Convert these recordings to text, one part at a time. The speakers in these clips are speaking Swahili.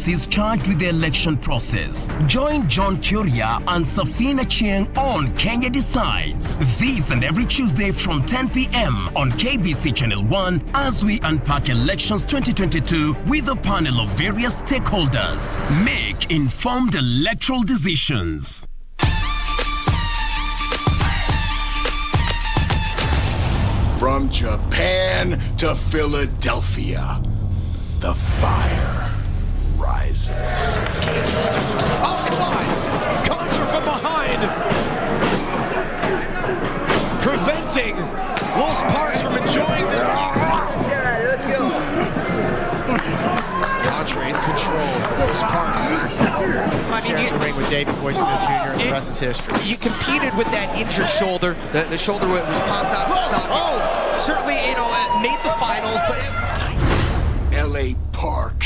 agencies charged with the election process. Join John Kuria and Safina Chieng on Kenya Decides. This and every Tuesday from 10 p.m. on KBC Channel 1 as we unpack elections 2022 with a panel of various stakeholders. Make informed electoral decisions. From Japan to Philadelphia, the fire rises. Oh, come on! Contra from behind! Preventing Los Parks from enjoying this. Yeah, let's go. Contra in control. Los Parks. I mean, you ring with David Boy Smith Jr. and the rest is history. You competed with that injured shoulder. The shoulder was popped out of the socket. Oh, certainly, you know, made the finals, but LA Park.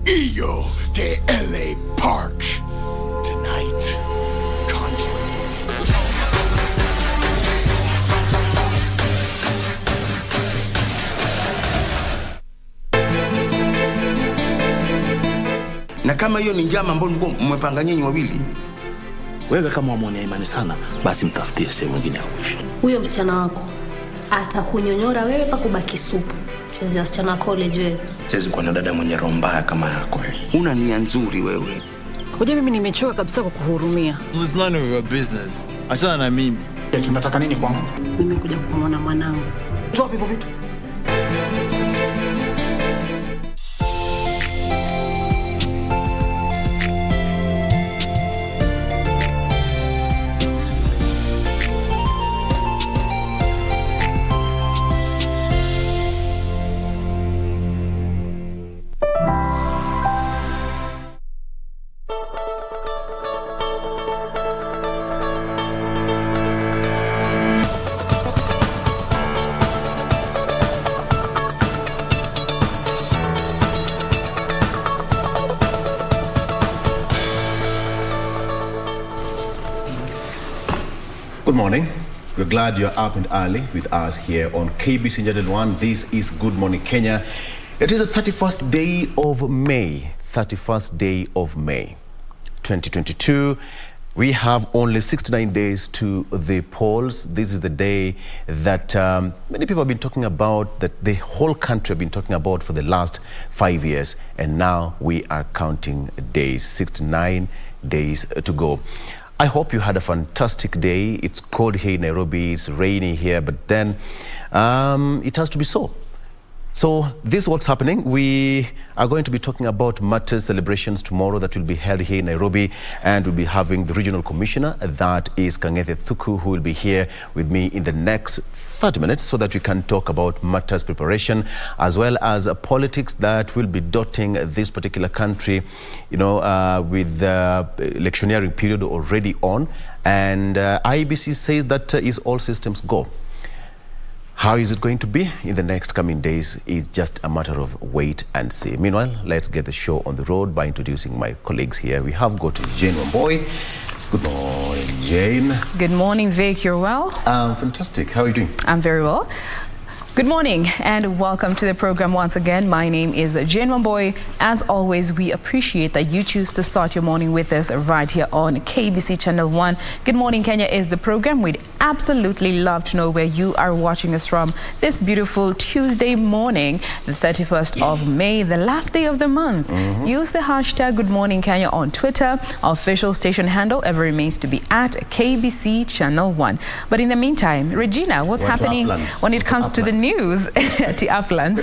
Illo de LA Park. Tonight, Contra. Na kama hiyo ni njama ambayo mmepanga nyinyi wawili, wewe kama umwonea imani sana, basi mtafutie sehemu nyingine ya kuishi. Huyo msichana wako atakunyonyora wewe pa kubaki supu. Chezea msichana college wewe. Siwezi kuwa na dada mwenye roho mbaya kama yako. Una nia nzuri wewe. Unajua mimi nimechoka kabisa kukuhurumia. It's none of your business. Achana na mimi. Tunataka nini kwangu? Nimekuja kumwona mwanangu. Toa hivyo vitu. Good morning. We're glad you're up and early with us here on KBC Channel 1. This is Good Morning Kenya. It is the 31st day of May. 31st day of May 2022. We have only 69 days to the polls. This is the day that many people have been talking about, that the whole country have been talking about for the last 5 years. And now we are counting days, 69 days to go. I hope you had a fantastic day. It's cold here in Nairobi, it's rainy here, but then it has to be so. So this is what's happening. We are going to be talking about matters celebrations tomorrow that will be held here in Nairobi, and we'll be having the regional commissioner, that is Kangethe Thuku, who will be here with me in the next 30 minutes so that we can talk about matters preparation as well as politics that will be dotting this particular country, you know, with the electioneering period already on. And IEBC says that is all systems go. How is it going to be in the next coming days is just a matter of wait and see. Meanwhile, let's get the show on the road by introducing my colleagues here. We have got Jane Wamboy. Good morning, Jane. Good morning, Vic. You're well? Fantastic. How are you doing? I'm very well. Good morning and welcome to the program once again. My name is Jane Wamboy. As always, we appreciate that you choose to start your morning with us right here on KBC Channel 1. Good Morning Kenya is the program. We'd absolutely love to know where you are watching us from this beautiful Tuesday morning, the 31st of May, the last day of the month. Use the hashtag Good Morning Kenya on Twitter. Our official station handle ever remains to be at KBC Channel 1. But in the meantime, Regina, what's happening when it comes to the news at the Uplands?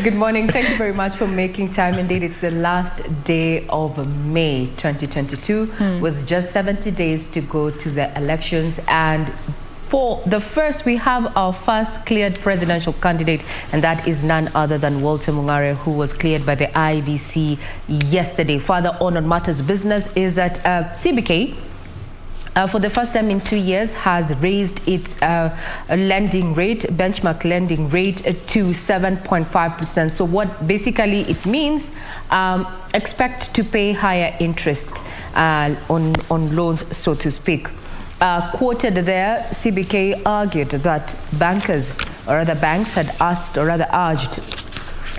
Good morning. Thank you very much for making time. Indeed, it's the last day of May 2022 with just 70 days to go to the elections. And for the first, we have our first cleared presidential candidate, and that is none other than Walter Mungare, who was cleared by the IBC yesterday. Further on matters business is that CBK, for the first time in 2 years, has raised its lending rate, benchmark lending rate, to 7.5%. So what basically it means, expect to pay higher interest on loans, so to speak. Quoted there, CBK argued that bankers, or rather banks, had asked, or rather urged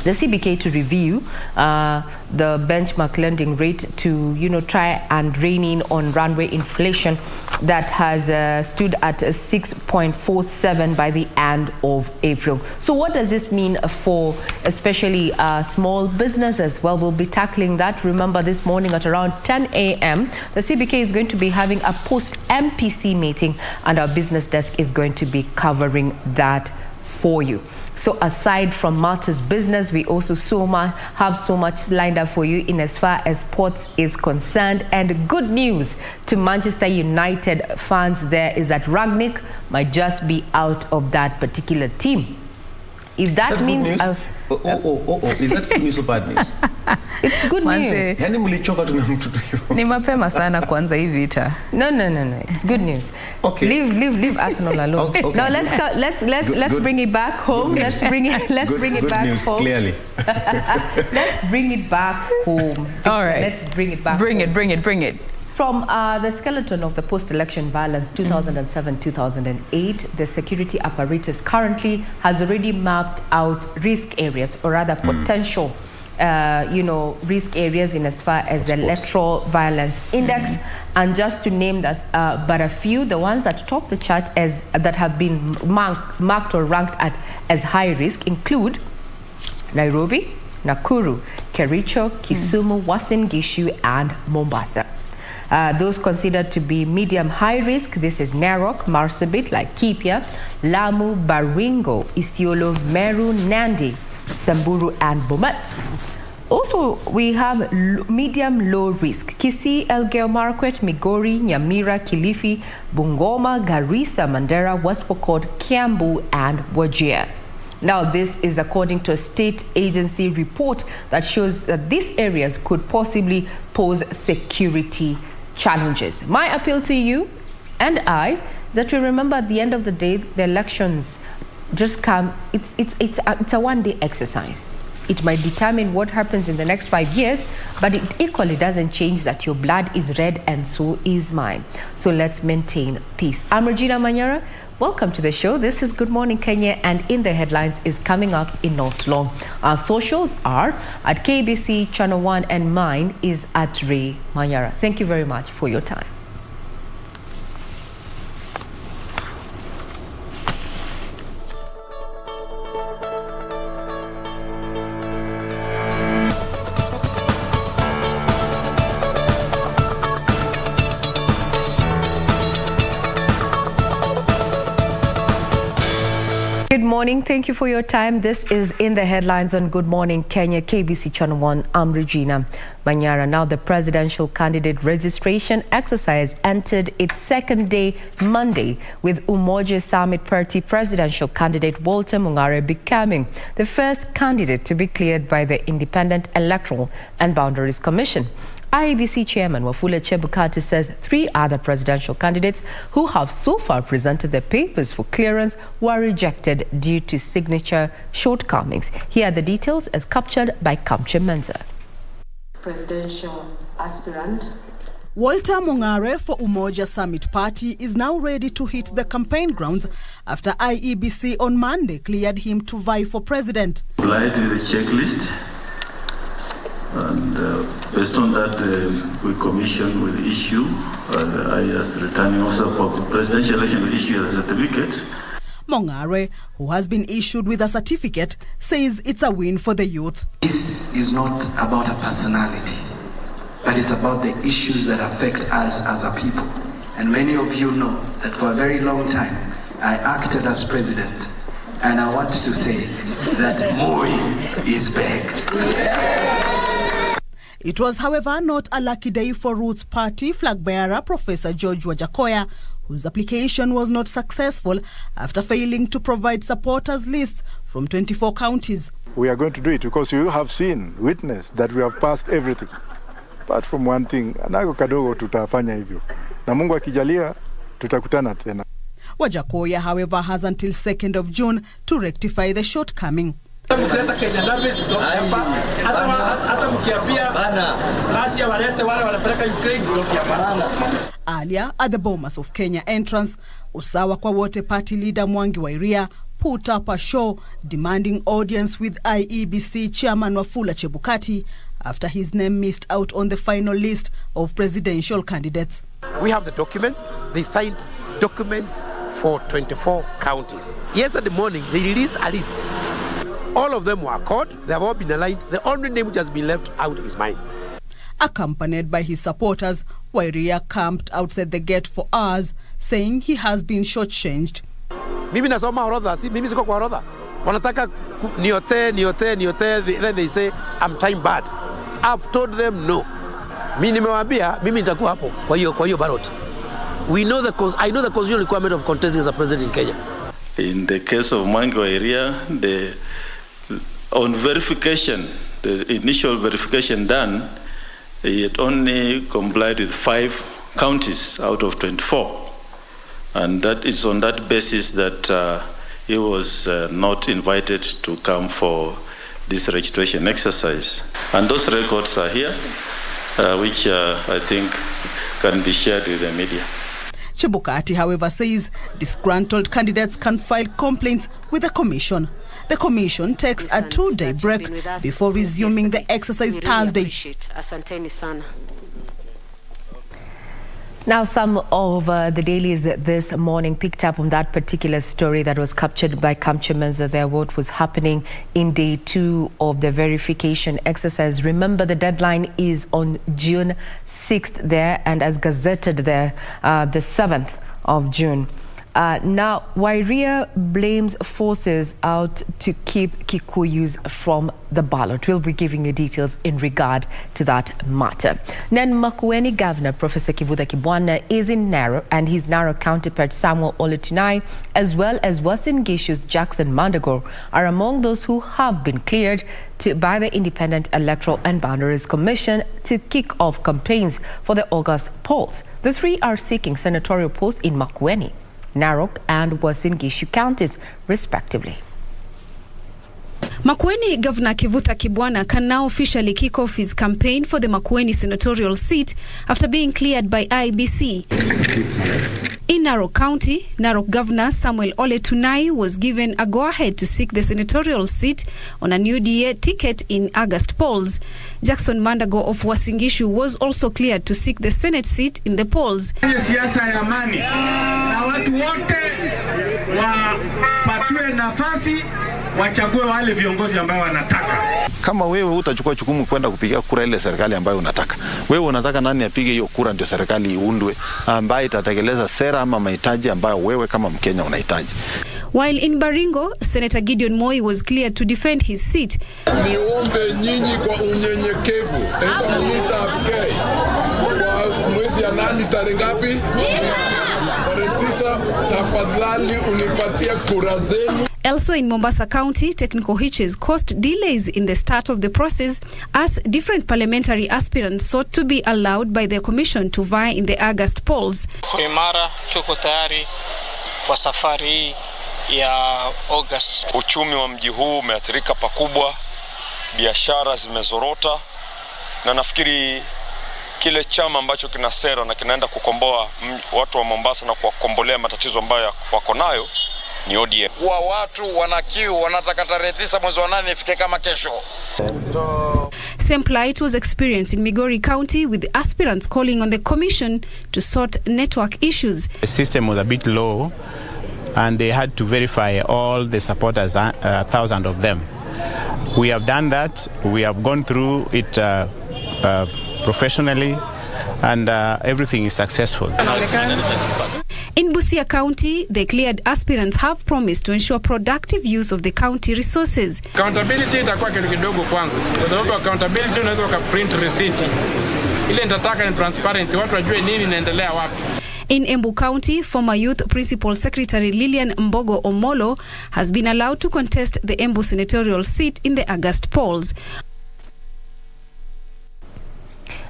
the CBK to review the benchmark lending rate to, try and rein in on runway inflation that has stood at 6.47 by the end of April. So what does this mean for especially small businesses? Well, we'll be tackling that. Remember, this morning at around 10 a.m., the CBK is going to be having a post-MPC meeting, and our business desk is going to be covering that for you. So aside from matters business, we also have so much lined up for you in as far as sports is concerned. And good news to Manchester United fans there is that Rangnick might just be out of that particular team. If that means... Is that good news or bad news? It's good news. Ni mapema sana kuanza hii vita. No. It's good news. Okay. Leave Arsenal alone. Okay. Now let's bring it back home. Let's bring it back news, home. Clearly. Let's bring it back home. All right. Let's bring it back. Bring it. From the skeleton of the post-election violence 2007-2008, the security apparatus currently has already mapped out risk areas, or rather potential, risk areas in as far as the electoral violence index. And just to name that, but a few, the ones that top the chart that have been marked or ranked as high risk include Nairobi, Nakuru, Kericho, Kisumu, Uasin Gishu, and Mombasa. Those considered to be medium-high risk, this is Narok, Marsabit, Laikipia, Lamu, Baringo, Isiolo, Meru, Nandi, Samburu, and Bomet. Also, we have medium-low risk, Kisii, Elgeyo Marakwet, Migori, Nyamira, Kilifi, Bungoma, Garissa, Mandera, West Pokot, Kiambu, and Wajir. Now, this is according to a state agency report that shows that these areas could possibly pose security challenges. My appeal to you and I, that we remember at the end of the day, the elections just come, it's a one-day exercise. It might determine what happens in the next 5 years, but it equally doesn't change that your blood is red and so is mine. So let's maintain peace. I'm Regina Manyara. Welcome to the show. This is Good Morning Kenya, and In the Headlines is coming up in not long. Our socials are at KBC Channel 1 and mine is at Ray Manyara. Thank you very much for your time. Good morning. Thank you for your time. This is In the Headlines on Good Morning Kenya, KBC Channel 1. I'm Regina Manyara. Now, the presidential candidate registration exercise entered its second day Monday, with Umoja Summit Party presidential candidate Walter Mungare becoming the first candidate to be cleared by the Independent Electoral and Boundaries Commission. IEBC Chairman Wafula Chebukati says 3 other presidential candidates who have so far presented their papers for clearance were rejected due to signature shortcomings. Here are the details as captured by Kamche Menza. Presidential aspirant Walter Mungare for Umoja Summit Party is now ready to hit the campaign grounds after IEBC on Monday cleared him to vie for president. Applied to the checklist. And based on that, we commissioned with issue, I as returning officer for presidential election will issue a certificate. Mungare, who has been issued with a certificate, says it's a win for the youth. This is not about a personality, but it's about the issues that affect us as a people. And many of you know that for a very long time, I acted as president. And I want to say that Moi is back. It was, however, not a lucky day for Roots Party flag bearer Professor George Wajakoya, whose application was not successful after failing to provide supporters lists from 24 counties. We are going to do it because you have witnessed that we have passed everything. Apart from one thing, anago kadogo tutafanya hivyo. Na Mungu akijalia, tutakutana tena. Wajakoya, however, has until 2nd of June to rectify the shortcoming. Earlier at the Bomas of Kenya entrance, Usawa kwa Wote party leader Mwangi Wairia put up a show demanding audience with IEBC Chairman Wafula Chebukati after his name missed out on the final list of presidential candidates. We have the documents. They signed documents for 24 counties. Yesterday morning, they released a list. All of them were caught. They have all been aligned. The only name which has been left out is mine. Accompanied by his supporters, Wairia camped outside the gate for hours, saying he has been shortchanged. Mimi nasoma orodha, si mimi siko kwa orodha. Wanataka niote, then they say I'm time bad. I've told them no. Mimi nimewaambia mimi nitakuwa hapo kwa hiyo ballot. I know the constitutional requirement of contesting as a president in Kenya. In the case of Mango area, on verification, the initial verification done, he had only complied with 5 counties out of 24. And that is on that basis that he was not invited to come for this registration exercise. And those records are here, which I think can be shared with the media. Chebukati, however, says disgruntled candidates can file complaints with the commission. The commission takes a 2-day break before resuming the exercise Thursday. Asanteni sana. Now, some of the dailies this morning picked up on that particular story that was captured by Kamchemenza there, what was happening in day 2 of the verification exercise. Remember, the deadline is on June 6th there, and as gazetted there, the 7th of June. Now, Wairia blames forces out to keep Kikuyus from the ballot. We'll be giving you details in regard to that matter. Then Makueni Governor Professor Kivutha Kibwana is in Narok, and his Narok counterpart Samuel Oletunai, as well as Uasin Gishu's Jackson Mandago, are among those who have been cleared by the Independent Electoral and Boundaries Commission to kick off campaigns for the August polls. The 3 are seeking senatorial posts in Makueni, Narok and Uasin Gishu counties, respectively. Makueni Governor Kivutha Kibwana can now officially kick off his campaign for the Makueni senatorial seat after being cleared by IBC. In Narok County, Narok Governor Samuel Oletunai was given a go-ahead to seek the senatorial seat on a new DA ticket in August polls. Jackson Mandago of Uasin Gishu was also cleared to seek the Senate seat in the polls. Siasa ya amani na watu wote wapatiwe nafasi wachague wale viongozi ambao wanataka. Kama wewe utachukua jukumu kwenda kupiga kura ile serikali ambayo unataka, wewe unataka nani apige hiyo kura ndio serikali iundwe ambayo itatekeleza sera ama mahitaji ambayo wewe kama Mkenya unahitaji. While in Baringo, Senator Gideon Moi was cleared to defend his seat. Niombe nyinyi kwa unyenyekevu, etamunita apke. Kwa mwezi ya nani tarehe ngapi? Tarehe 9, tafadhali unipatie kura zenu. Elsewhere in Mombasa County, technical hitches caused delays in the start of the process as different parliamentary aspirants sought to be allowed by the commission to vie in the August polls. Kuimara tuko tayari kwa safari ya August. Uchumi wa mji huu umeathirika pakubwa, biashara zimezorota, na nafikiri kile chama ambacho kina sera na kinaenda kukomboa watu wa Mombasa na kuwakombolea matatizo ambayo wako nayo ni ODM. Wa watu wanakiu wanataka tarehe 9 mwezi wa 8 ifike kama kesho. Same plight was experienced in Migori County, with aspirants calling on the commission to sort network issues. The system was a bit low and they had to verify all the supporters, 1,000 of them. We have done that. We have gone through it professionally, and everything is successful. In Busia County, the cleared aspirants have promised to ensure productive use of the county resources. Accountability itakuwa kitu kidogo kwangu, kwa sababu accountability unaweza ukaprint receipt. Ile nitataka ni transparency, watu wajue nini inaendelea wapi. In Embu County, former Youth Principal Secretary Lilian Mbogo Omolo has been allowed to contest the Embu senatorial seat in the August polls.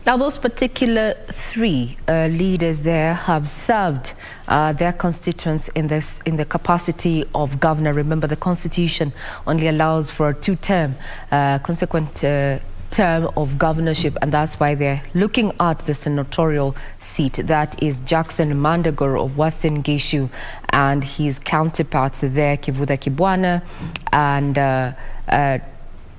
Now, those particular 3 leaders there have served their constituents in the capacity of governor. Remember, the Constitution only allows for a 2-term. Consequent term of governorship, and that's why they're looking at the senatorial seat. That is Jackson Mandagur of Western Gishu and his counterparts there, Kivutha Kibwana and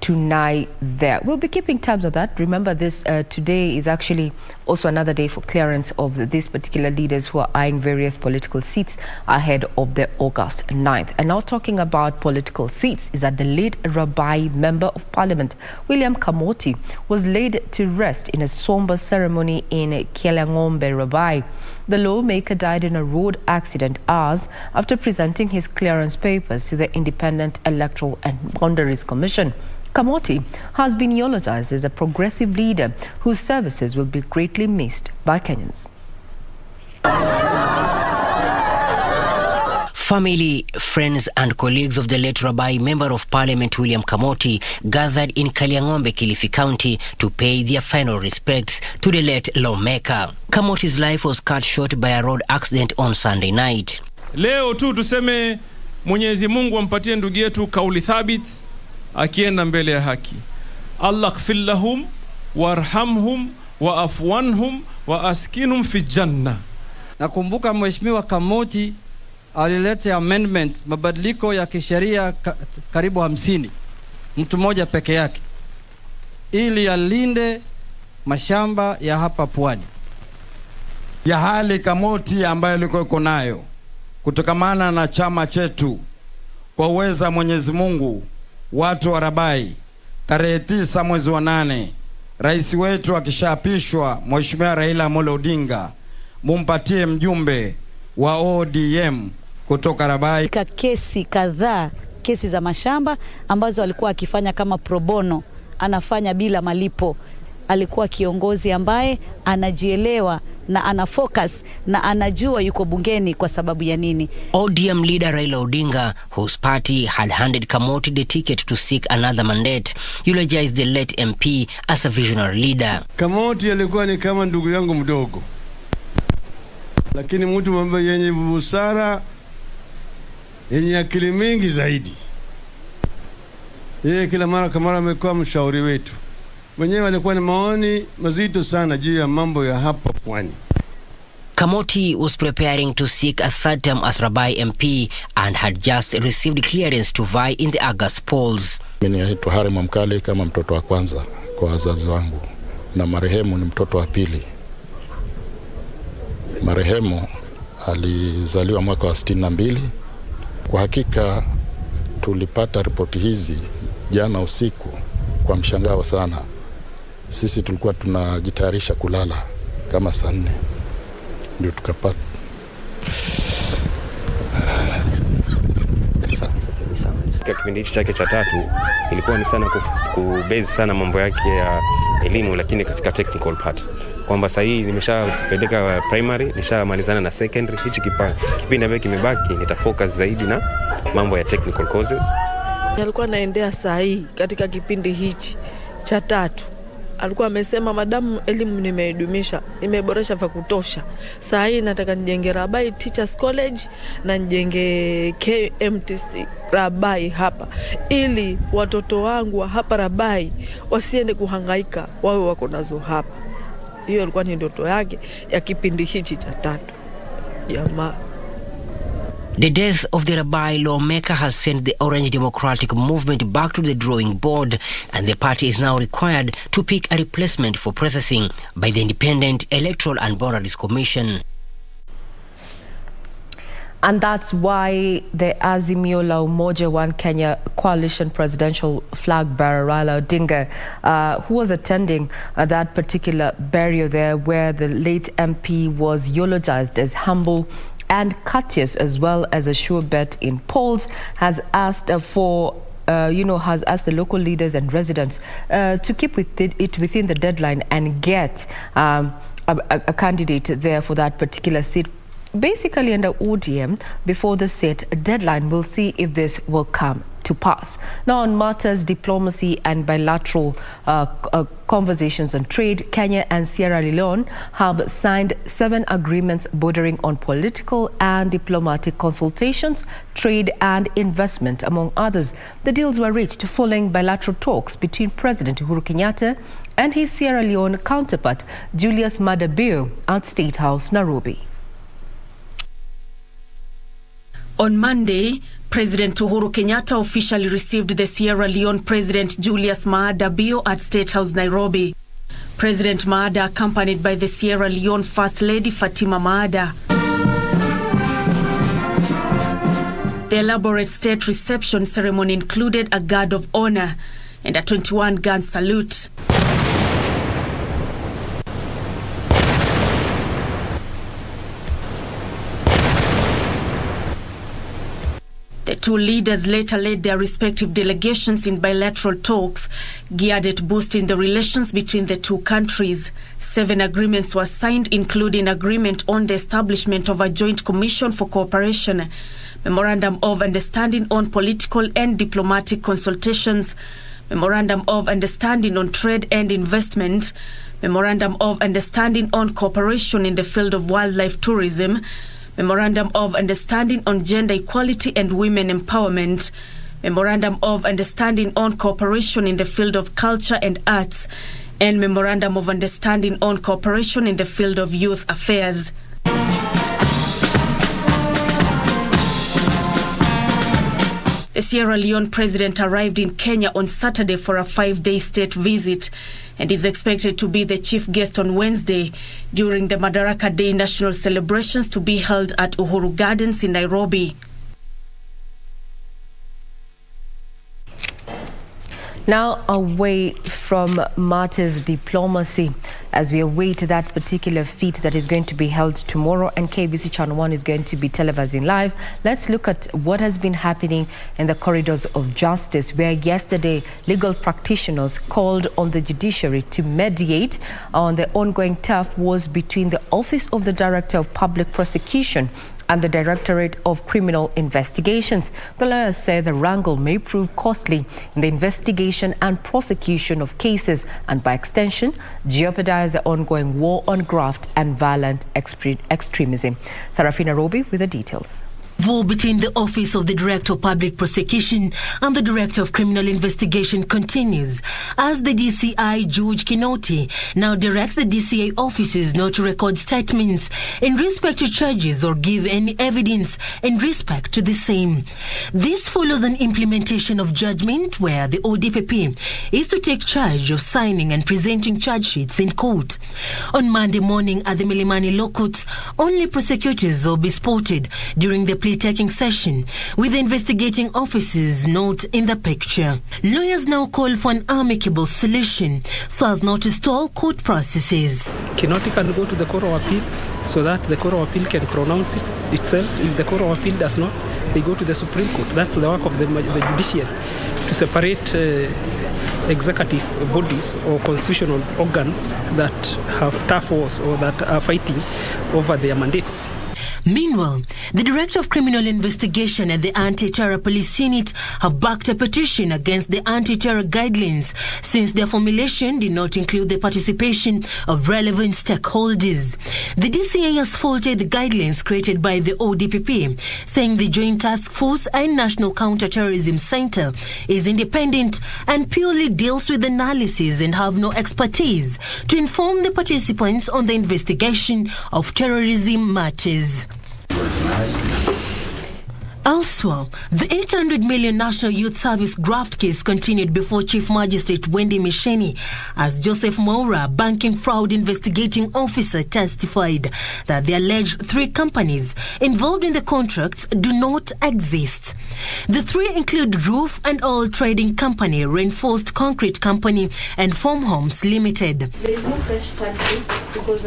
Tunai there. We'll be keeping tabs on that. Remember, this today is actually also another day for clearance of these particular leaders who are eyeing various political seats ahead of the August 9th. And now talking about political seats is that the late Rabbi Member of Parliament, William Kamoti, was laid to rest in a somber ceremony in Kyalang'ombe, Rabbi. The lawmaker died in a road accident hours after presenting his clearance papers to the Independent Electoral and Boundaries Commission. Kamoti has been eulogized as a progressive leader whose services will be greatly missed by Kenyans. Family, friends and colleagues of the late Rabbi Member of Parliament William Kamoti gathered in Kyalang'ombe, Kilifi County to pay their final respects to the late lawmaker. Kamoti's life was cut short by a road accident on Sunday night. Leo tu tuseme Mwenyezi Mungu ampatie ndugu yetu kauli thabit akienda mbele ya haki. Allah ighfir lahum warhamhum wa afwanhum wa askinhum fi janna. Nakumbuka Mheshimiwa Kamoti alileta amendments, mabadiliko ya kisheria karibu 50, mtu mmoja peke yake, ili alinde mashamba ya hapa pwani. Ya hali Kamoti ambayo liko nayo kutokamana na chama chetu, kwa uweza Mwenyezi Mungu, watu wa Rabai, tarehe 9 mwezi wa 8, rais wetu akishaapishwa Mheshimiwa Raila Amolo Odinga, mumpatie mjumbe wa ODM kutoka Rabai. Kesi kadhaa, kesi za mashamba ambazo alikuwa akifanya kama pro bono, anafanya bila malipo. Alikuwa kiongozi ambaye anajielewa na ana focus na anajua yuko bungeni kwa sababu ya nini. ODM leader Raila Odinga, whose party had handed Kamoti the ticket to seek another mandate, eulogized the late MP as a visionary leader. Kamoti alikuwa ni kama ndugu yangu mdogo, lakini mtu ambaye yenye busara, yenye akili mingi zaidi. Yeye kila mara amekuwa mshauri wetu. Mwenyewe alikuwa ni maoni mazito sana juu ya mambo ya hapa pwani. Kamoti was preparing to seek a third term as Rabai MP and had just received clearance to vie in the August polls. Mimi naitwa Hari Mwamkali kama mtoto wa kwanza kwa wazazi wangu, na marehemu ni mtoto wa pili. Marehemu alizaliwa mwaka wa 62. Kwa hakika tulipata ripoti hizi jana usiku kwa mshangao sana. Sisi tulikuwa tunajitayarisha kulala kama saa 4 ndio tukapata. Katika kipindi hichi chake cha 3 ilikuwa ni sana kubase sana mambo yake ya elimu, lakini katika technical part, kwamba sasa hii nimeshapeleka primary, nishamalizana na secondary. Hichi kipindi ambacho kimebaki nitafocus zaidi na mambo ya technical courses. Alikuwa anaendea saa hii katika kipindi hichi cha 3. Alikuwa amesema madamu elimu nimeidumisha, nimeboresha vya kutosha. Saa hii nataka nijenge Rabai Teachers College na nijenge KMTC Rabai hapa, ili watoto wangu wa hapa Rabai wasiende kuhangaika, wawe wako nazo hapa. Hiyo ilikuwa ni ndoto yake ya kipindi hichi cha 3. Jamaa. The death of the Rabai lawmaker has sent the Orange Democratic Movement back to the drawing board, and the party is now required to pick a replacement for processing by the Independent Electoral and Boundaries Commission. And that's why the Azimio la Umoja One Kenya coalition presidential flag bearer Raila Odinga, who was attending that particular burial there, where the late MP was eulogized as humble and courteous, as well as a sure bet in polls, has asked has asked the local leaders and residents to keep it within the deadline and get a candidate there for that particular seat, basically under ODM, before the set deadline. We'll see if this will come to to pass. Now, on matters diplomacy and bilateral conversations on trade, Kenya and Sierra Leone have signed 7 agreements bordering on political and diplomatic consultations, trade and investment, among others. The deals were reached following bilateral talks between President Uhuru Kenyatta and his Sierra Leone counterpart, Julius Maada Bio, at State House, Nairobi. On Monday, President Uhuru Kenyatta officially received the Sierra Leone President Julius Maada Bio at State House, Nairobi. President Maada, accompanied by the Sierra Leone First Lady Fatima Maada. The elaborate state reception ceremony included a guard of honor and a 21-gun salute. The two leaders later led their respective delegations in bilateral talks geared at boosting the relations between the two countries. 7 agreements were signed, including agreement on the establishment of a joint commission for cooperation, memorandum of understanding on political and diplomatic consultations, memorandum of understanding on trade and investment, memorandum of understanding on cooperation in the field of wildlife tourism, memorandum of understanding on gender equality and women empowerment, memorandum of understanding on cooperation in the field of culture and arts, and memorandum of understanding on cooperation in the field of youth affairs. The Sierra Leone president arrived in Kenya on Saturday for a 5-day state visit and is expected to be the chief guest on Wednesday during the Madaraka Day national celebrations to be held at Uhuru Gardens in Nairobi. Now, away from matters diplomacy, as we await that particular feat that is going to be held tomorrow and KBC Channel 1 is going to be televising live, let's look at what has been happening in the corridors of justice, where yesterday legal practitioners called on the judiciary to mediate on the ongoing tough wars between the Office of the Director of Public Prosecution and the Directorate of Criminal Investigations. The lawyers say the wrangle may prove costly in the investigation and prosecution of cases and, by extension, jeopardize the ongoing war on graft and violent extremism. Sarafina Robi with the details. War between the Office of the Director of Public Prosecution and the Director of Criminal Investigation continues as the DCI, George Kamoti, now directs the DCI officers not to record statements in respect to charges or give any evidence in respect to the same. This follows an implementation of judgment where the ODPP is to take charge of signing and presenting charge sheets in court. On Monday morning at the Milimani Law Courts, only prosecutors will be spotted during the taking session, with the investigating officers not in the picture. Lawyers now call for an amicable solution so as not to stall court processes. Kamoti can go to the Court of Appeal so that the Court of Appeal can pronounce it itself. If the Court of Appeal does not, they go to the Supreme Court. That's the work of the Judicial, to separate executive bodies or constitutional organs that have tough wars or that are fighting over their mandates. Meanwhile, the Director of Criminal Investigation and the Anti-Terror Police Unit have backed a petition against the anti-terror guidelines since their formulation did not include the participation of relevant stakeholders. The DCA has faulted the guidelines created by the ODPP, saying the Joint Task Force and National Counter-Terrorism Center is independent and purely deals with analysis and have no expertise to inform the participants on the investigation of terrorism matters. Elsewhere, the 800 million National Youth Service graft case continued before Chief Magistrate Wendy Misheni as Joseph Maura, banking fraud investigating officer, testified that the alleged 3 companies involved in the contracts do not exist. The 3 include Roof and Oil Trading Company, Reinforced Concrete Company, and Form Homes Limited. There is no fresh charge sheet because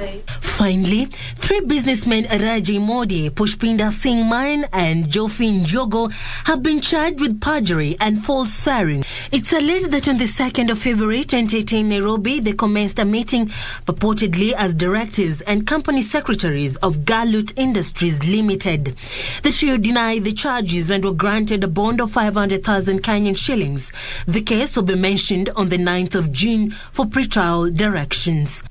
Finally, 3 businessmen Rajay Modi, Pushpinder Singh Main and Jofin Jogo have been charged with perjury and false swearing. It's alleged that on the 2nd of February 2018 in Nairobi, they commenced a meeting purportedly as directors and company secretaries of Galut Industries Limited. The trio denied the charges and were granted a bond of 500,000 Kenyan shillings. The case will be mentioned on the 9th of June for pre-trial directions.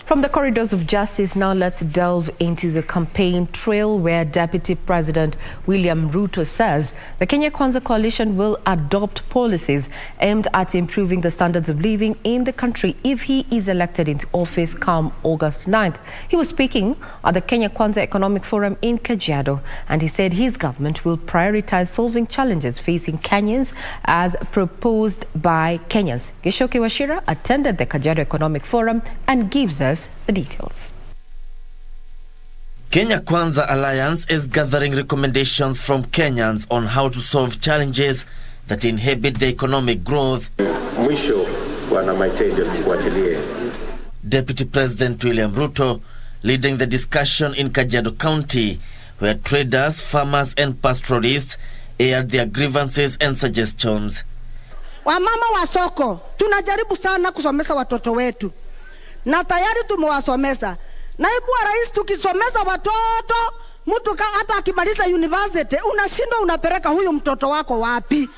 From the corridors of justice, now let's delve into the campaign trail where Deputy President William Ruto says the Kenya Kwanza coalition will adopt policies aimed at improving the standards of living in the country if he is elected into office come August 9th. He was speaking at the Kenya Kwanza Economic Forum in Kajiado, and he said his government will prioritize solving challenges facing Kenyans as proposed by Kenyans. Gishoke Washira attended the Kajiado Economic Forum and gives us the details. Kenya Kwanza Alliance is gathering recommendations from Kenyans on how to solve challenges that inhibit the economic growth. Deputy President William Ruto leading the discussion in Kajiado County, where traders, farmers and pastoralists aired their grievances and suggestions. Wamama wa soko, tunajaribu sana kusomesa watoto wetu. Na tayari tumewasomesa. Naibu wa rais, tukisomesa watoto, mtu hata akimaliza university, unashindwa unapeleka huyu mtoto wako wapi?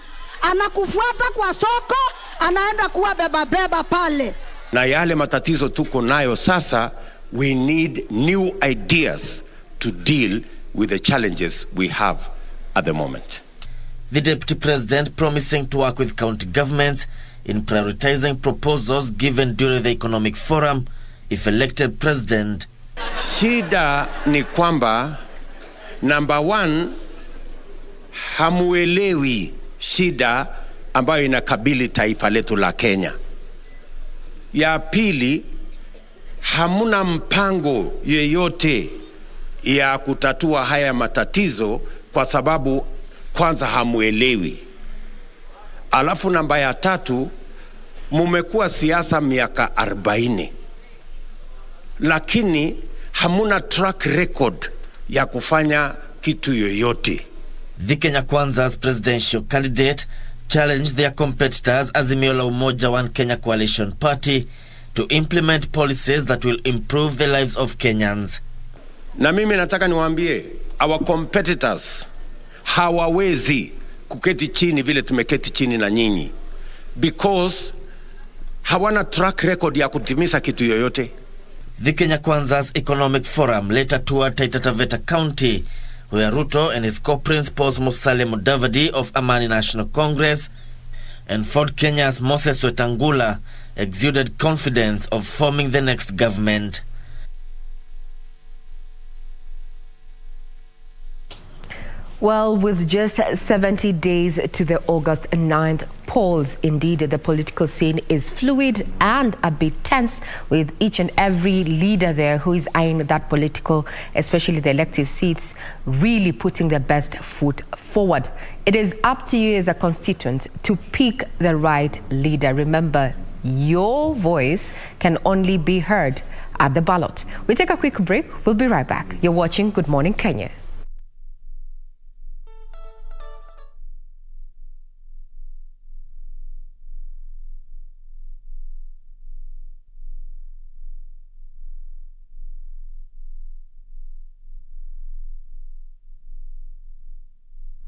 Anakufuata kwa soko, anaenda kuwa beba pale. Na yale matatizo tuko nayo sasa, we need new ideas to deal with the challenges we have at the moment. The Deputy President promising to work with county governments in prioritizing proposals given during the economic forum if elected president. Shida ni kwamba number 1, hamuelewi shida ambayo inakabili taifa letu la Kenya. Ya pili, hamuna mpango yeyote ya kutatua haya matatizo kwa sababu kwanza hamuelewi. Alafu namba ya 3, mumekuwa siasa miaka 40. Lakini hamuna track record ya kufanya kitu yoyote. The Kenya Kwanza's presidential candidate challenged their competitors Azimio la Umoja One Kenya Coalition Party to implement policies that will improve the lives of Kenyans. Na mimi nataka niwaambie, our competitors hawawezi kuketi chini vile tumeketi chini na nyinyi, because hawana track record ya kutimiza kitu yoyote. The Kenya Kwanza's Economic Forum later toured Taita Taveta County, where Ruto and his co-principals Musalia Mudavadi of Amani National Congress and Ford Kenya's Moses Wetangula exuded confidence of forming the next government. Well, with just 70 days to the August 9th polls, indeed, the political scene is fluid and a bit tense, with each and every leader there who is eyeing that political, especially the elective seats, really putting their best foot forward. It is up to you as a constituent to pick the right leader. Remember, your voice can only be heard at the ballot. We take a quick break. We'll be right back. You're watching Good Morning Kenya.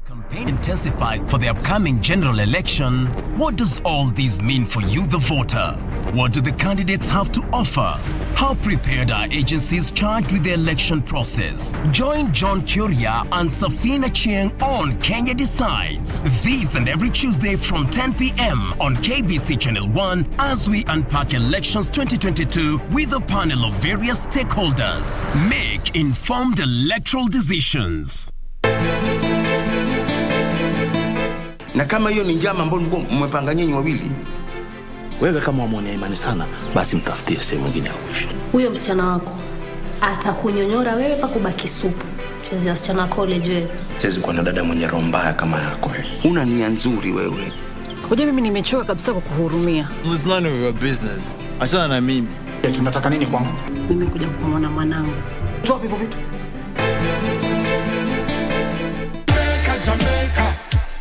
Campaign intensified for the upcoming general election. What does all this mean for you, the voter? What do the candidates have to offer? How prepared are agencies charged with the election process? Join John Kuria and Safina Chieng on Kenya Decides. This and every Tuesday from 10 p.m. on KBC Channel 1 as we unpack elections 2022 with a panel of various stakeholders. Make informed electoral decisions. Na kama hiyo ni njama ambayo mmepanga nyinyi wawili, wewe kama wamwonea imani sana, basi mtafutie sehemu nyingine ya kuishi. Huyo msichana wako atakunyonyora wewe pa kubaki supu. Chezi wasichana college wewe. Siwezi kuwa na dada mwenye roho mbaya kama yako wewe. Una nia nzuri wewe. Unajua mimi nimechoka kabisa kukuhurumia. It's none of your business. Achana na mimi. Tunataka nini kwangu? Mimi kuja kumwona mwanangu. Toa hivyo vitu. Jamaica,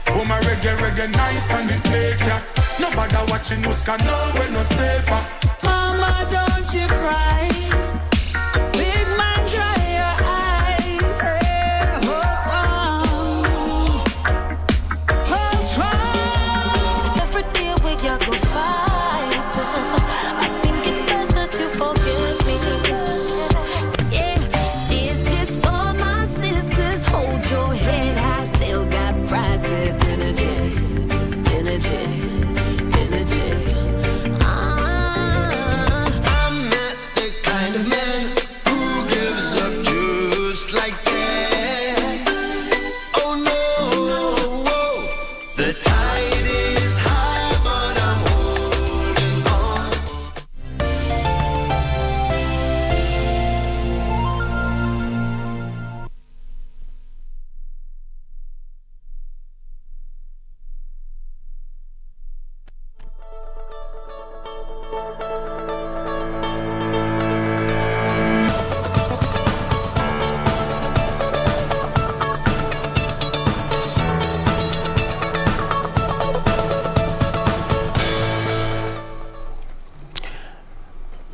oh my reggae nice and it make ya. Nobody watching news can know we're no safer. Mama, don't you cry. Big man, dry your eyes. Hey, what's wrong? What's wrong? Every day we got go fight. I think it's best that you forgive me. Yeah, this is for my sisters. Hold your head high, still got priceless energy. I'm not the kind of man who gives up just like that. Oh no, the tide is high, but I'm holding on.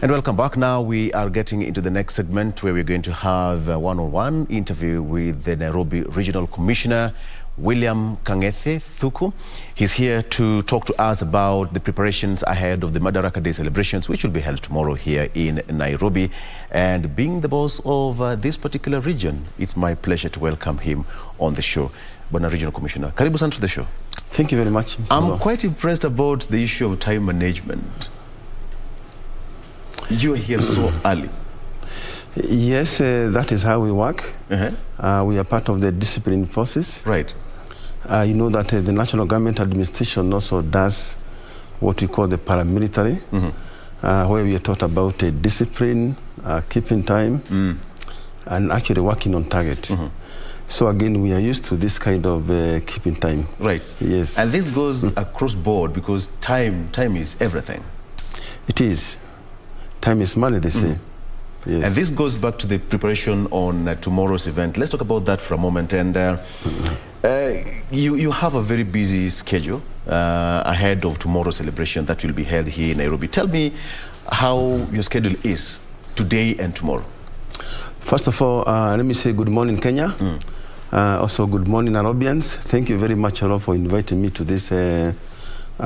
And welcome back. Now we are getting into the next segment where we're going to have a one-on-one interview with the Nairobi Regional Commissioner, William Kangethe Thuku. He's here to talk to us about the preparations ahead of the Madaraka Day celebrations, which will be held tomorrow here in Nairobi. And being the boss of this particular region, it's my pleasure to welcome him on the show. Bwana Regional Commissioner, karibu sana to the show. Thank you very much, Mr. I'm Molo. quite impressed about the issue of time management. You are here so early. Yes, that is how we work. We are part of the discipline process. Right. You know that the National Government Administration also does what we call the paramilitary, where we are taught about discipline, keeping time, and actually working on target. So again, we are used to this kind of keeping time. Right. Yes. And this goes across board because time is everything. It is. Time is money, they say. Yes. And this goes back to the preparation on tomorrow's event. Let's talk about that for a moment. And you have a very busy schedule ahead of tomorrow's celebration that will be held here in Nairobi. Tell me how your schedule is today and tomorrow. First of all, let me say good morning, Kenya. Also, good morning, Nairobians. Thank you very much, Aro, for inviting me to this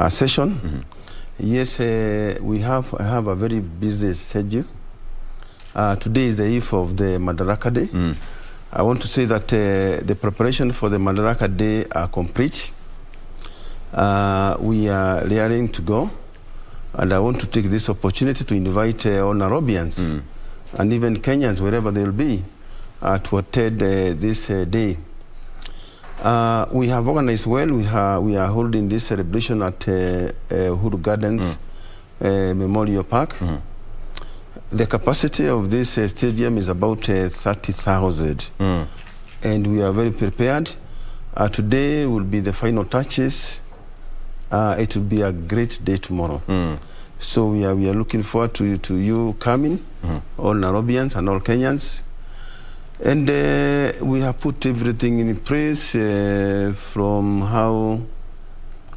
session. Yes, I have a very busy schedule. Today is the eve of the Madaraka Day. I want to say that the preparation for the Madaraka Day are complete. We are raring to go. And I want to take this opportunity to invite all Nairobians and even Kenyans, wherever they will be, to attend this day. We have organized well. We are holding this celebration at Uhuru Gardens Memorial Park. The capacity of this stadium is about 30,000. And we are very prepared. Today will be the final touches. It will be a great day tomorrow. So we are looking forward to you coming, all Nairobians and all Kenyans. And we have put everything in place from how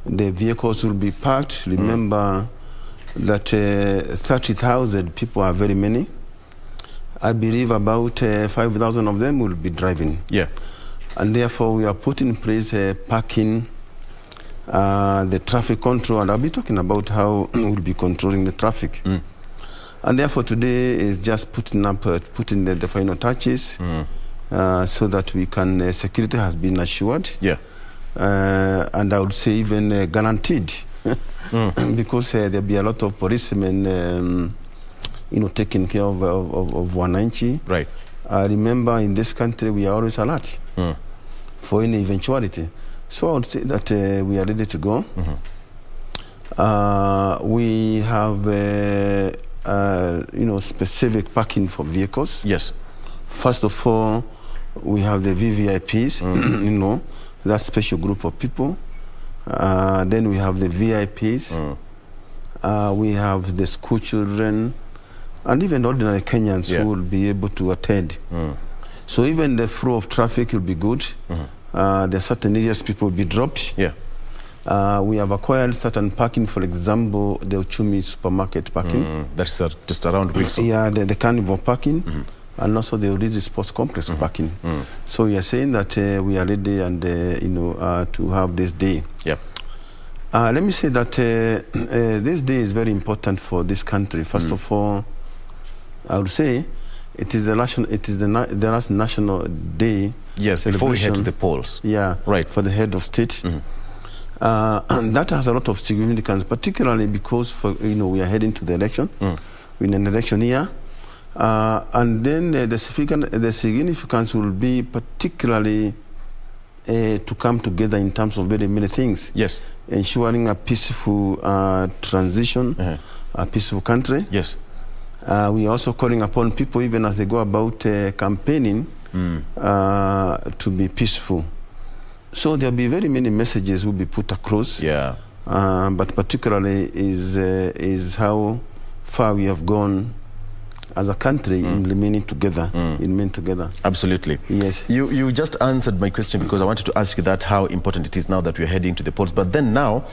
the vehicles will be parked. Remember that 30,000 people are very many. I believe about 5,000 of them will be driving. Yeah. And therefore we are putting in place parking, the traffic control, and I'll be talking about how we'll be controlling the traffic. And therefore today is just putting the final touches so that we can, security has been assured. Yeah. And I would say even guaranteed because there'll be a lot of policemen, taking care of wananchi. Right. Remember, in this country, we are always alert for any eventuality. So I would say that we are ready to go. We have specific parking for vehicles. Yes. First of all, we have the VVIPs, that special group of people. Then we have the VIPs. We have the school children. and even ordinary Kenyans Yeah. who will be able to attend. So even the flow of traffic will be good. There are certain areas people will be dropped. Yeah. We have acquired certain parking, for example, the Uchumi supermarket parking. That's just around Wilson. Yeah, the carnival parking, and also the Origi Sports Complex parking. So we are saying that we are ready and to have this day. Yep. Let me say that this day is very important for this country. First of all, I would say it is the last national day. Yes, before we head to the polls. Yeah, right. For the head of state. And that has a lot of significance, particularly because we are heading to the election, in an election year. And then the significance will be particularly to come together in terms of very many things. Yes. Ensuring a peaceful transition, a peaceful country. Yes. We are also calling upon people, even as they go about campaigning, to be peaceful. So there'll be very many messages will be put across. Yeah. But particularly is how far we have gone as a country in remaining together. Absolutely. Yes. You just answered my question, because I wanted to ask you that how important it is now that we're heading to the polls. But then now,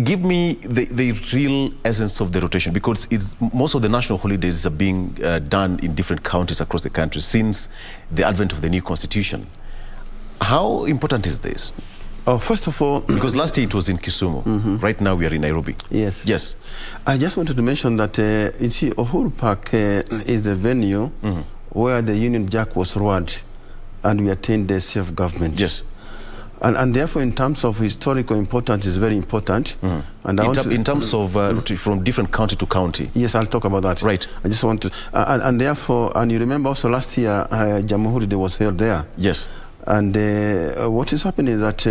give me the real essence of the rotation, because most of the national holidays are being done in different counties across the country since the advent of the new constitution. How important is this? First of all, because last year it was in Kisumu. Right now we are in Nairobi. Yes. Yes. I just wanted to mention that you see, Uhuru Park is the venue where the Union Jack was roared, and we attained the self-government. Yes. And therefore, in terms of historical importance, it's very important. And in terms of from different county to county. Yes, I'll talk about that. Right. I just want to, and therefore, and you remember also last year, Jamhuri Day was held there. Yes. And what is happening is that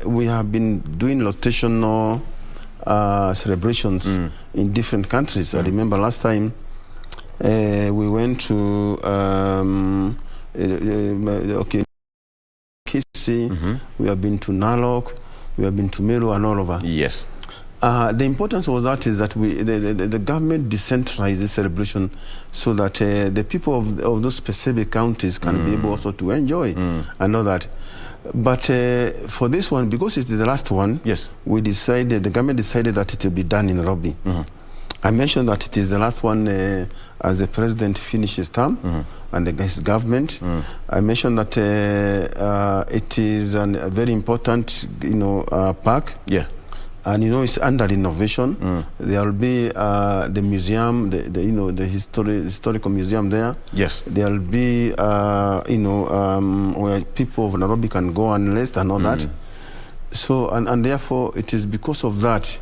we have been doing rotational celebrations in different countries. I remember last time we went to Kisi, we have been to Narok, we have been to Meru and all over. Yes. The importance was that the government decentralized the celebration so that the people of those specific counties can be able also to enjoy and know that. But for this one, because it's the last one, yes, the government decided that it will be done in Nairobi. I mentioned that it is the last one as the president finishes term and his government. I mentioned that it is a very important, park. Yeah. And it's under renovation. There will be the museum, the historical museum there. Yes. There will be where people of Nairobi can go and rest and all that. So and therefore it is because of that,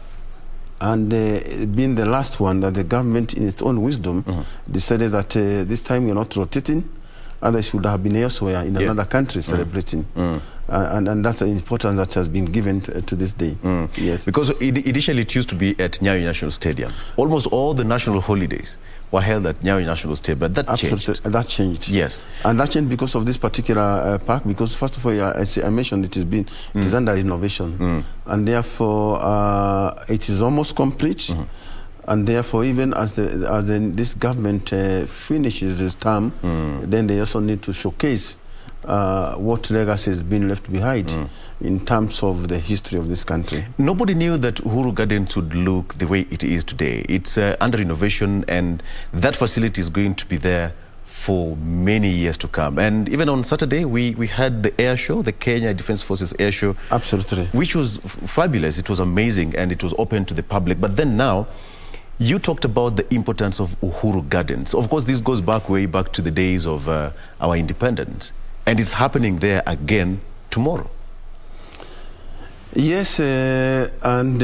and being the last one, that the government, in its own wisdom, decided that this time we're not rotating. Others should have been elsewhere in another country celebrating. And that's the importance that has been given to this day. Yes. Because initially it used to be at Nyayo National Stadium. Almost all the national holidays were held at Nyayo National Stadium, but that changed. That changed. Yes. And that changed because of this particular park, because first of all, I mentioned it is under renovation. And therefore, it is almost complete. And therefore, even as this government finishes its term, then they also need to showcase what legacy has been left behind in terms of the history of this country. Nobody knew that Uhuru Gardens would look the way it is today. It's under renovation, and that facility is going to be there for many years to come. And even on Saturday, we had the air show, the Kenya Defence Forces air show. Absolutely. Which was fabulous. It was amazing, and it was open to the public. But then now, you talked about the importance of Uhuru Gardens. Of course, this goes way back to the days of our independence. And it's happening there again tomorrow. Yes, and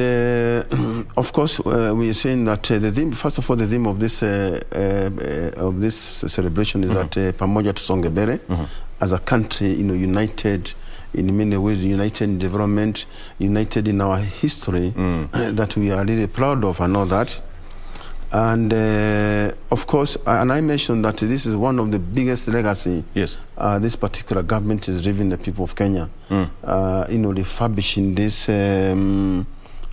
of course, we are saying that the theme, first of all, the theme of this celebration is that Pamoja Tusonge Mbele, as a country, united in many ways, united in development, united in our history, that we are really proud of and all that. And of course, and I mentioned that this is one of the biggest legacy. Yes. This particular government is leaving the people of Kenya. Refurbishing this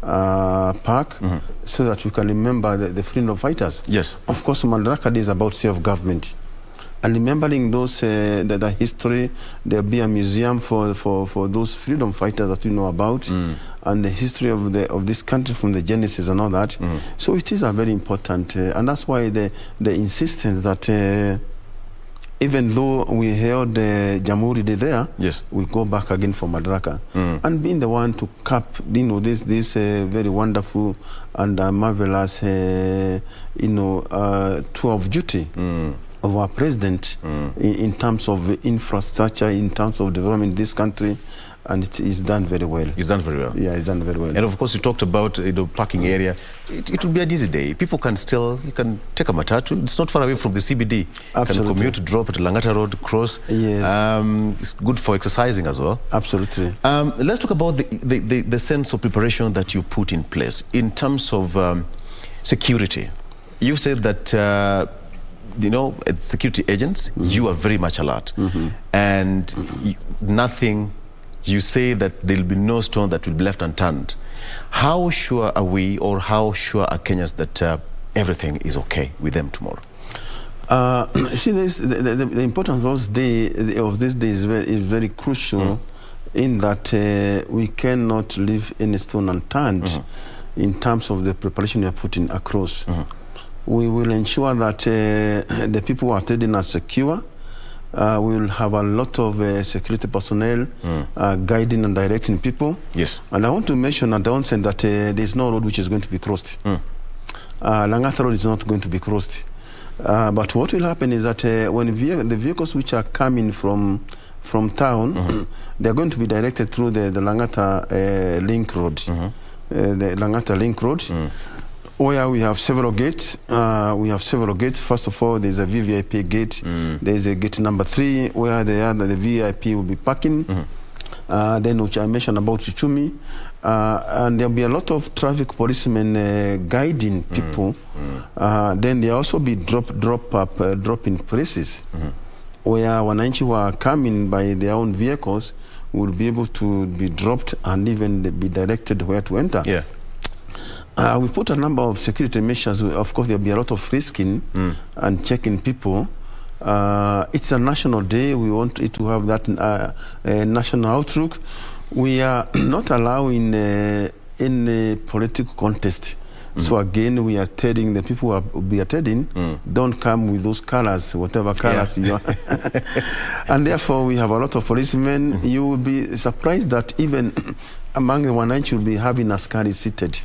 park, so that we can remember the freedom fighters. Yes. Of course, Madaraka Day is about self-government. And remembering those, the history, there'll be a museum for those freedom fighters that we know about, and the history of this country from the genesis and all that. So it is a very important, and that's why the insistence that even though we held the Jamhuri Day there, yes, we go back again for Madaraka, and being the one to cap, this very wonderful and marvelous, tour of duty of our president in terms of infrastructure, in terms of development in this country, and it is done very well. It's done very well. Yeah, it's done very well. And of course, you talked about parking area. It will be a busy day. People can you can take a matatu. It's not far away from the CBD. Absolutely. You can commute, drop at Langata Road, cross. Yes. It's good for exercising as well. Absolutely. Let's talk about the sense of preparation that you put in place in terms of security. You said that as security agents, you are very much alert, and nothing. You say that there will be no stone that will be left unturned. How sure are we, or how sure are Kenyans that everything is okay with them tomorrow? See, the importance of this day is very crucial, in that we cannot leave any stone unturned in terms of the preparation we are putting across. We will ensure that the people who are attending are secure. We will have a lot of security personnel guiding and directing people. Yes. And I want to mention at the onset that there is no road which is going to be crossed. Langata Road is not going to be crossed. But what will happen is that when the vehicles which are coming from town, they are going to be directed through the Langata Link Road. The Langata Link Road. Where we have several gates. First of all, there's a VVIP gate. There's a gate number 3 where the VIP will be parking. Then, which I mentioned about Chichumi. And there'll be a lot of traffic policemen guiding people. Then there'll also be drop-in places where wananchi who are coming by their own vehicles will be able to be dropped and even be directed where to enter. Yeah. We put a number of security measures. Of course, there'll be a lot of frisking and checking people. It's a national day. We want it to have that national outlook. We are not allowing any political contest. So again, we are telling the people who will be attending, don't come with those colors, whatever colors you are. And therefore, we have a lot of policemen. You will be surprised that even among the Wananchi, you'll be having askari seated.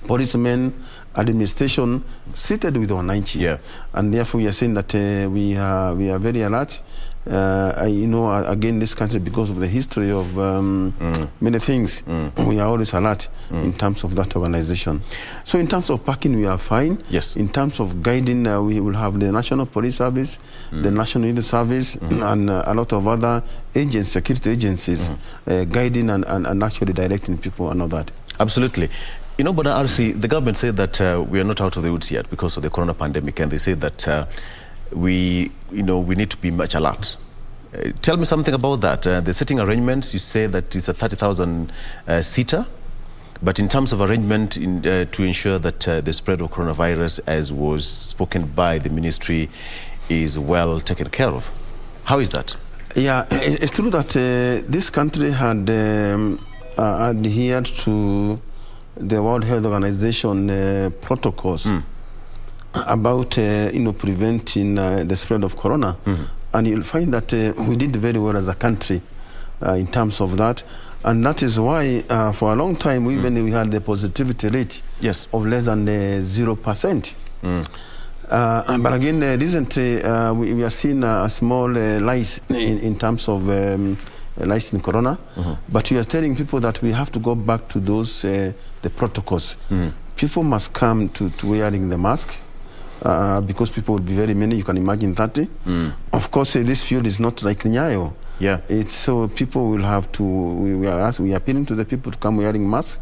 Policemen, administration seated with Wananchi, and therefore we are saying that we are very alert. Again, this country, because of the history of many things, we are always alert in terms of that organization. So in terms of parking, we are fine. Yes. In terms of guiding, we will have the National Police Service, the National Youth Service, and a lot of other security agencies guiding and actually directing people and all that. Absolutely. But RC, the government said that we are not out of the woods yet because of the corona pandemic, and they say that we need to be much alert. Tell me something about that. The seating arrangements, you say that it's a 30,000 seater, but in terms of arrangement to ensure that the spread of coronavirus, as was spoken by the ministry, is well taken care of. How is that? Yeah, it's true that this country had adhered to the World Health Organization protocols about preventing the spread of corona, and you'll find that we did very well as a country in terms of that, and that is why for a long time we had the positivity rate of less than 0%. But again, recently we are seeing a small rise in terms of rise in corona, but we are telling people that we have to go back to those the protocols. People must come to wearing the mask because people will be very many. You can imagine 30. Of course, this field is not like Nyayo. Yeah, it's so people will have to. We are appealing to the people to come wearing masks.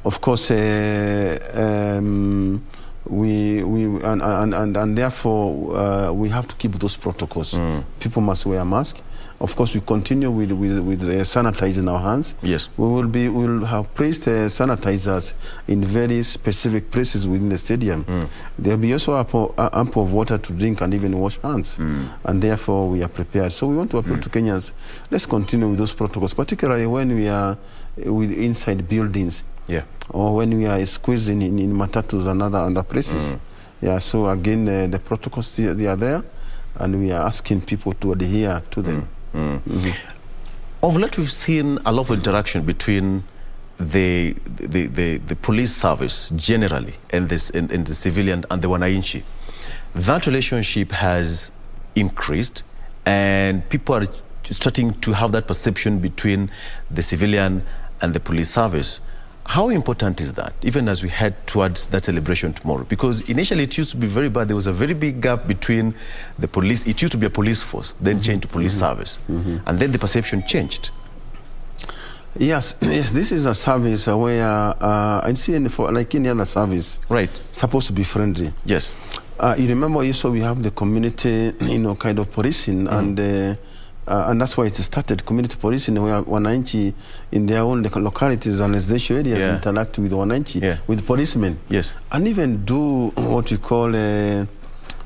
Of course, and therefore we have to keep those protocols. People must wear a mask. Of course, we continue with sanitizing our hands. Yes. We will have placed sanitizers in very specific places within the stadium. There will be also ample of water to drink and even wash hands. And therefore, we are prepared. So we want to appeal to Kenyans, let's continue with those protocols, particularly when we are inside buildings. Yeah. Or when we are squeezing in matatus and other places. Yeah, so again, the protocols, they are there, and we are asking people to adhere to them. Of late, we've seen a lot of interaction between the police service generally and the civilian and the wananchi. That relationship has increased, and people are starting to have that perception between the civilian and the police service. How important is that, even as we head towards that celebration tomorrow? Because initially it used to be very bad. There was a very big gap between the police. It used to be a police force, then changed to police service. And then the perception changed. Yes, this is a service where, I see like any other service, right, supposed to be friendly. Yes. You remember also we have the community, kind of policing, and that's why it started, community policing, where wananchi in their own localities and residential areas interact with wananchi, with policemen. Yes. And even do what we call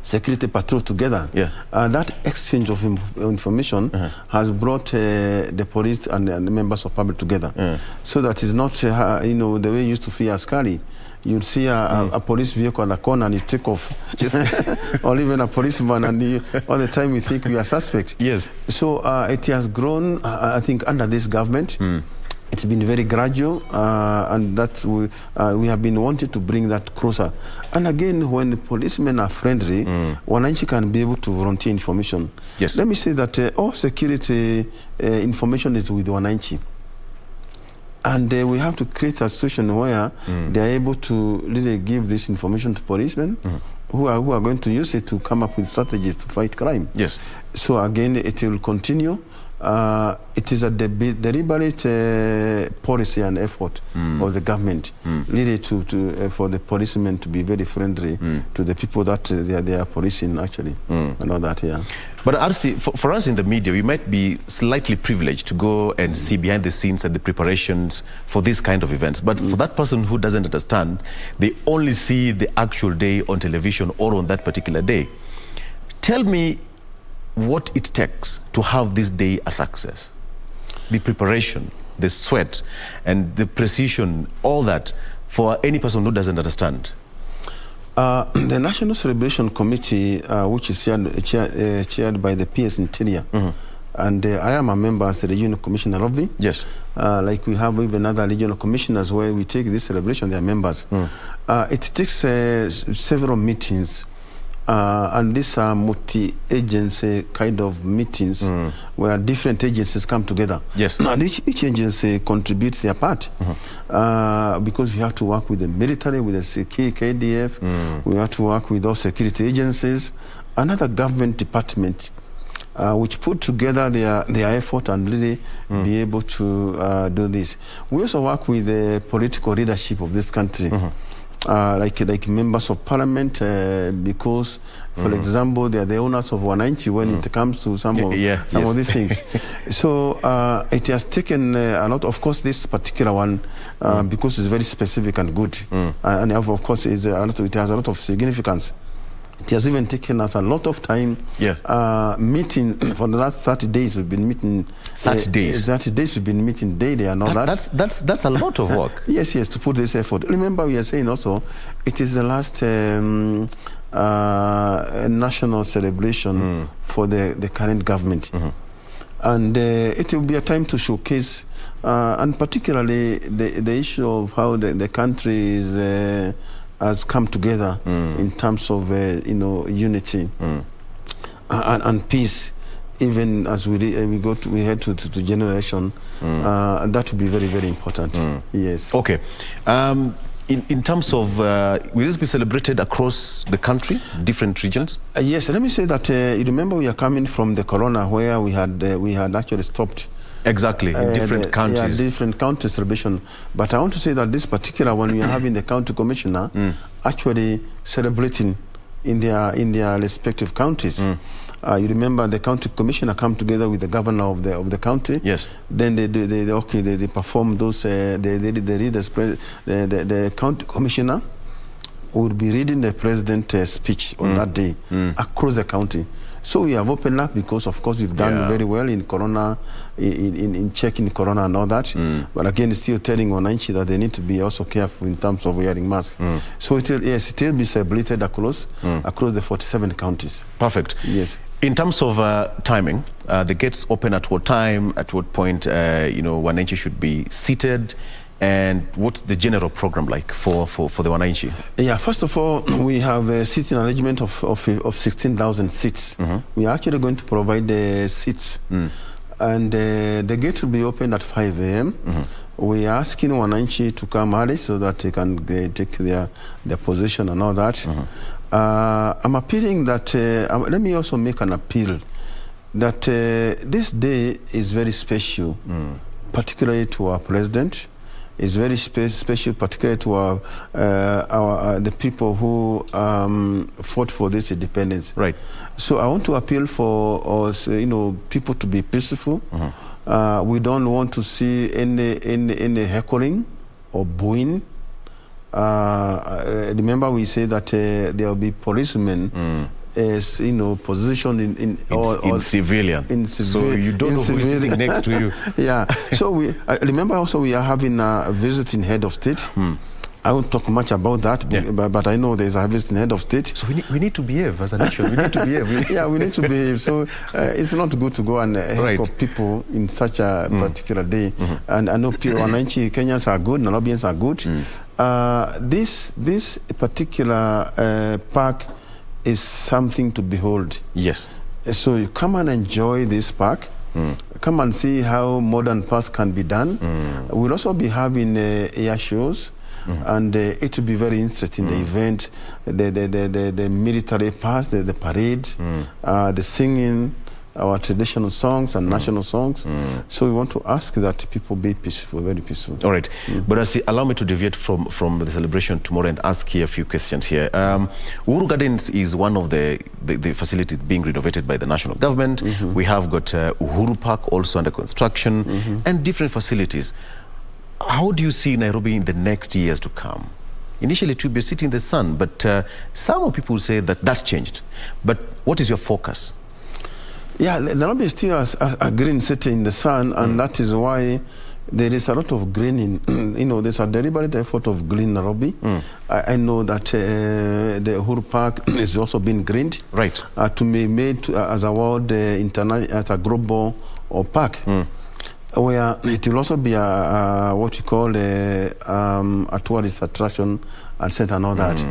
security patrol together. That exchange of information has brought the police and the members of public together. So that is not, the way you used to fear askari. You'd see a police vehicle at the corner and you take off. Or even a policeman, and all the time we think we are suspect. Yes. So it has grown, I think, under this government. It's been very gradual, and that's we have been wanting to bring that closer. And again, when the policemen are friendly, wananchi can be able to volunteer information. Yes. Let me say that all security information is with wananchi. And we have to create a situation where they are able to really give this information to policemen who are going to use it to come up with strategies to fight crime. Yes. So again, it will continue. It is a deliberate policy and effort of the government, really to for the policemen to be very friendly to the people that they are policing, actually, and all that. Yeah. But RC, for us in the media, we might be slightly privileged to go and see behind the scenes and the preparations for this kind of events. But for that person who doesn't understand, they only see the actual day on television or on that particular day. Tell me what it takes to have this day a success. The preparation, the sweat, and the precision, all that, for any person who doesn't understand. The National Celebration Committee, which is chaired by the PS Interior, and I am a member as the Regional Commissioner of the. Yes. Like we have even other regional commissioners where we take this celebration, they are members. It takes several meetings. And these are multi-agency kind of meetings where different agencies come together. Yes. And each agency contributes their part because we have to work with the military, with the KDF, we have to work with all security agencies, another government department, which put together their effort and really be able to do this. We also work with the political leadership of this country. Like members of parliament, because, for example, they are the owners of wananchi when it comes to some of these things. So it has taken a lot. Of course, this particular one, because it's very specific and good, and of course, it has a lot of significance. It has even taken us a lot of time. Meeting for the last 30 days. We've been meeting. 30 days. 30 days we've been meeting daily and all that. That's a lot of work. Yes, to put this effort. Remember, we are saying also, it is the last national celebration for the current government, and it will be a time to showcase, and particularly the issue of how the country has come together in terms of unity and peace. Even as we head to generation, that will be very, very important. Yes. Okay. In terms of, will this be celebrated across the country, different regions? Yes. Let me say that you remember we are coming from the corona where we had actually stopped. Exactly, in different countries. Yeah, different county celebration. But I want to say that this particular one, we are having the county commissioner actually celebrating in their respective counties. You remember the county commissioner come together with the governor of the county. Yes. Then they perform those. They read the county commissioner will be reading the president's speech on that day across the county. So we have opened up because, of course, we've done very well in corona, in checking corona and all that. But again, still telling Wananchi that they need to be also careful in terms of wearing masks. So it will be celebrated across the 47 counties. Perfect. Yes. In terms of timing, the gates open at what time? At what point, Wananchi should be seated? And what's the general program like for the Wananchi? Yeah, first of all, we have a seating arrangement of 16,000 seats. We are actually going to provide the seats. And the gate will be opened at 5 a.m. We are asking Wananchi to come early so that they can take their position and all that. I'm appealing that, let me also make an appeal that this day is very special, particularly to our president. It's very special, particularly to the people who fought for this independence. Right. So I want to appeal for us, people to be peaceful. We don't want to see any heckling or booing. Remember, we say that there will be policemen. As positioned in civilian. So you don't know who is sitting next to you. Yeah. So we remember also we are having a visiting head of state. I won't talk much about that, but I know there's a visiting head of state. So we need to behave as a nation. We need to behave. Yeah, we need to behave. So it's not good to go and heckle people in such a particular day. And I know Wananchi Kenyans are good, Nairobians are good. This particular park is something to behold. Yes. So you come and enjoy this park. Come and see how modern parks can be done. We'll also be having air shows. And it will be very interesting, the event, the military parks, the parade, the singing, our traditional songs and national songs. So we want to ask that people be peaceful, very peaceful. All right. But allow me to deviate from the celebration tomorrow and ask here a few questions here. Uhuru Gardens is one of the facilities being renovated by the national government. We have got Uhuru Park also under construction and different facilities. How do you see Nairobi in the next years to come? Initially, it will be sitting in the sun, but some people say that that's changed. But what is your focus? Yeah, Nairobi is still a green city in the sun, and that is why there is a lot of greening. There's a deliberate effort of green Nairobi. I know that the Uhuru Park is also being greened. Right. To be made as a world, as a global park. Where it will also be what you call a tourist attraction and center and all that.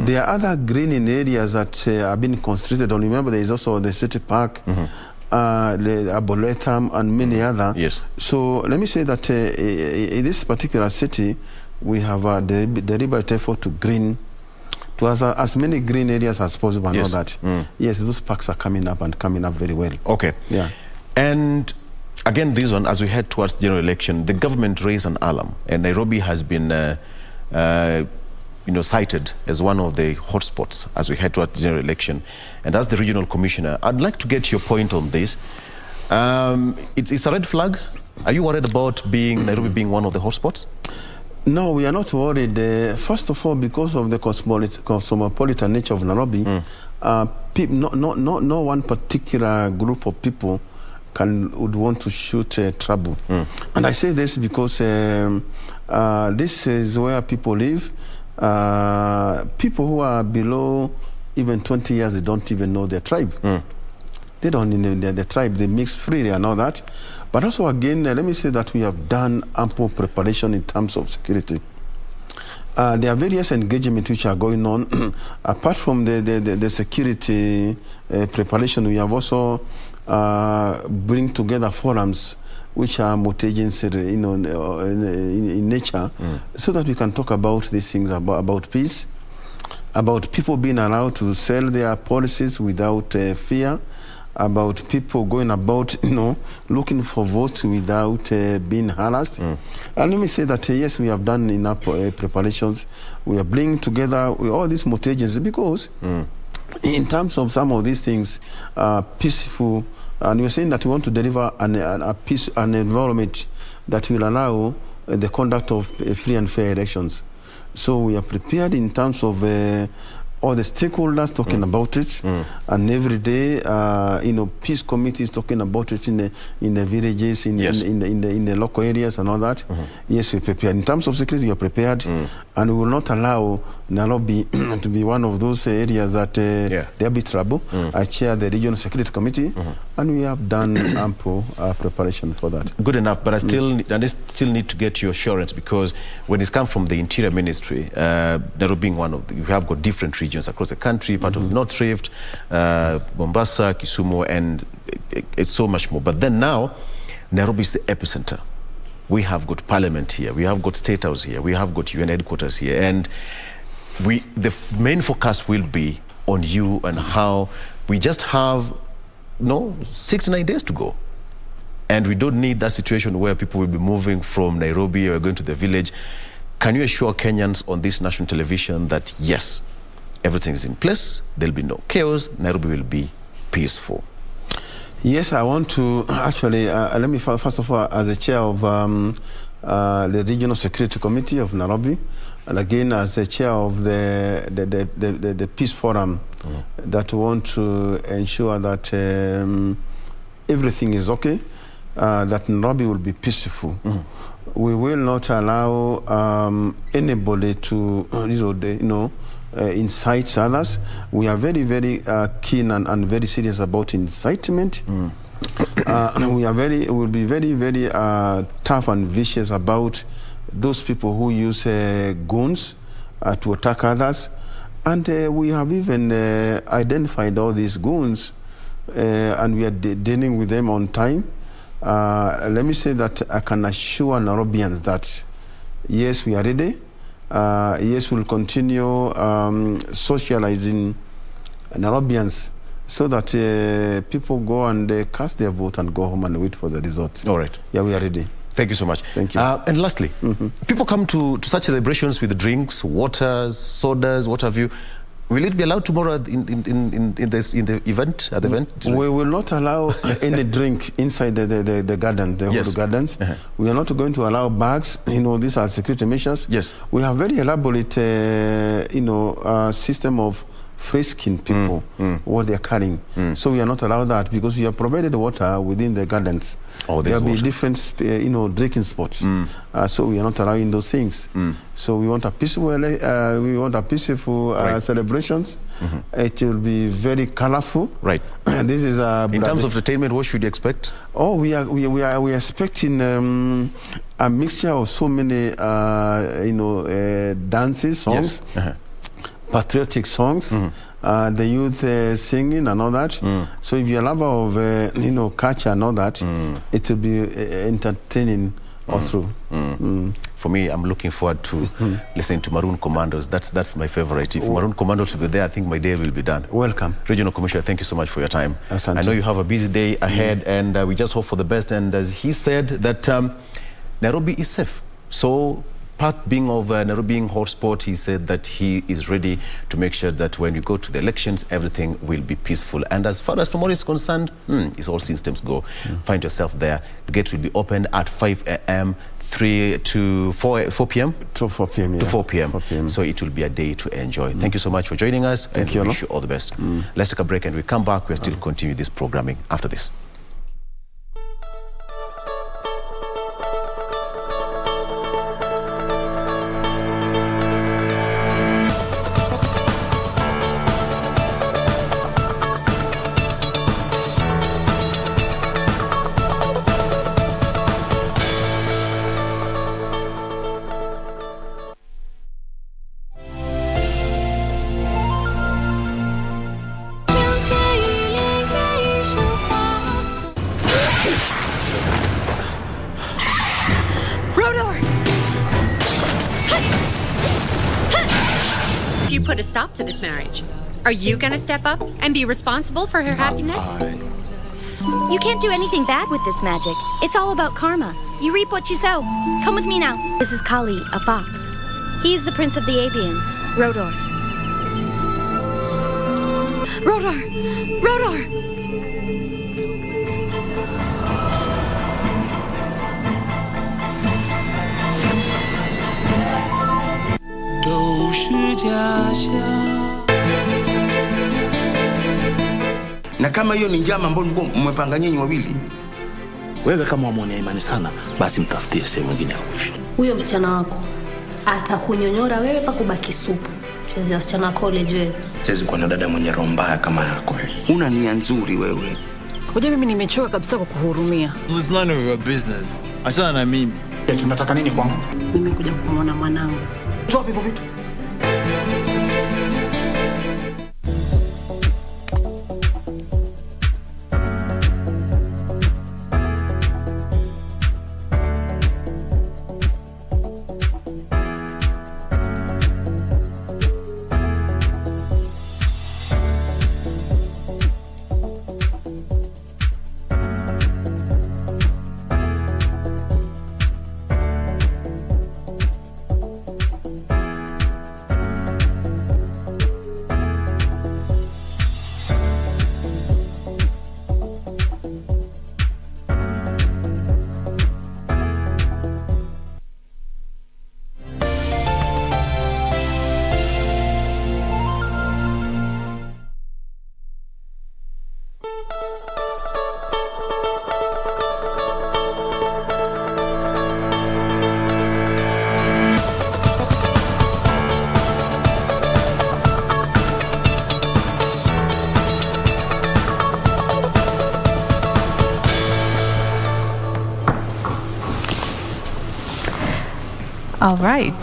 There are other greening areas that have been constructed. Remember, there is also the city park, the Arboretum, and many other. Yes. So let me say that in this particular city, we have a deliberate effort to green, to as many green areas as possible and all that. Yes, those parks are coming up and coming up very well. Okay. Yeah. And again, this one, as we head towards the general election, the government raised an alarm, and Nairobi has been cited as one of the hotspots as we head towards the general election. And as the regional commissioner, I'd like to get your point on this. It's a red flag. Are you worried about Nairobi being one of the hotspots? No, we are not worried. First of all, because of the cosmopolitan nature of Nairobi, no one particular group of people would want to shoot trouble. And I say this because this is where people live. People who are below even 20 years, they don't even know their tribe. They don't know their tribe. They mix freely and all that. But also, again, let me say that we have done ample preparation in terms of security. There are various engagements which are going on. Apart from the security preparation, we have also bring together forums which are multi-agency, in nature, so that we can talk about these things, about peace, about people being allowed to sell their policies without fear, about people going about, looking for votes without being harassed. And let me say that, yes, we have done enough preparations. We are bringing together all these multi-agencies because in terms of some of these things, peaceful, and we're saying that we want to deliver an environment that will allow the conduct of free and fair elections. So we are prepared in terms of all the stakeholders talking about it, and every day, peace committees talking about it in the villages, in the local areas and all that. Yes, we're prepared. In terms of security, we are prepared, and we will not allow Nairobi to be one of those areas that there'll be trouble. I chair the Regional Security Committee, and we have done ample preparation for that. Good enough, but I still need to get your assurance, because when it's come from the Interior Ministry, Nairobi being one of we have got different regions across the country, part of North Rift, Mombasa, Kisumu, and it's so much more. But then now, Nairobi is the epicenter. We have got Parliament here, we have got State House here, we have got UN headquarters here, and the main focus will be on you and how we just have 69 days to go. And we don't need that situation where people will be moving from Nairobi or going to the village. Can you assure Kenyans on this national television that yes, everything is in place, there'll be no chaos, Nairobi will be peaceful? Yes, I want to actually, let me first of all, as the chair of the Regional Security Committee of Nairobi, and again as the chair of the Peace Forum, that want to ensure that everything is okay, that Nairobi will be peaceful. We will not allow anybody to, incite others. We are very, very keen and very serious about incitement. We will be very, very tough and vicious about those people who use guns to attack others. And we have even identified all these goons, and we are dealing with them on time. Let me say that I can assure Nairobians that yes, we are ready. Yes, we'll continue socializing Nairobians so that people go and cast their vote and go home and wait for the results. All right. Yeah, we are ready. Thank you so much. Thank you. And lastly, people come to such celebrations with drinks, waters, sodas, what have you. Will it be allowed tomorrow in the event? At the event? We will not allow any drink inside the garden, the whole gardens. We are not going to allow bags. These are security measures. Yes. We have very elaborate, system of frisking people what they are carrying. So we are not allowed that because we have provided water within the gardens. Oh, there will be different, drinking spots. So we are not allowing those things. So we want a peaceful, celebrations. It will be very colorful. Right. This is in terms of entertainment, what should you expect? Oh, we are expecting a mixture of so many, dances, songs. Yes. Patriotic songs, the youth singing and all that. So if you're a lover of culture and all that, it will be entertaining all through. For me, I'm looking forward to listening to Maroon Commandos. That's my favorite. If Maroon Commandos will be there, I think my day will be done. Welcome. Regional Commissioner, thank you so much for your time. Asante. I know you have a busy day ahead, and we just hope for the best. And as he said, that Nairobi is safe. So part being of Nairobi being hotspot, he said that he is ready to make sure that when you go to the elections, everything will be peaceful. And as far as tomorrow is concerned, it's all systems go. Find yourself there. The gates will be opened at 5 a.m., 3 to 4 p.m. To 4 p.m. To 4 p.m. So it will be a day to enjoy. Thank you so much for joining us. Thank you. We wish you all the best. Let's take a break and we come back. We'll still continue this programming after this. If you put a stop to this marriage, are you gonna step up and be responsible for her happiness? You can't do anything bad with this magic. It's all about karma. You reap what you sow. Come with me now. This is Kali, a fox. He is the prince of the avians, Rodor. Rodar! Rodar! Na kama hiyo ni njama ambayo mmepanga nyinyi wawili, wewe kama wamwonea imani sana, basi mtafutie sehemu nyingine ya kuishi. Huyo msichana wako atakunyonyora wewe pa kubaki supu. Chezea wasichana college wewe. Siwezi kuwa na dada mwenye roho mbaya kama yako. Una nia nzuri wewe. Unajua mimi nimechoka kabisa kukuhurumia. It's none of your business. Achana na mimi. Tunataka nini kwangu? Nimekuja kumwona mwanangu. Toa hivyo vitu. All right.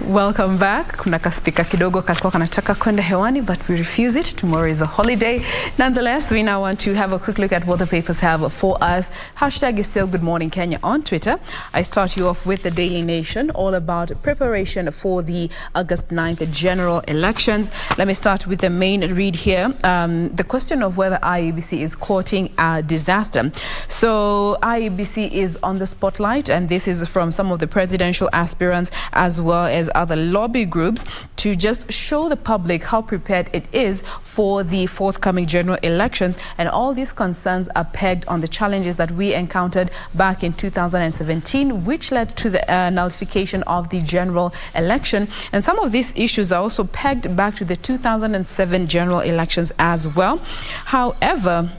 Welcome back. Kuna kaspika kidogo kalikuwa kanataka kwenda hewani, but we refuse it. Tomorrow is a holiday. Nonetheless, we now want to have a quick look at what the papers have for us. Hashtag is still Good Morning Kenya on Twitter. I start you off with the Daily Nation, all about preparation for the August 9th general elections. Let me start with the main read here. The question of whether IEBC is courting a disaster. So IEBC is on the spotlight, and this is from some of the presidential aspirants as well as other lobby groups to just show the public how prepared it is for the forthcoming general elections. And all these concerns are pegged on the challenges that we encountered back in 2017, which led to the nullification of the general election. And some of these issues are also pegged back to the 2007 general elections as well. However,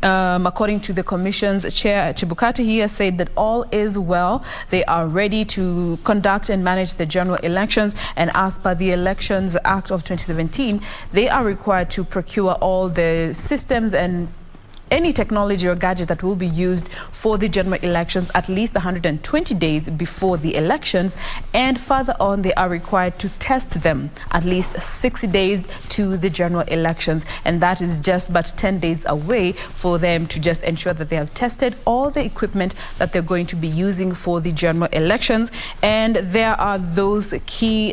according to the Commission's chair, Chebukati, he has said that all is well. They are ready to conduct and manage the general elections. And as per the Elections Act of 2017, they are required to procure all the systems and any technology or gadget that will be used for the general elections at least 120 days before the elections, and further on they are required to test them at least 60 days to the general elections, and that is just but 10 days away for them to just ensure that they have tested all the equipment that they're going to be using for the general elections. And there are those key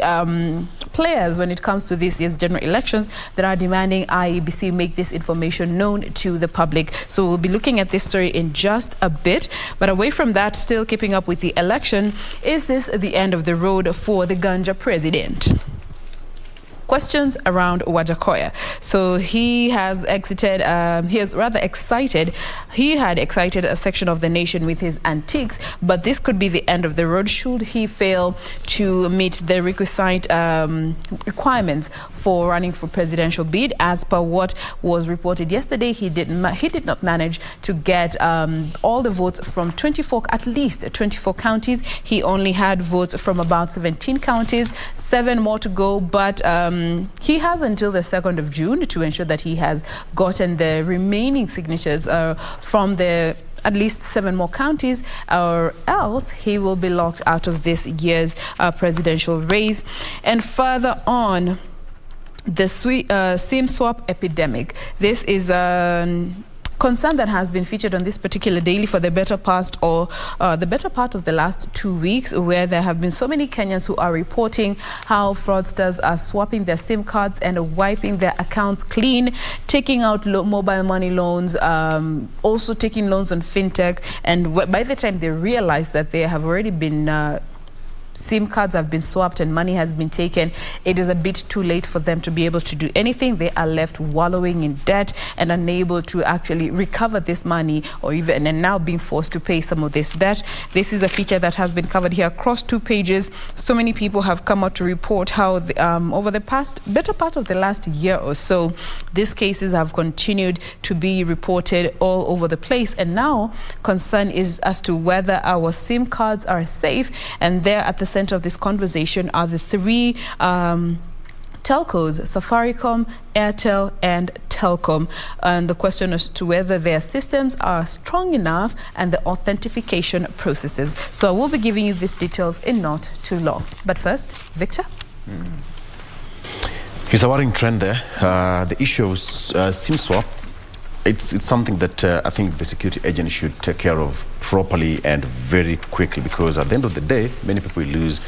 players when it comes to this year's general elections that are demanding IEBC make this information known to the public. So we'll be looking at this story in just a bit. But away from that, still keeping up with the election, is this the end of the road for the Ganja president? Questions around Wajakoya. So he has exited, he is rather excited. He had excited a section of the nation with his antics, but this could be the end of the road should he fail to meet the requisite requirements for running for presidential bid. As per what was reported yesterday, he did not manage to get all the votes from at least 24 counties. He only had votes from about 17 counties, 7 more to go, but he has until the 2nd of June to ensure that he has gotten the remaining signatures from the at least 7 more counties, or else he will be locked out of this year's presidential race. And further on, the SIM swap epidemic. This is concern that has been featured on this particular daily for the better part of the last 2 weeks, where there have been so many Kenyans who are reporting how fraudsters are swapping their SIM cards and wiping their accounts clean, taking out mobile money loans, also taking loans on fintech, and by the time they realize that they have already been SIM cards have been swapped and money has been taken, it is a bit too late for them to be able to do anything. They are left wallowing in debt and unable to actually recover this money, or even and now being forced to pay some of this debt. This is a feature that has been covered here across 2 pages. So many people have come out to report how over the better part of the last year or so, these cases have continued to be reported all over the place, and now concern is as to whether our SIM cards are safe. And there at the center of this conversation are the 3 telcos: Safaricom, Airtel and Telcom, and the question as to whether their systems are strong enough and the authentication processes. So I will be giving you these details in not too long. But first, Victor. It's a worrying trend there. The issue of SIM swap, it's something that I think the security agent should take care of properly and very quickly, because at the end of the day, many people lose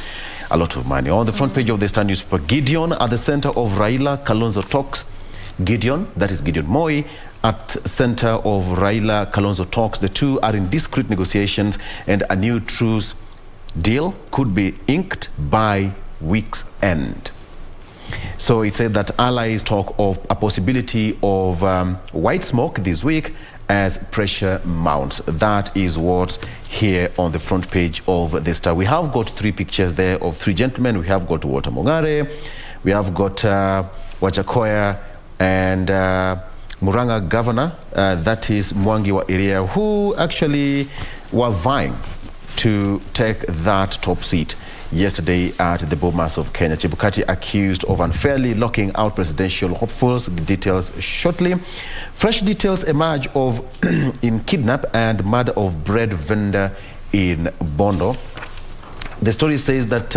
a lot of money. On the front page of the Star newspaper, Gideon at the center of Raila Kalonzo talks. Gideon, that is Gideon Moi, at center of Raila Kalonzo talks. The two are in discreet negotiations, and a new truce deal could be inked by week's end. So it said that allies talk of a possibility of white smoke this week as pressure mounts. That is what's here on the front page of the Star. We have got 3 pictures there of 3 gentlemen. We have got Walter Mongare, we have got Wajakoya, and Muranga governor, that is Mwangi wa Iria, who actually were vying to take that top seat yesterday at the Bomas of Kenya. Chebukati accused of unfairly locking out presidential hopefuls. Details shortly. Fresh details emerge of in kidnap and murder of bread vendor in Bondo. The story says that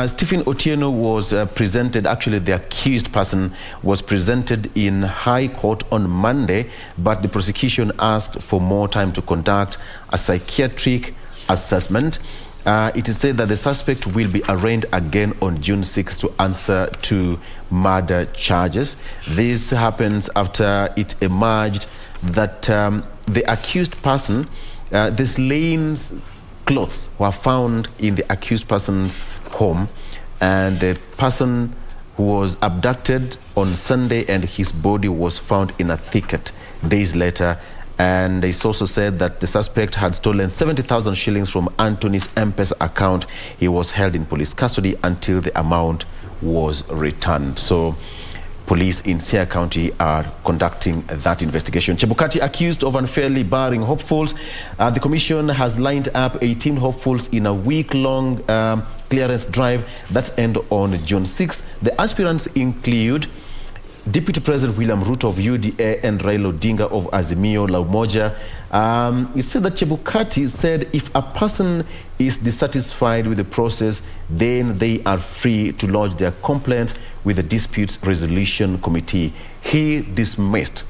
Stephen Otieno was presented, actually the accused person was presented in High Court on Monday, but the prosecution asked for more time to conduct a psychiatric assessment. It is said that the suspect will be arraigned again on June 6 to answer to murder charges. This happens after it emerged that the accused person, the slaying's clothes were found in the accused person's home, and the person was abducted on Sunday and his body was found in a thicket days later. And it's also said that the suspect had stolen 70,000 shillings from Anthony's M-Pesa account. He was held in police custody until the amount was returned. So police in Siaya County are conducting that investigation. Chebukati accused of unfairly barring hopefuls. The commission has lined up 18 hopefuls in a week-long clearance drive that ends on June 6th. The aspirants include Deputy President William Ruto of UDA and Raila Odinga of Azimio La Umoja. It said that Chebukati said if a person is dissatisfied with the process, then they are free to lodge their complaint with the Disputes Resolution Committee. He dismissed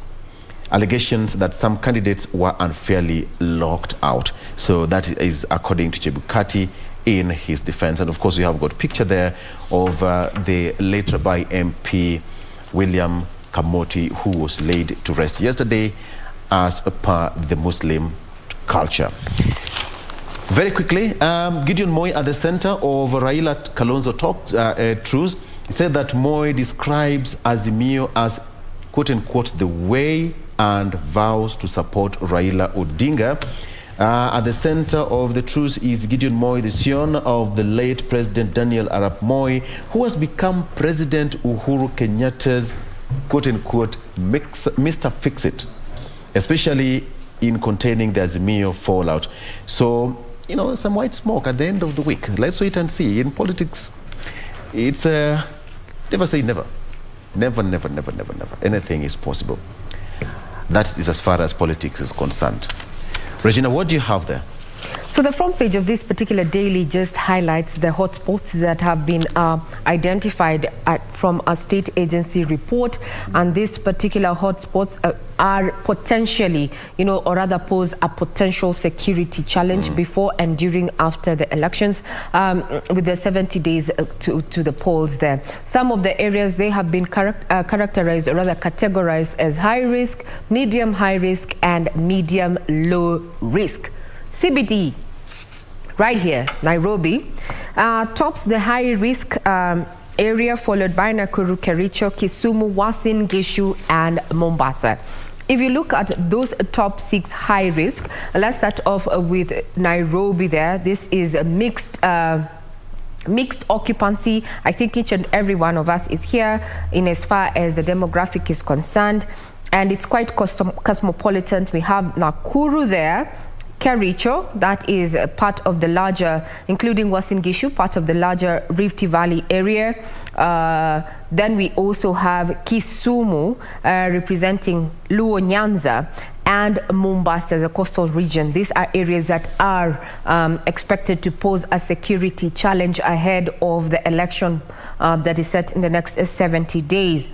allegations that some candidates were unfairly locked out. So that is according to Chebukati in his defense. And of course, we have got a picture there of the late by MP William Kamoti, who was laid to rest yesterday as per the Muslim culture. Very quickly, Gideon Moi at the center of Raila Kalonzo talks, truce. He said that Moi describes Azimio as, quote-unquote, the way and vows to support Raila Odinga. At the center of the truce is Gideon Moi, the son of the late President Daniel Arap Moi, who has become President Uhuru Kenyatta's, quote-unquote, Mr. Fix-It, especially in containing the Azimio fallout. So, you know, some white smoke at the end of the week. Let's wait and see. In politics, it's never say never. Never, never, never, never, never. Anything is possible. That is as far as politics is concerned. Regina, what do you have there? So the front page of this particular daily just highlights the hotspots that have been identified from a state agency report, and these particular hotspots are potentially, or rather pose a potential security challenge before and during after the elections, with the 70 days to the polls there. Some of the areas, they have been characterized, or rather categorized as high risk, medium high risk, and medium low risk. CBD, right here, Nairobi, tops the high-risk area, followed by Nakuru, Kericho, Kisumu, Uasin Gishu, and Mombasa. If you look at those top 6 high risk, let's start off with Nairobi there. This is a mixed occupancy. I think each and every one of us is here in as far as the demographic is concerned, and it's quite cosmopolitan. We have Nakuru there, Kericho, that is a part of the larger, including Uasin Gishu, part of the larger Rift Valley area. Then we also have Kisumu, representing Luo Nyanza, and Mombasa, the coastal region. These are areas that are expected to pose a security challenge ahead of the election that is set in the next 70 days.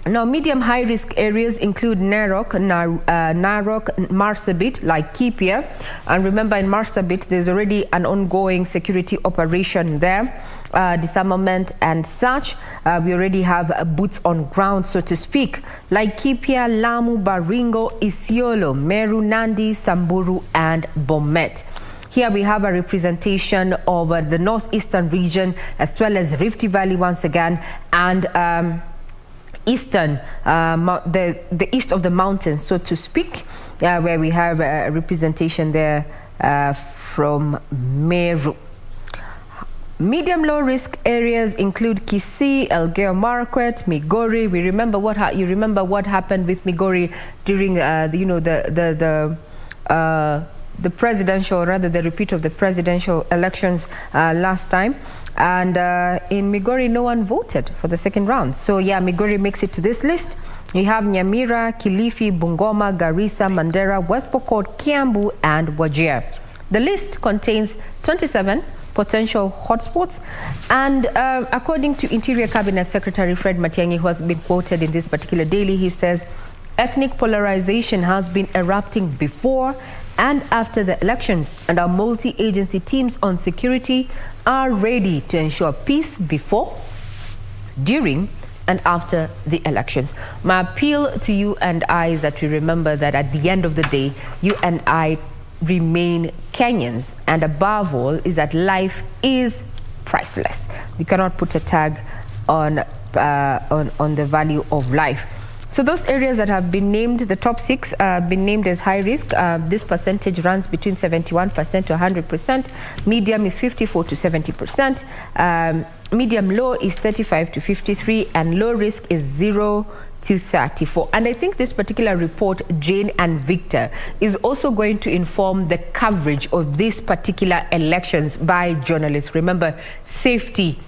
Now, medium high risk areas include Narok, Marsabit, Laikipia. And remember, in Marsabit, there's already an ongoing security operation there, disarmament and such. We already have boots on ground, so to speak. Laikipia, Lamu, Baringo, Isiolo, Meru, Nandi, Samburu, and Bomet. Here we have a representation of the northeastern region, as well as Rift Valley once again, and eastern, the east of the mountains, so to speak, where we have a representation there from Meru. Medium low risk areas include Kisii, Elgeyo Marakwet, Migori. We remember you remember what happened with Migori during the presidential, or rather the repeat of the presidential elections last time. And in Migori, no one voted for the second round. So yeah, Migori makes it to this list. You have Nyamira, Kilifi, Bungoma, Garissa, Mandera, West Pokot, Kiambu, and Wajir. The list contains 27 potential hotspots. And according to Interior Cabinet Secretary Fred Matiang'i, who has been quoted in this particular daily, he says, ethnic polarization has been erupting before and after the elections, and our multi-agency teams on security are ready to ensure peace before, during, and after the elections. My appeal to you and I is that we remember that at the end of the day, you and I remain Kenyans, and above all is that life is priceless. You cannot put a tag on the value of life. So those areas that have been named, the top 6 been named as high risk. This percentage runs between 71% to 100%. Medium is 54 to 70%. Medium low is 35 to 53, and low risk is 0 to 34. And I think this particular report, Jane and Victor, is also going to inform the coverage of these particular elections by journalists. Remember, safety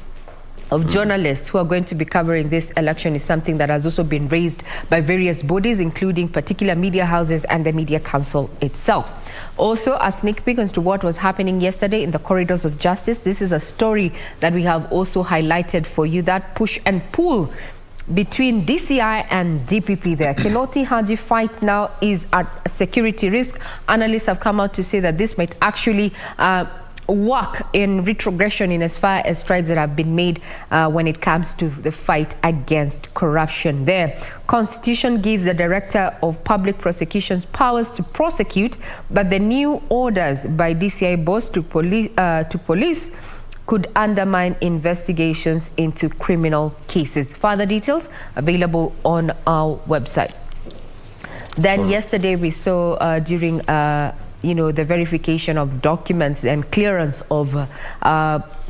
of journalists who are going to be covering this election is something that has also been raised by various bodies, including particular media houses and the Media Council itself. Also, a sneak peek into what was happening yesterday in the corridors of justice. This is a story that we have also highlighted for you, that push and pull between DCI and DPP there. Kamoti Haji fight now is at a security risk. Analysts have come out to say that this might actually work in retrogression in as far as strides that have been made when it comes to the fight against corruption there. Constitution gives the Director of Public Prosecutions powers to prosecute, but the new orders by DCI boss to police could undermine investigations into criminal cases. Further details available on our website. Then yesterday we saw during the verification of documents and clearance of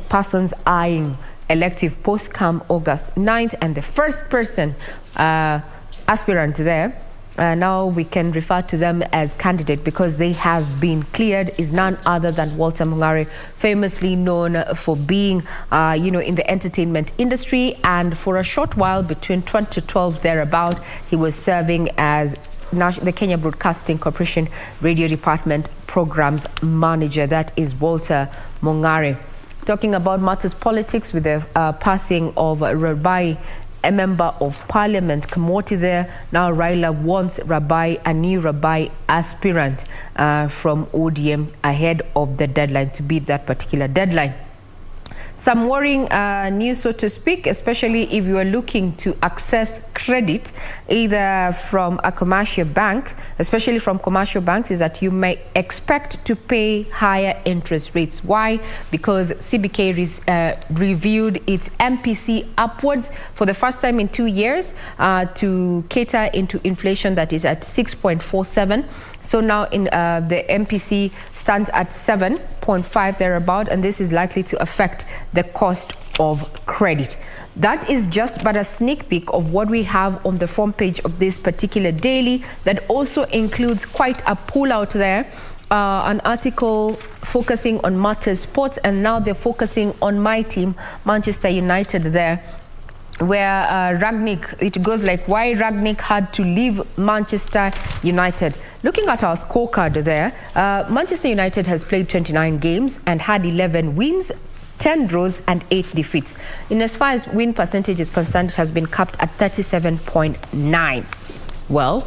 persons eyeing elective posts come August 9th, and the first person aspirant there, now we can refer to them as candidate because they have been cleared, is none other than Walter Mung'are, famously known for being in the entertainment industry, and for a short while between 2012 thereabout, he was serving as the Kenya Broadcasting Corporation Radio Department Programs Manager. That is Walter Mung'are. Talking about matters politics with the passing of Rabai, a member of Parliament, Kamoti there. Now Raila wants Rabai, a new Rabai aspirant from ODM ahead of the deadline, to beat that particular deadline. Some worrying news, so to speak, especially if you are looking to access credit either from a commercial bank, especially from commercial banks, is that you may expect to pay higher interest rates. Why? Because CBK reviewed its MPC upwards for the first time in 2 years to cater into inflation that is at 6.47. So now in the MPC stands at 7.5 thereabout, and this is likely to affect the cost of credit. That is just but a sneak peek of what we have on the front page of this particular daily that also includes quite a pull out there, an article focusing on matters sports, and now they're focusing on my team, Manchester United there, where Rangnick, it goes like why Rangnick had to leave Manchester United. Looking at our scorecard there, Manchester United has played 29 games and had 11 wins, 10 draws and 8 defeats. In as far as win percentage is concerned, it has been capped at 37.9. Well,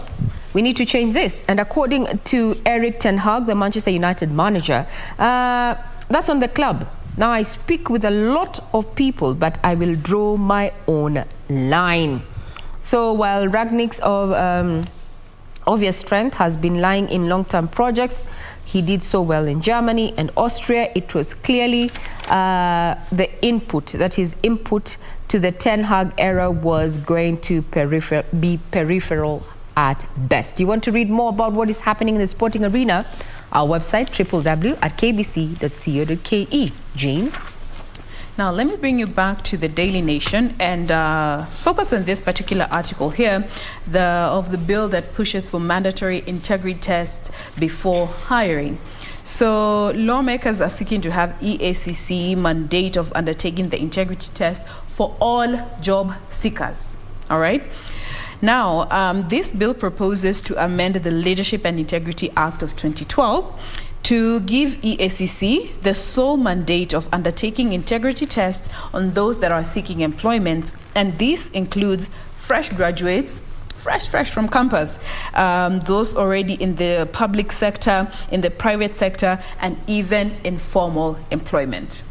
we need to change this. And according to Erik ten Hag, the Manchester United manager, that's on the club. Now, I speak with a lot of people, but I will draw my own line. So while Rangnick's obvious strength has been lying in long-term projects, he did so well in Germany and Austria. It was clearly the input, that his input to the Ten Hag era was going to be peripheral at best. You want to read more about what is happening in the sporting arena? Our website, www.kbc.co.ke. Jean? Now, let me bring you back to the Daily Nation and focus on this particular article here of the bill that pushes for mandatory integrity tests before hiring. So lawmakers are seeking to have EACC mandate of undertaking the integrity test for all job seekers. All right? Now, this bill proposes to amend the Leadership and Integrity Act of 2012 to give EACC the sole mandate of undertaking integrity tests on those that are seeking employment. And this includes fresh graduates, fresh from campus, those already in the public sector, in the private sector, and even informal employment.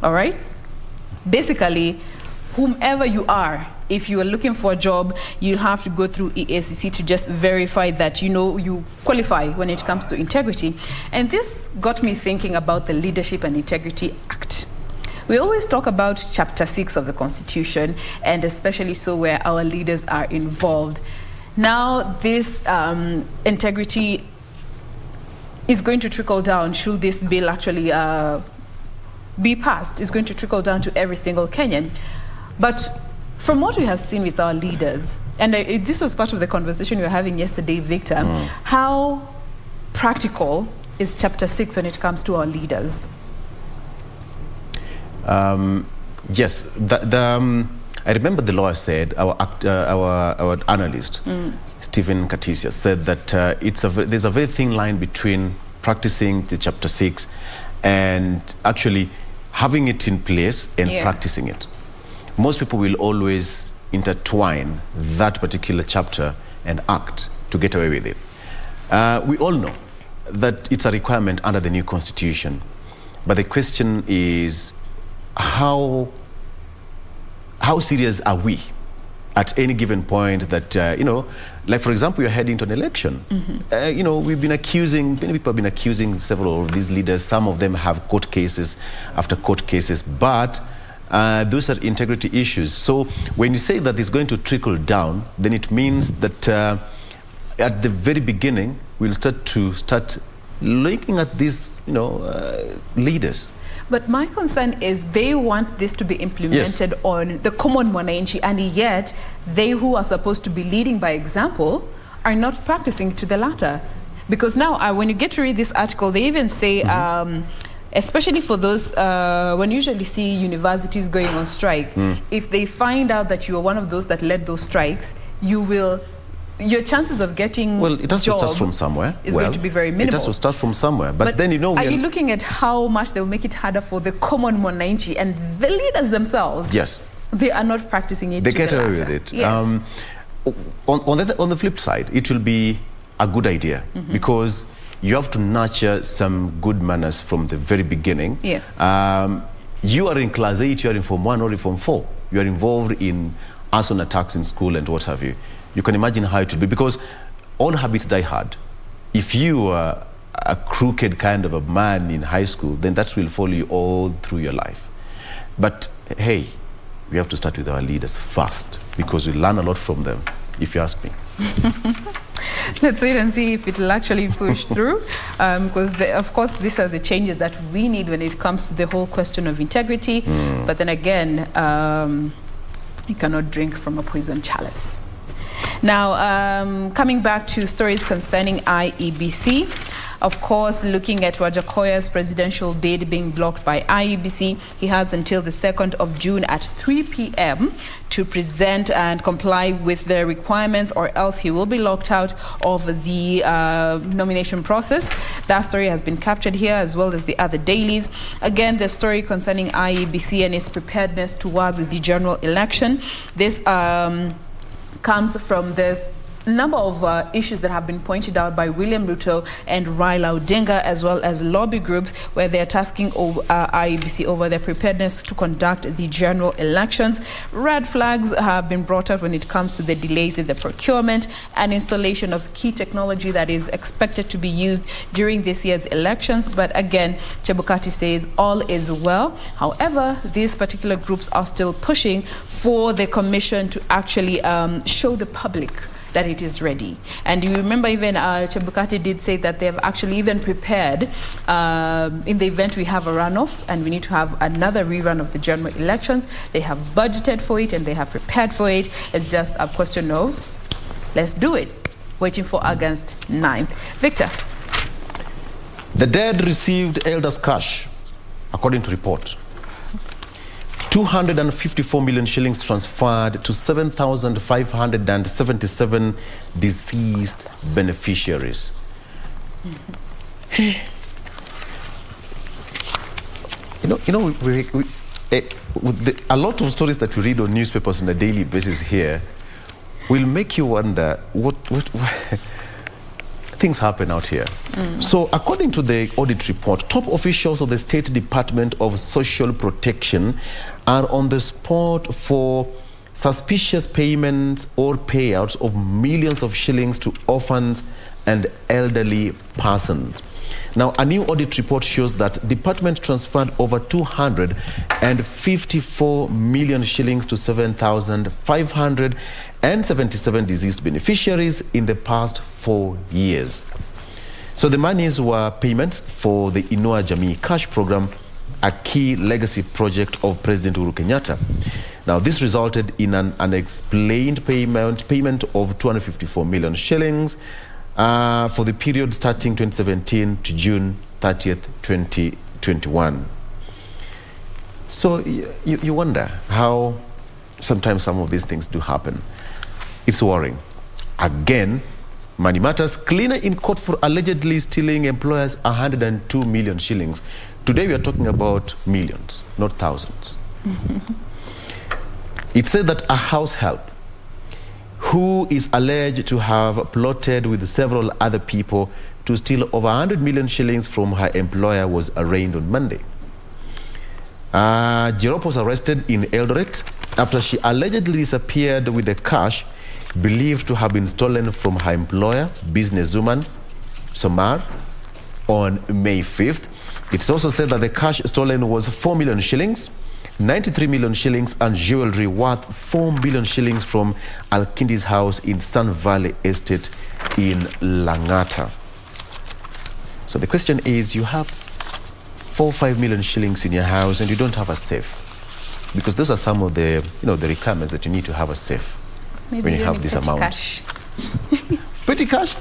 All right? Basically, whomever you are, if you are looking for a job, you'll have to go through EACC to just verify that you qualify when it comes to integrity. And this got me thinking about the Leadership and Integrity Act. We always talk about Chapter 6 of the Constitution, and especially so where our leaders are involved. Now, this integrity is going to trickle down, should this bill actually be passed, is going to trickle down to every single Kenyan. But from what we have seen with our leaders, and this was part of the conversation we were having yesterday, Victor, how practical is Chapter 6 when it comes to our leaders? Yes, I remember the lawyer said, our analyst, Stephen Katisia, said that there's a very thin line between practicing the Chapter 6 and actually having it in place and practicing it. Most people will always intertwine that particular chapter and act to get away with it. We all know that it's a requirement under the new constitution. But the question is, how serious are we at any given point that, like for example, you're heading to an election. We've been accusing, many people have been accusing several of these leaders. Some of them have court cases after court cases, but those are integrity issues. So when you say that it's going to trickle down, then it means that at the very beginning, we'll start looking at these, leaders. But my concern is they want this to be implemented on the common mwananchi, and yet they who are supposed to be leading by example are not practicing to the latter. Because now, when you get to read this article, they even say, especially for those, when you usually see universities going on strike, if they find out that you are one of those that led those strikes, your chances of getting it has to start from somewhere. Is going to be very minimal. It has to start from somewhere. But then, are you looking at how much they'll make it harder for the common mwananchi and the leaders themselves? Yes. They are not practicing it. They get away with it. Yes. On the flip side, it will be a good idea because you have to nurture some good manners from the very beginning. Yes. You are in class 8, you are in Form 1 or in Form 4. You are involved in arson attacks in school and what have you. You can imagine how it will be, because all habits die hard. If you are a crooked kind of a man in high school, then that will follow you all through your life. But hey, we have to start with our leaders first, because we learn a lot from them, if you ask me. Let's wait and see if it will actually push through, because of course these are the changes that we need when it comes to the whole question of integrity. But then again, you cannot drink from a poison chalice. Now, coming back to stories concerning IEBC, of course, looking at Wajakoya's presidential bid being blocked by IEBC, he has until the 2nd of June at 3 p.m. to present and comply with the requirements, or else he will be locked out of the nomination process. That story has been captured here, as well as the other dailies. Again, the story concerning IEBC and its preparedness towards the general election. This comes from this number of issues that have been pointed out by William Ruto and Raila Odinga, as well as lobby groups, where they are tasking IEBC over their preparedness to conduct the general elections. Red flags have been brought up when it comes to the delays in the procurement and installation of key technology that is expected to be used during this year's elections. But again, Chebukati says all is well. However, these particular groups are still pushing for the commission to actually show the public that it is ready. And you remember even Chebukati did say that they have actually even prepared in the event we have a runoff and we need to have another rerun of the general elections. They have budgeted for it and they have prepared for it. It's just a question of, let's do it. Waiting for August 9th. Victor. The dead received elders' cash, according to report. 254 million shillings transferred to 7,577 deceased beneficiaries. A lot of stories that we read on newspapers on a daily basis here will make you wonder what things happen out here. So according to the audit report, top officials of the State Department of Social Protection are on the spot for suspicious payments or payouts of millions of shillings to orphans and elderly persons. Now, a new audit report shows that department transferred over 254 million shillings to 7,577 deceased beneficiaries in the past 4 years. So the monies were payments for the Inua Jamii Cash Program, a key legacy project of President Uhuru Kenyatta. Now, this resulted in an unexplained payment of 254 million shillings for the period starting 2017 to June 30th, 2021. So you wonder how sometimes some of these things do happen. It's worrying. Again, Money Matters, cleaner in court for allegedly stealing employers 102 million shillings. Today we are talking about millions, not thousands. It said that a house help who is alleged to have plotted with several other people to steal over 100 million shillings from her employer was arraigned on Monday. Jerop was arrested in Eldoret after she allegedly disappeared with the cash believed to have been stolen from her employer, businesswoman Somar, on May 5th. It's also said that the cash stolen was 4 million shillings, 93 million shillings, and jewelry worth 4 million shillings from Alkindi's house in Sun Valley Estate in Langata. So the question is, you have 4 or 5 million shillings in your house and you don't have a safe, because those are some of the the requirements that you need to have a safe. Maybe when you have this amount. Cash. Petty cash?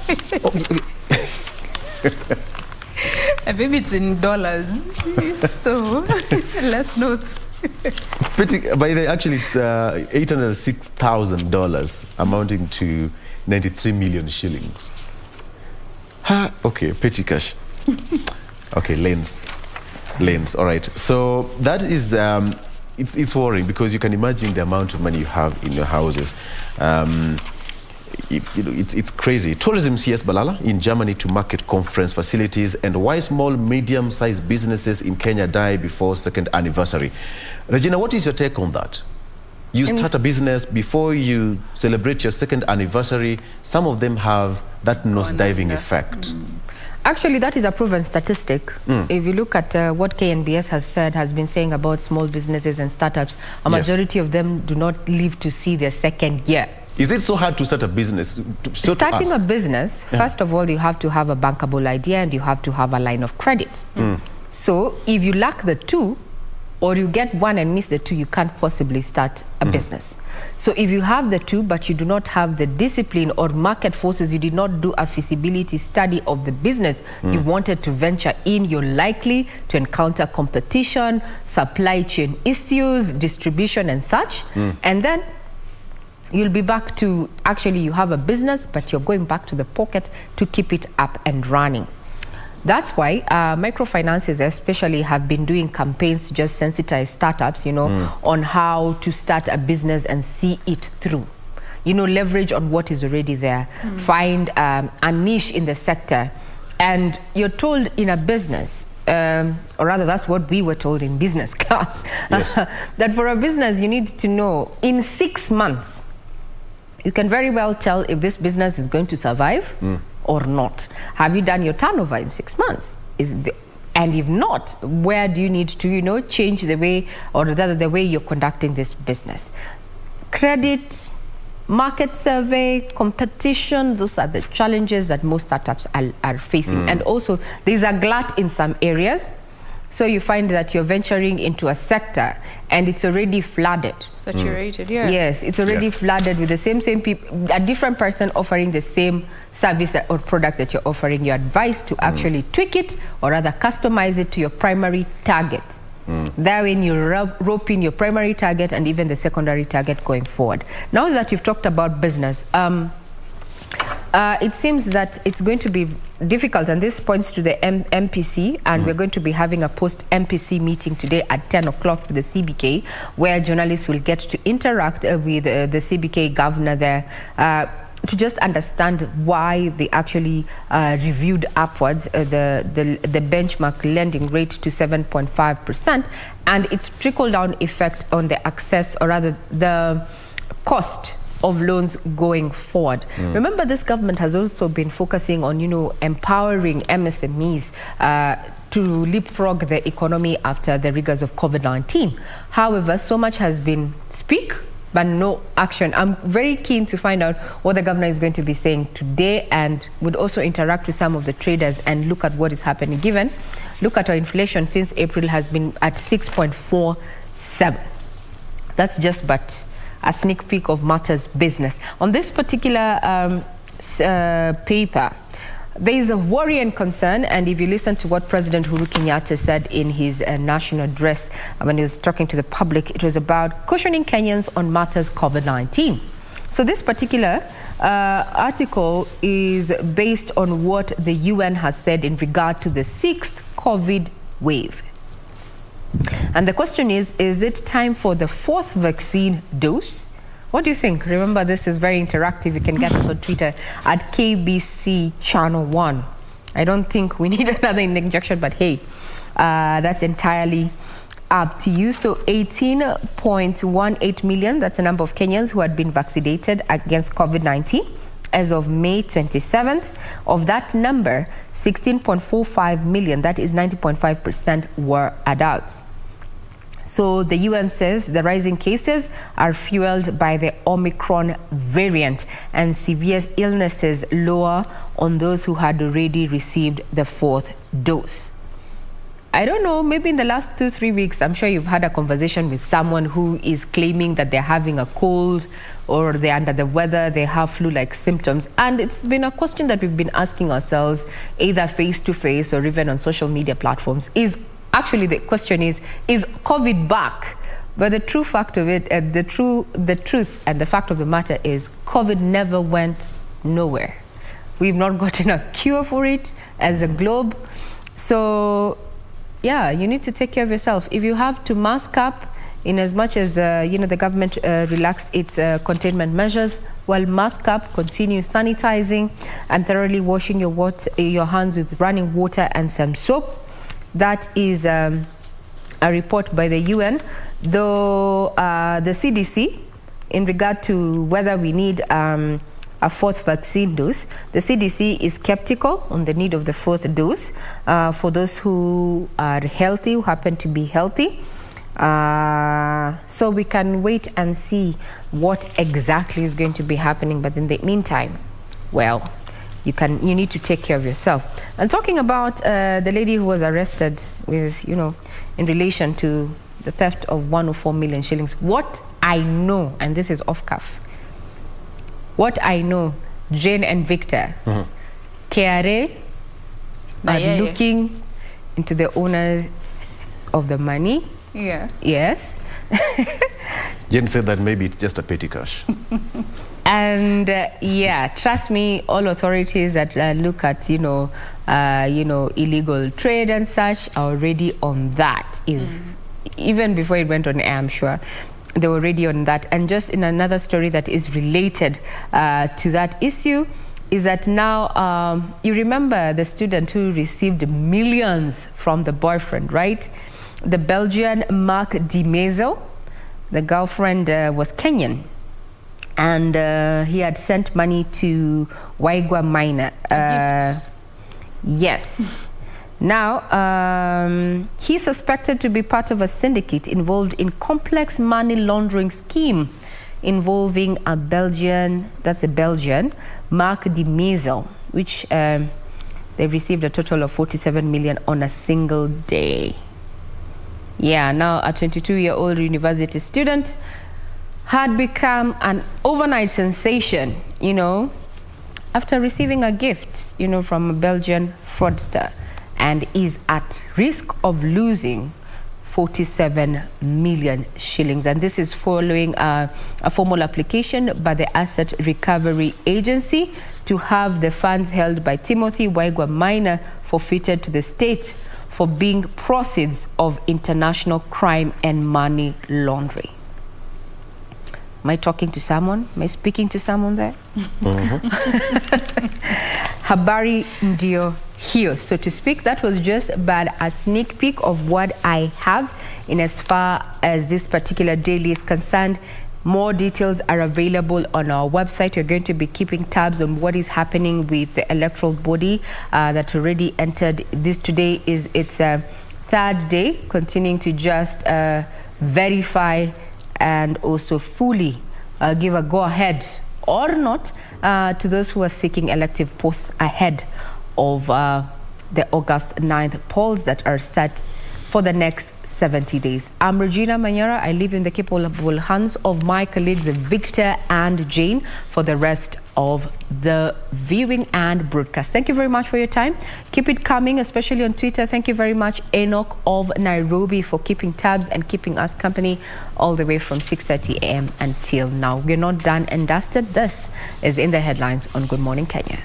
Maybe it's in dollars, so less notes. Actually, it's $806,000, amounting to 93 million shillings. Okay, petty cash. Okay, lanes. All right. So that is, it's worrying, because you can imagine the amount of money you have in your houses. it's crazy. Tourism CS Balala in Germany to market conference facilities, and why small, medium-sized businesses in Kenya die before second anniversary. Regina, what is your take on that? You start a business before you celebrate your second anniversary. Some of them have that nose-diving effect. Actually, that is a proven statistic. If you look at what KNBS has been saying about small businesses and startups, a majority of them do not live to see their second year. Is it so hard to start a business? Starting a business, first of all, you have to have a bankable idea and you have to have a line of credit. So if you lack the two, or you get one and miss the two, you can't possibly start a business. So if you have the two, but you do not have the discipline or market forces, you did not do a feasibility study of the business you wanted to venture in, you're likely to encounter competition, supply chain issues, distribution and such. And then you'll be back to, actually you have a business, but you're going back to the pocket to keep it up and running. That's why microfinances especially have been doing campaigns to just sensitize startups, on how to start a business and see it through. Leverage on what is already there. Find a niche in the sector. And you're told in a business, or rather that's what we were told in business class, that for a business you need to know in 6 months, you can very well tell if this business is going to survive or not. Have you done your turnover in 6 months? And if not, where do you need to, change the way, or rather the way you're conducting this business? Credit, market survey, competition, those are the challenges that most startups are facing. And also, there's a glut in some areas. So you find that you're venturing into a sector and it's already flooded. Saturated, yeah. Yes, it's already flooded with the same people, a different person offering the same service or product that you're offering. You're advised to actually tweak it or rather customize it to your primary target. That way you rope in your primary target and even the secondary target going forward. Now that you've talked about business, it seems that it's going to be difficult, and this points to the MPC, and we're going to be having a post-MPC meeting today at 10 o'clock with the CBK, where journalists will get to interact with the CBK governor there to just understand why they actually reviewed upwards the benchmark lending rate to 7.5%, and its trickle-down effect on the access, or rather the cost of loans going forward. Remember, this government has also been focusing on, empowering MSMEs to leapfrog the economy after the rigors of COVID-19. However, so much has been speak, but no action. I'm very keen to find out what the governor is going to be saying today, and would also interact with some of the traders and look at what is happening. Given, look at our inflation since April has been at 6.47. That's just but a sneak peek of matters business. On this particular paper, there is a worry and concern, and if you listen to what President Uhuru Kenyatta said in his national address when he was talking to the public, it was about cautioning Kenyans on matters COVID-19. So this particular article is based on what the UN has said in regard to the 6th COVID wave. And the question is it time for the 4th vaccine dose? What do you think? Remember, this is very interactive. You can get us on Twitter at KBC Channel 1. I don't think we need another injection, but hey, that's entirely up to you. So 18.18 million, that's the number of Kenyans who had been vaccinated against COVID-19 as of May 27th. Of that number, 16.45 million, that is 90.5%, were adults. So the UN says the rising cases are fueled by the Omicron variant, and severe illnesses lower on those who had already received the 4th dose. I don't know, maybe in the last 2-3 weeks, I'm sure you've had a conversation with someone who is claiming that they're having a cold or they're under the weather, they have flu-like symptoms. And it's been a question that we've been asking ourselves, either face-to-face or even on social media platforms, is actually the question is COVID back? But the true fact of it, the truth and the fact of the matter is COVID never went nowhere. We've not gotten a cure for it as a globe. So yeah, you need to take care of yourself. If you have to mask up, in as much as, the government relaxed its containment measures, while mask up, continue sanitizing and thoroughly washing your hands with running water and some soap. That is a report by the UN. Though the CDC, in regard to whether we need a fourth vaccine dose, the CDC is skeptical on the need of the fourth dose for those who are healthy, who happen to be healthy. So we can wait and see what exactly is going to be happening. But in the meantime, well, you need to take care of yourself. And talking about the lady who was arrested with, in relation to the theft of 104 million shillings, what I know, and this is off cuff, what I know, Jane and Victor, KRA are looking into the owners of the money. Yeah. Yes. Jane said that maybe it's just a petty cash. And trust me, all authorities that look at illegal trade and such are already on that. Even before it went on air, I'm sure they were already on that. And just in another story that is related to that issue is that now you remember the student who received millions from the boyfriend, right? The Belgian Mark Di Mezzo. The girlfriend was Kenyan, and he had sent money to Waigwa Minor. Yes. Now, he's suspected to be part of a syndicate involved in complex money laundering scheme involving a Belgian, Mark Di Mezzo, which they received a total of 47 million on a single day. Yeah, now a 22-year-old university student had become an overnight sensation, after receiving a gift, from a Belgian fraudster, and is at risk of losing 47 million shillings. And this is following a formal application by the Asset Recovery Agency to have the funds held by Timothy Waigwa Minor forfeited to the state for being proceeds of international crime and money laundering. Am I talking to someone? Am I speaking to someone there? Habari ndio hiyo, so to speak. That was just but a sneak peek of what I have in as far as this particular daily is concerned. More details are available on our website. We're going to be keeping tabs on what is happening with the electoral body that already entered. This today is its third day, continuing to just verify and also fully give a go-ahead or not to those who are seeking elective posts ahead of the August 9th polls that are set for the next 70 days. I'm Regina Manyara. I live in the capable hands of my colleagues Victor and Jane for the rest of the viewing and broadcast. Thank you very much for your time. Keep it coming, especially on Twitter. Thank you very much, Enoch of Nairobi, for keeping tabs and keeping us company all the way from 6:30 a.m. until now. We're not done and dusted. This is In the Headlines on Good Morning Kenya.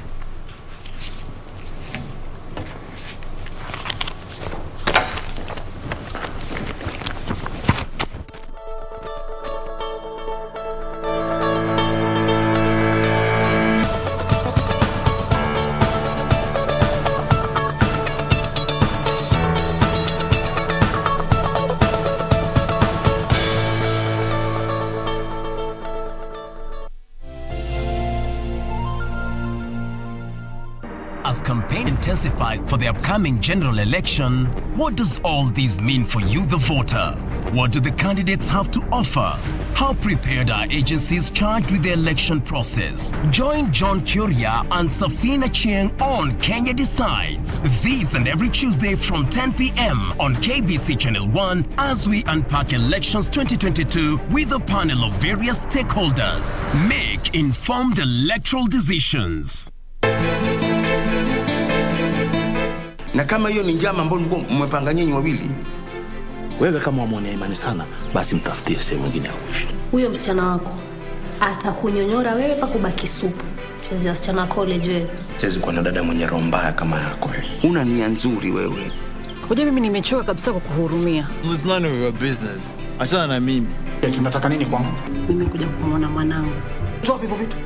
As campaign intensified for the upcoming general election, what does all this mean for you, the voter? What do the candidates have to offer? How prepared are agencies charged with the election process? Join John Kuria and Safina Chieng on Kenya Decides. This and every Tuesday from 10 p.m. on KBC Channel 1 as we unpack elections 2022 with a panel of various stakeholders. Make informed electoral decisions. Na kama hiyo ni njama ambayo mmepanga nyinyi wawili, wewe kama wamwonea imani sana, basi mtafutie sehemu nyingine ya kuishi. Huyo msichana wako atakunyonyora wewe pa kubaki supu. Chezea msichana college wewe. Siwezi kuwa na dada mwenye roho mbaya kama yako. Una nia nzuri wewe. Hoja mimi nimechoka kabisa kukuhurumia. It's none of your business. Achana na mimi. Tunataka nini kwangu? Mimi kuja kumwona mwanangu. Toa hivyo vitu.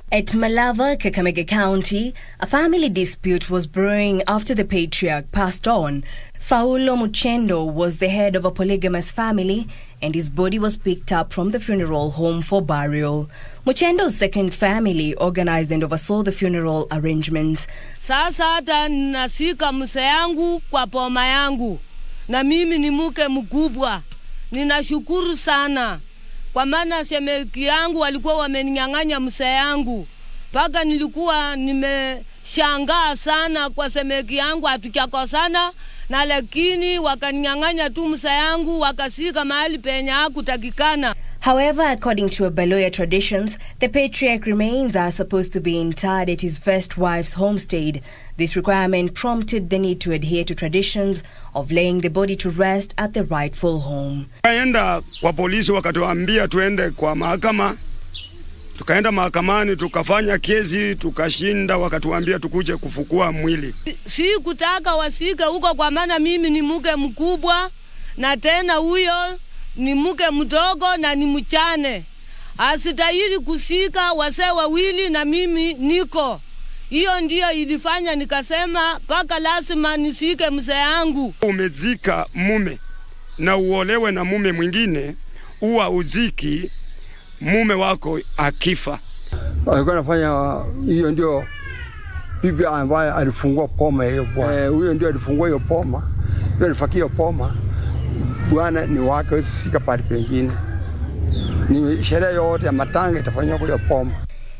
At Malava, Kakamega County, a family dispute was brewing after the patriarch passed on. Saulo Muchendo was the head of a polygamous family, and his body was picked up from the funeral home for burial. Muchendo's second family organized and oversaw the funeral arrangements. Sasa hata nasika mse yangu kwa poma yangu, na mimi ni mke mkubwa. Ninashukuru sana. Kwa maana shemeki yangu walikuwa wameninyang'anya mse yangu. Paka nilikuwa nimeshangaa sana kwa shemeki yangu hatujakosana, na lakini wakaninyang'anya tu mse yangu wakasika mahali penye hakutakikana. However, according to Baloya traditions, the patriarch remains are supposed to be interred at his first wife's homestead. This requirement prompted the need to adhere to traditions of laying the body to rest at the rightful home. Tukaenda kwa polisi wakatuambia tuende kwa mahakama. Tukaenda mahakamani tukafanya kesi tukashinda, wakatuambia tukuje kufukua mwili. Si kutaka wasike huko kwa maana mimi ni mke mkubwa na tena huyo ni mke mdogo na ni mchane. Asitahili kusika wase wawili na mimi niko. Hiyo ndio ilifanya nikasema paka lazima nisike mzee yangu. Umezika mume na uolewe na mume mwingine, uwa uziki mume wako akifa. Walikuwa nafanya hiyo ndio bibi ambaye alifungua poma hiyo bwana. Huyo ndio alifungua hiyo poma. Ndio alifakia poma. Bwana ni wake usika pale pengine. Ni sherehe yote ya matanga itafanywa kwa poma.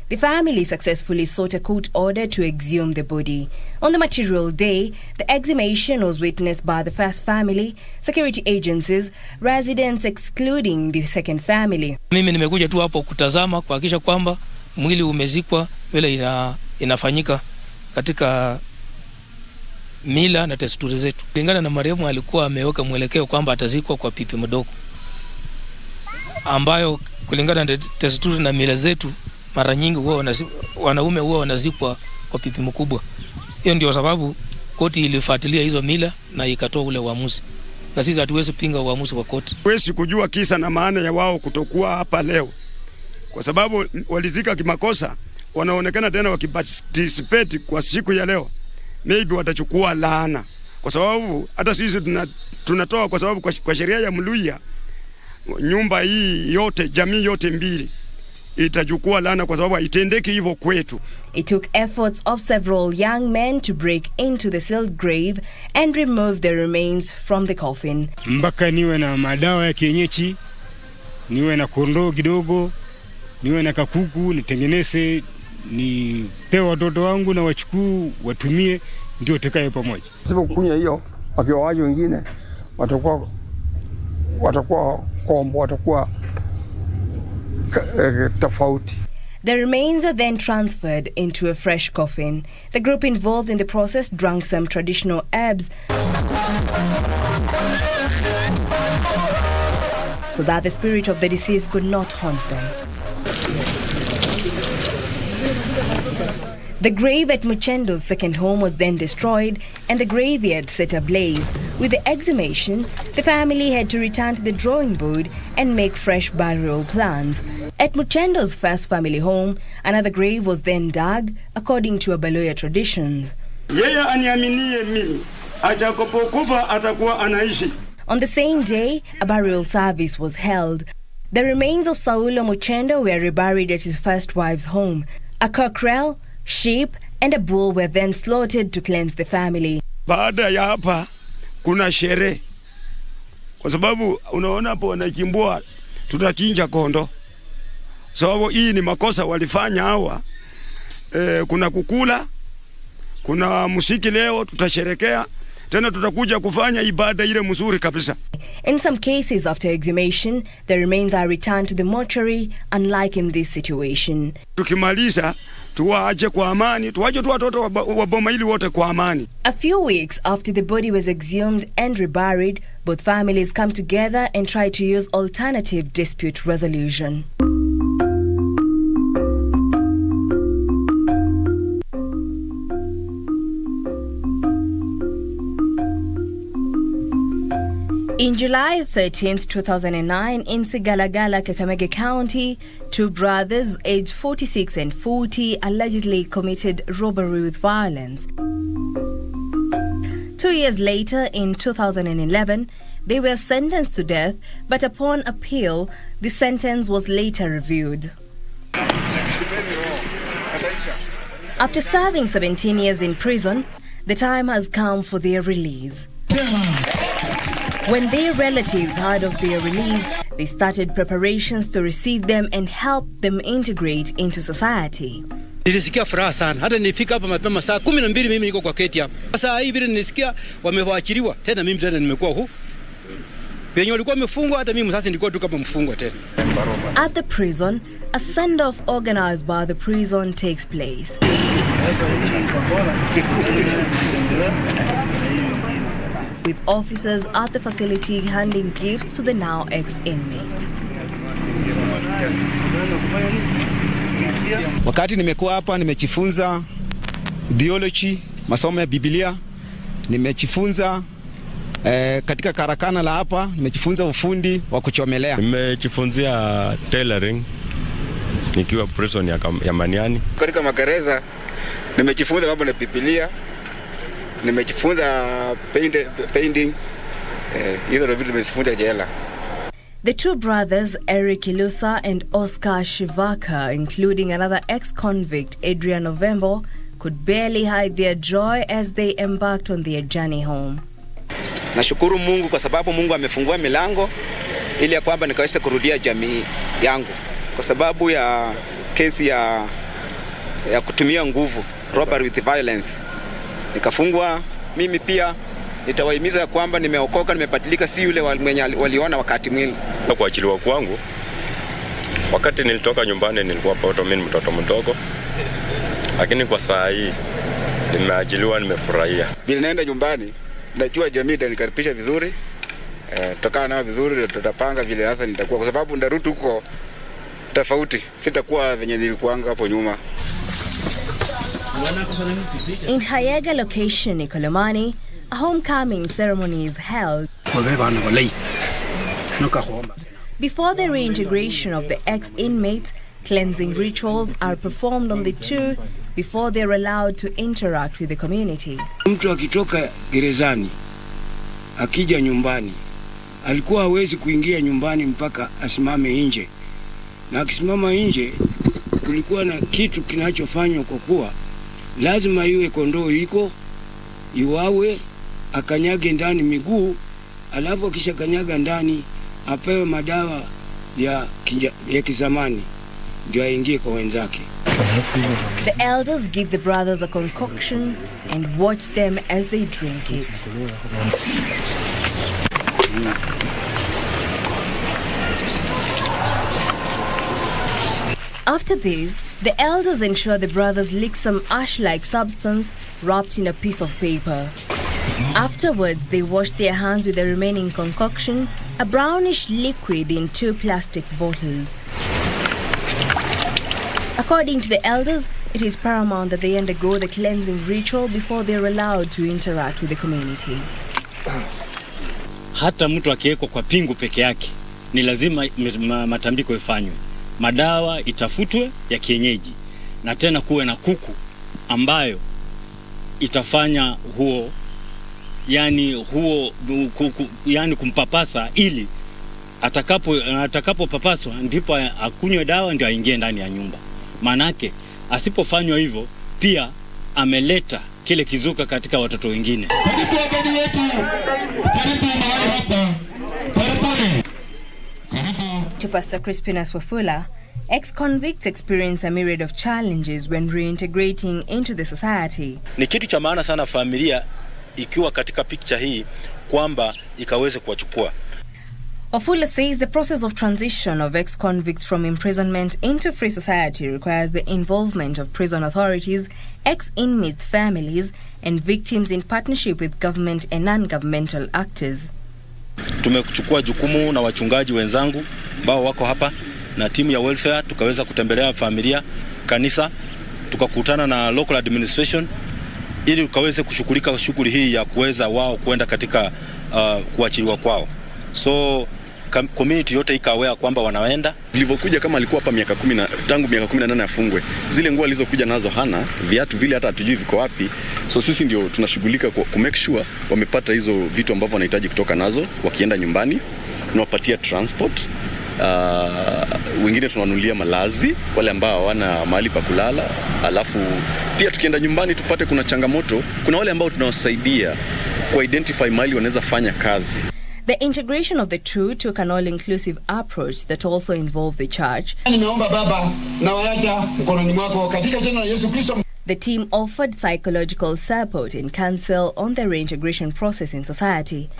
The family successfully sought a court order to exhume the body. On the material day, the exhumation was witnessed by the first family, security agencies, residents excluding the second family. Mimi nimekuja tu hapo kutazama kuhakikisha kwamba mwili umezikwa vile inafanyika katika mila na desturi zetu. Kulingana na marehemu alikuwa ameweka mwelekeo kwamba atazikwa kwa pipi mdogo, ambayo kulingana na desturi na mila zetu mara nyingi wanaume huwa wanazikwa kwa pipi mkubwa. Hiyo ndio sababu koti ilifuatilia hizo mila na ikatoa ule uamuzi, na sisi hatuwezi pinga uamuzi wa koti. Huwezi kujua kisa na maana ya wao kutokuwa hapa leo, kwa sababu walizika kimakosa. Wanaonekana tena wakiparticipate kwa siku ya leo, maybe watachukua laana, kwa sababu hata sisi tunatoa, kwa sababu kwa sheria ya Mluya nyumba hii yote, jamii yote mbili itajukua laana kwa sababu itendeki hivyo kwetu. It took efforts of several young men to break into the sealed grave and remove the remains from the coffin. Mpaka niwe na madawa ya kienyeji, niwe na kondoo kidogo, niwe na kakuku, nitengeneze, nipewe watoto wangu na wachukuu watumie, ndio tukae pamoja. Sasa kukunya hiyo, wakiwa waje wengine watakuwa kombo, watakuwa tofauti. The remains are then transferred into a fresh coffin. The group involved in the process drank some traditional herbs so that the spirit of the deceased could not haunt them. The grave at Muchendo's second home was then destroyed and the graveyard set ablaze. With the exhumation, the family had to return to the drawing board and make fresh burial plans. At Muchendo's first family home, another grave was then dug according to Baloya traditions. Yeye aniaminie mimi, atakapokufa atakuwa anaishi. On the same day, a burial service was held. The remains of Saulo Muchendo were reburied at his first wife's home. A cockerel, sheep and a bull were then slaughtered to cleanse the family. Baada ya hapa kuna sherehe, kwa sababu unaona hapo wanakimbua, tutachinja kondo. So hii ni makosa walifanya hawa. Kuna kukula, kuna musiki leo tutasherekea, tena tutakuja kufanya ibada ile mzuri kabisa. In some cases after exhumation, the remains are returned to the mortuary, unlike in this situation. Tukimaliza tuwaache kwa amani, tuwache tu watoto wa boma hili wote kwa amani. A few weeks after the body was exhumed and reburied, both families come together and try to use alternative dispute resolution. In July 13th, 2009, in Sigalagala, Kakamega County, two brothers aged 46 and 40 allegedly committed robbery with violence. 2 years later, in 2011, they were sentenced to death, but upon appeal, the sentence was later reviewed. After serving 17 years in prison, the time has come for their release. When their relatives heard of their release, they started preparations to receive them and help them integrate into society. Nilisikia furaha sana. Hata nilifika hapa mapema saa 12 mimi niko kwa keti hapa. Sasa hivi nilisikia wamewaachiliwa. Tena mimi tena nimekuwa huko. Penye walikuwa wamefungwa hata mimi sasa nilikuwa tu kama mfungwa tena. At the prison, a send-off organized by the prison takes place. With officers at the facility handing gifts to the now ex-inmates. Wakati nimekuwa hapa nimejifunza theology, masomo ya Biblia, nimejifunza katika karakana la hapa, nimejifunza ufundi wa kuchomelea. Nimejifunzia tailoring nikiwa prison ya Maniani. Katika magereza nimejifunza mambo na Biblia, nimejifunza painting, hizo ndio vitu nimejifunza jela. The two brothers, Eric Ilusa and Oscar Shivaka, including another ex-convict, Adrian November, could barely hide their joy as they embarked on their journey home. Nashukuru Mungu kwa sababu Mungu amefungua milango ili ya kwamba nikaweza kurudia jamii yangu kwa sababu ya kesi ya kutumia nguvu, robbery with violence. Nikafungwa. Mimi pia nitawahimiza ya kwamba nimeokoka, nimebadilika, si yule waliona wakati mwingi. Kuachiliwa kwangu, wakati nilitoka nyumbani nilikuwa mtoto mdogo, lakini kwa saa hii nimeachiliwa, nimefurahia. Bila naenda nyumbani, najua jamii itanikaribisha vizuri, tutakaa nao vizuri, tutapanga vile hasa nitakuwa, kwa sababu ndarudi huko tofauti, sitakuwa venye nilikuanga hapo nyuma. In Hayega location, Ikolomani, a homecoming ceremony is held. Before the reintegration of the ex-inmates, cleansing rituals are performed on the two before they're allowed to interact with the community. Mtu akitoka gerezani akija nyumbani alikuwa hawezi kuingia nyumbani mpaka asimame nje, na akisimama nje kulikuwa na kitu kinachofanywa kwa kuwa lazima iwe kondoo iko iwawe akanyage ndani miguu, alafu akisha kanyaga ndani apewe madawa ya kizamani ndio aingie kwa wenzake. The elders give the brothers a concoction and watch them as they drink it. After this, the elders ensure the brothers lick some ash-like substance wrapped in a piece of paper. Afterwards, they wash their hands with the remaining concoction, a brownish liquid in 2 plastic bottles. According to the elders, it is paramount that they undergo the cleansing ritual before they are allowed to interact with the community. Hata mtu akiwekwa kwa pingu peke yake, ni lazima matambiko ifanywe. Madawa itafutwe ya kienyeji, na tena kuwe na kuku ambayo itafanya yani kumpapasa, ili atakapo papaswa ndipo akunywe dawa ndio aingie ndani ya nyumba. Manake asipofanywa hivyo pia ameleta kile kizuka katika watoto wengine. To Pastor Crispinus Wafula, Ex-convicts experience a myriad of challenges when reintegrating into the society. Ni kitu cha maana sana familia ikiwa katika picture hii kwamba ikaweze kuwachukua. Ofula says the process of transition of ex-convicts from imprisonment into free society requires the involvement of prison authorities, ex-inmates' families, and victims in partnership with government and non-governmental actors. Tumekuchukua jukumu na wachungaji wenzangu ambao wako hapa na timu ya welfare, tukaweza kutembelea familia, kanisa, tukakutana na local administration ili tukaweze kushughulika shughuli hii ya kuweza wao kuenda katika kuachiliwa kwao. So community yote ikawea kwamba wanaenda. Nilivyokuja kama alikuwa hapa tangu miaka 18 afungwe. Zile nguo alizokuja nazo hana, viatu vile hata hatujui viko wapi. So sisi ndio tunashughulika ku make sure wamepata hizo vitu ambavyo wanahitaji kutoka nazo wakienda nyumbani, tunawapatia transport. Wengine tunawanunulia malazi wale ambao hawana mahali pa kulala. Alafu pia tukienda nyumbani tupate kuna changamoto, kuna wale ambao tunawasaidia ku identify mahali wanaweza fanya kazi. The integration of the two took an all-inclusive approach that also involved the church. The team offered psychological support and counsel on the reintegration process in society.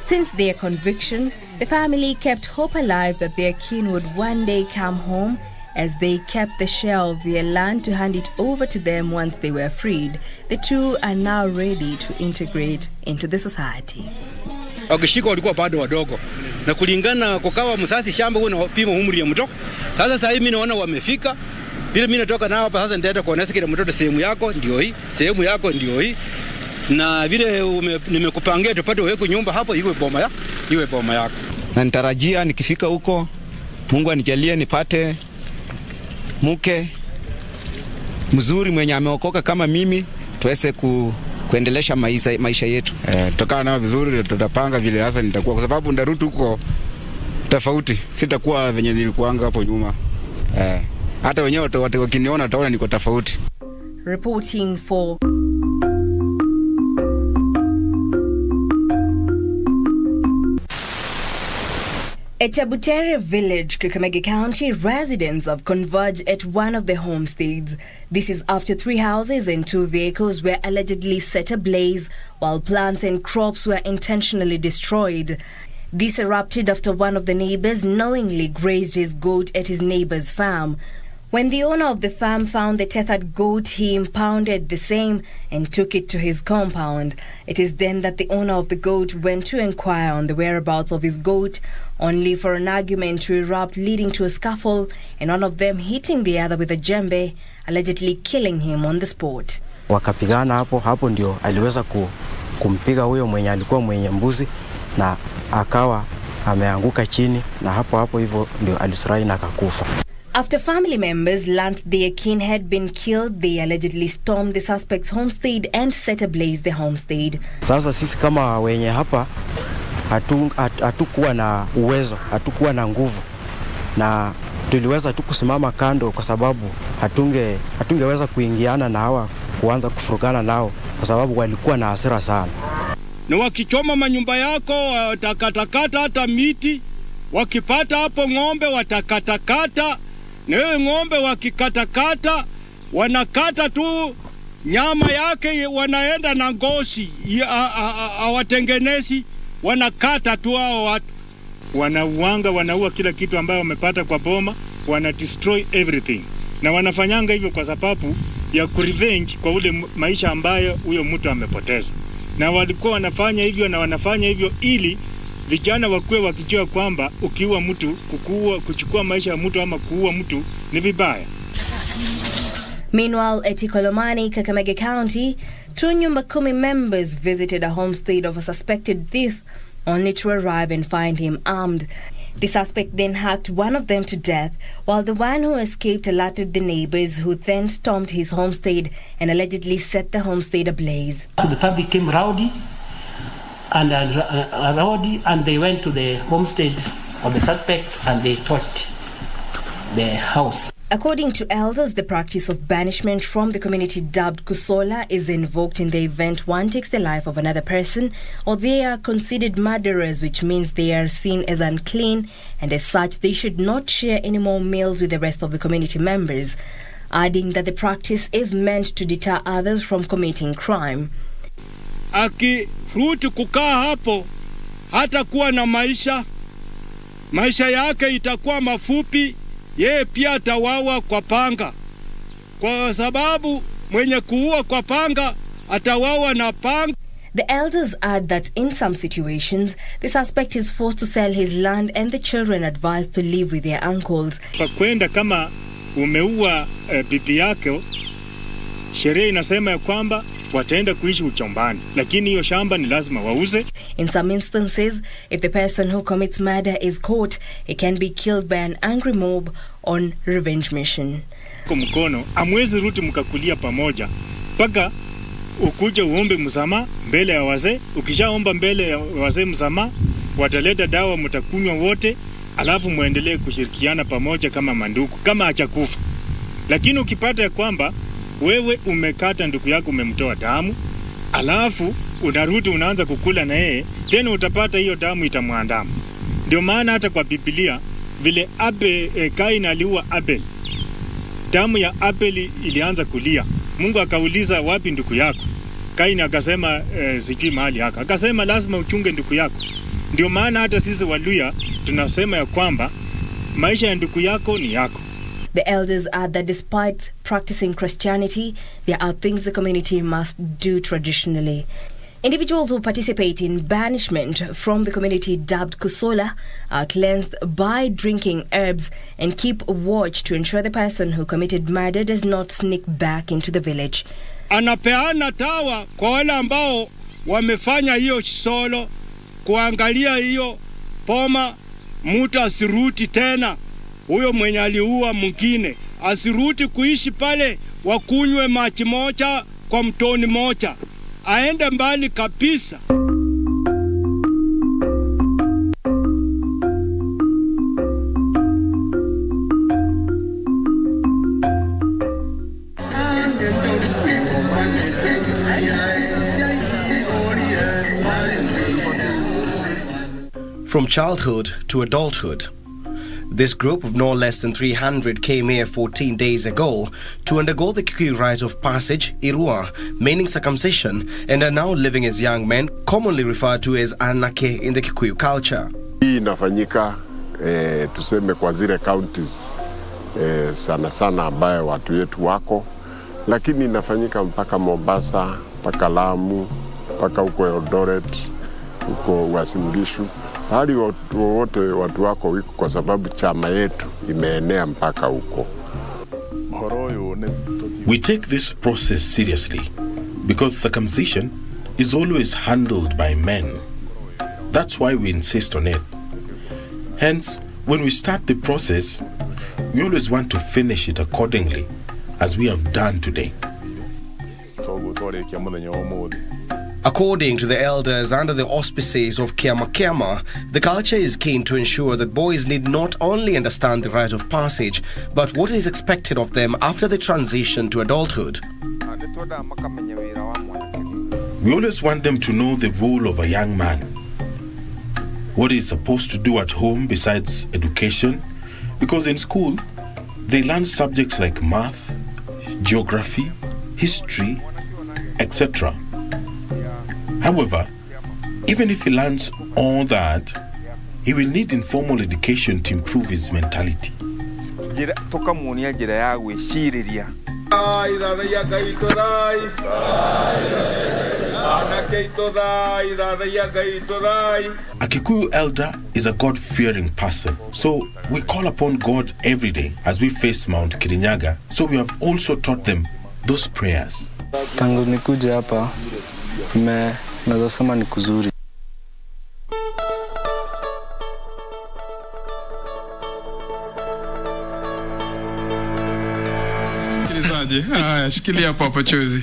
Since their conviction, the family kept hope alive that their kin would one day come home, as they kept the share of their land to hand it over to them once they were freed. The two are now ready to integrate into the society. Wakishika walikuwa bado wadogo na kulingana kukawa msasi shamba huo na pima umri ya mtoto. Sasa mimi naona wamefika. Vile mimi natoka nao hapa sasa nitaenda kuonesha kile mtoto sehemu yako ndio hii, sehemu yako ndio hii. Na vile nimekupangia tupate wewe nyumba hapo iwe boma yako. Na nitarajia nikifika huko Mungu anijalie nipate mke mzuri mwenye ameokoka kama mimi, tuweze kuendelesha maisha yetu. Tutakaa nao vizuri, tutapanga vile hasa nitakuwa, kwa sababu ndarudi huko tofauti, sitakuwa venye nilikuanga hapo nyuma. Hata wenyewe wakiniona wataona niko tofauti. Reporting for At Butere village, Kakamega County, residents have converged at one of the homesteads. This is after 3 houses and 2 vehicles were allegedly set ablaze, while plants and crops were intentionally destroyed. This erupted after one of the neighbors knowingly grazed his goat at his neighbor's farm. When the owner of the farm found the tethered goat, he impounded the same and took it to his compound. It is then that the owner of the goat went to inquire on the whereabouts of his goat, only for an argument to erupt, leading to a scuffle and one of them hitting the other with a jembe, allegedly killing him on the spot. Wakapigana hapo ndio aliweza kumpiga huyo mwenye alikuwa mwenye mbuzi na akawa ameanguka chini, na hapo hivyo ndio alisrai na akakufa. After family members learned their kin had been killed, they allegedly stormed the suspect's homestead and set ablaze the homestead. Sasa sisi kama wenye hapa hatukuwa na uwezo, hatukuwa na nguvu, na tuliweza tu kusimama kando kwa sababu hatungeweza kuingiana na hawa kuanza kufurukana nao kwa sababu walikuwa na hasira sana. Na wakichoma manyumba yako watakatakata hata miti, wakipata hapo ng'ombe watakatakata, na wewe ng'ombe wakikatakata wanakata tu nyama yake, wanaenda na ngozi hawatengenezi, wanakata tu hao watu. Wanaua kila kitu ambayo wamepata kwa boma, wana destroy everything. Na wanafanyanga hivyo kwa sababu ya kurevenge kwa ule maisha ambayo huyo mtu amepoteza. Na walikuwa wanafanya hivyo na wanafanya hivyo ili vijana wakuwe wakijua kwamba ukiua mtu, kuchukua maisha ya mtu ama kuua mtu ni vibaya. Meanwhile, at Ikolomani, Kakamega County, 2 Nyumba Kumi members visited a homestead of a suspected thief, only to arrive and find him armed. The suspect then hacked one of them to death, while the one who escaped alerted the neighbors, who then stormed his homestead and allegedly set the homestead ablaze. So the public came rowdy, and they went to the homestead of the suspect and they torched the house. According to elders, the practice of banishment from the community dubbed Kusola is invoked in the event one takes the life of another person, or they are considered murderers, which means they are seen as unclean, and as such they should not share any more meals with the rest of the community members, adding that the practice is meant to deter others from committing crime. Akiruti kukaa hapo hata kuwa na maisha yake itakuwa mafupi, yeye pia atawawa kwa panga, kwa sababu mwenye kuua kwa panga atawawa na panga. The elders add that in some situations, the suspect is forced to sell his land and the children advised to live with their uncles. Kwenda kama umeua bibi yake, sheria inasema ya kwamba wataenda kuishi uchombani, lakini hiyo shamba ni lazima wauze. In some instances, if the person who commits murder is caught, he can be killed by an angry mob on revenge mission. Kwa mkono, amwezi ruti mkakulia pamoja, paka ukuje uombe msamaha mbele ya wazee. Ukishaomba mbele ya wazee msamaha, wataleta dawa mtakunywa wote, alafu muendelee kushirikiana pamoja kama mandugu, kama hajakufa. Lakini ukipata ya kwamba wewe umekata ndugu yako, umemtoa damu, alafu unarudi unaanza kukula na yeye, tena utapata hiyo damu itamwandama. Ndio maana hata kwa Biblia vile Kaini aliua Abel, damu ya Abel ilianza kulia. Mungu akauliza, wapi ndugu yako? Kaini akasema sijui mahali haka. Akasema lazima uchunge ndugu yako. Ndio maana hata sisi Waluya tunasema ya kwamba maisha ya ndugu yako ni yako. The elders add that despite practicing Christianity, there are things the community must do traditionally. Individuals who participate in banishment from the community dubbed Kusola are cleansed by drinking herbs and keep watch to ensure the person who committed murder does not sneak back into the village. Anapeana tawa kwa wale ambao wamefanya hiyo solo, kuangalia hiyo poma, mtu asiruti tena. Huyo mwenye aliua mwingine asiruti kuishi pale, wakunywe maji moja kwa mtoni moja, aende mbali kabisa. From childhood to adulthood, this group of no less than 300 came here 14 days ago to undergo the Kikuyu rite of passage, Irua, meaning circumcision, and are now living as young men, commonly referred to as Anake in the Kikuyu culture. Hii inafanyika tuseme kwa zile counties sana sana ambayo watu wetu wako, lakini inafanyika mpaka Mombasa, mpaka Lamu, mpaka huko Eldoret, huko Uasin Gishu. Hali wote watu wako wiko kwa sababu chama yetu imeenea mpaka huko. We take this process seriously because circumcision is always handled by men. That's why we insist on it. Hence, when we start the process, we always want to finish it accordingly, as we have done today. According to the elders under the auspices of Kiama, the culture is keen to ensure that boys need not only understand the rite of passage, but what is expected of them after the transition to adulthood. We always want them to know the role of a young man, what he is supposed to do at home besides education, because in school they learn subjects like math, geography, history, etc. However, even if he learns all that, he will need informal education to improve his mentality. A Kikuyu elder is a God-fearing person, so we call upon God every day as we face Mount Kirinyaga, so we have also taught them those prayers. Tangu nikuje hapa, naweza sema ni kuzuri. Sikilizaji, haya shikilia hapo chozi.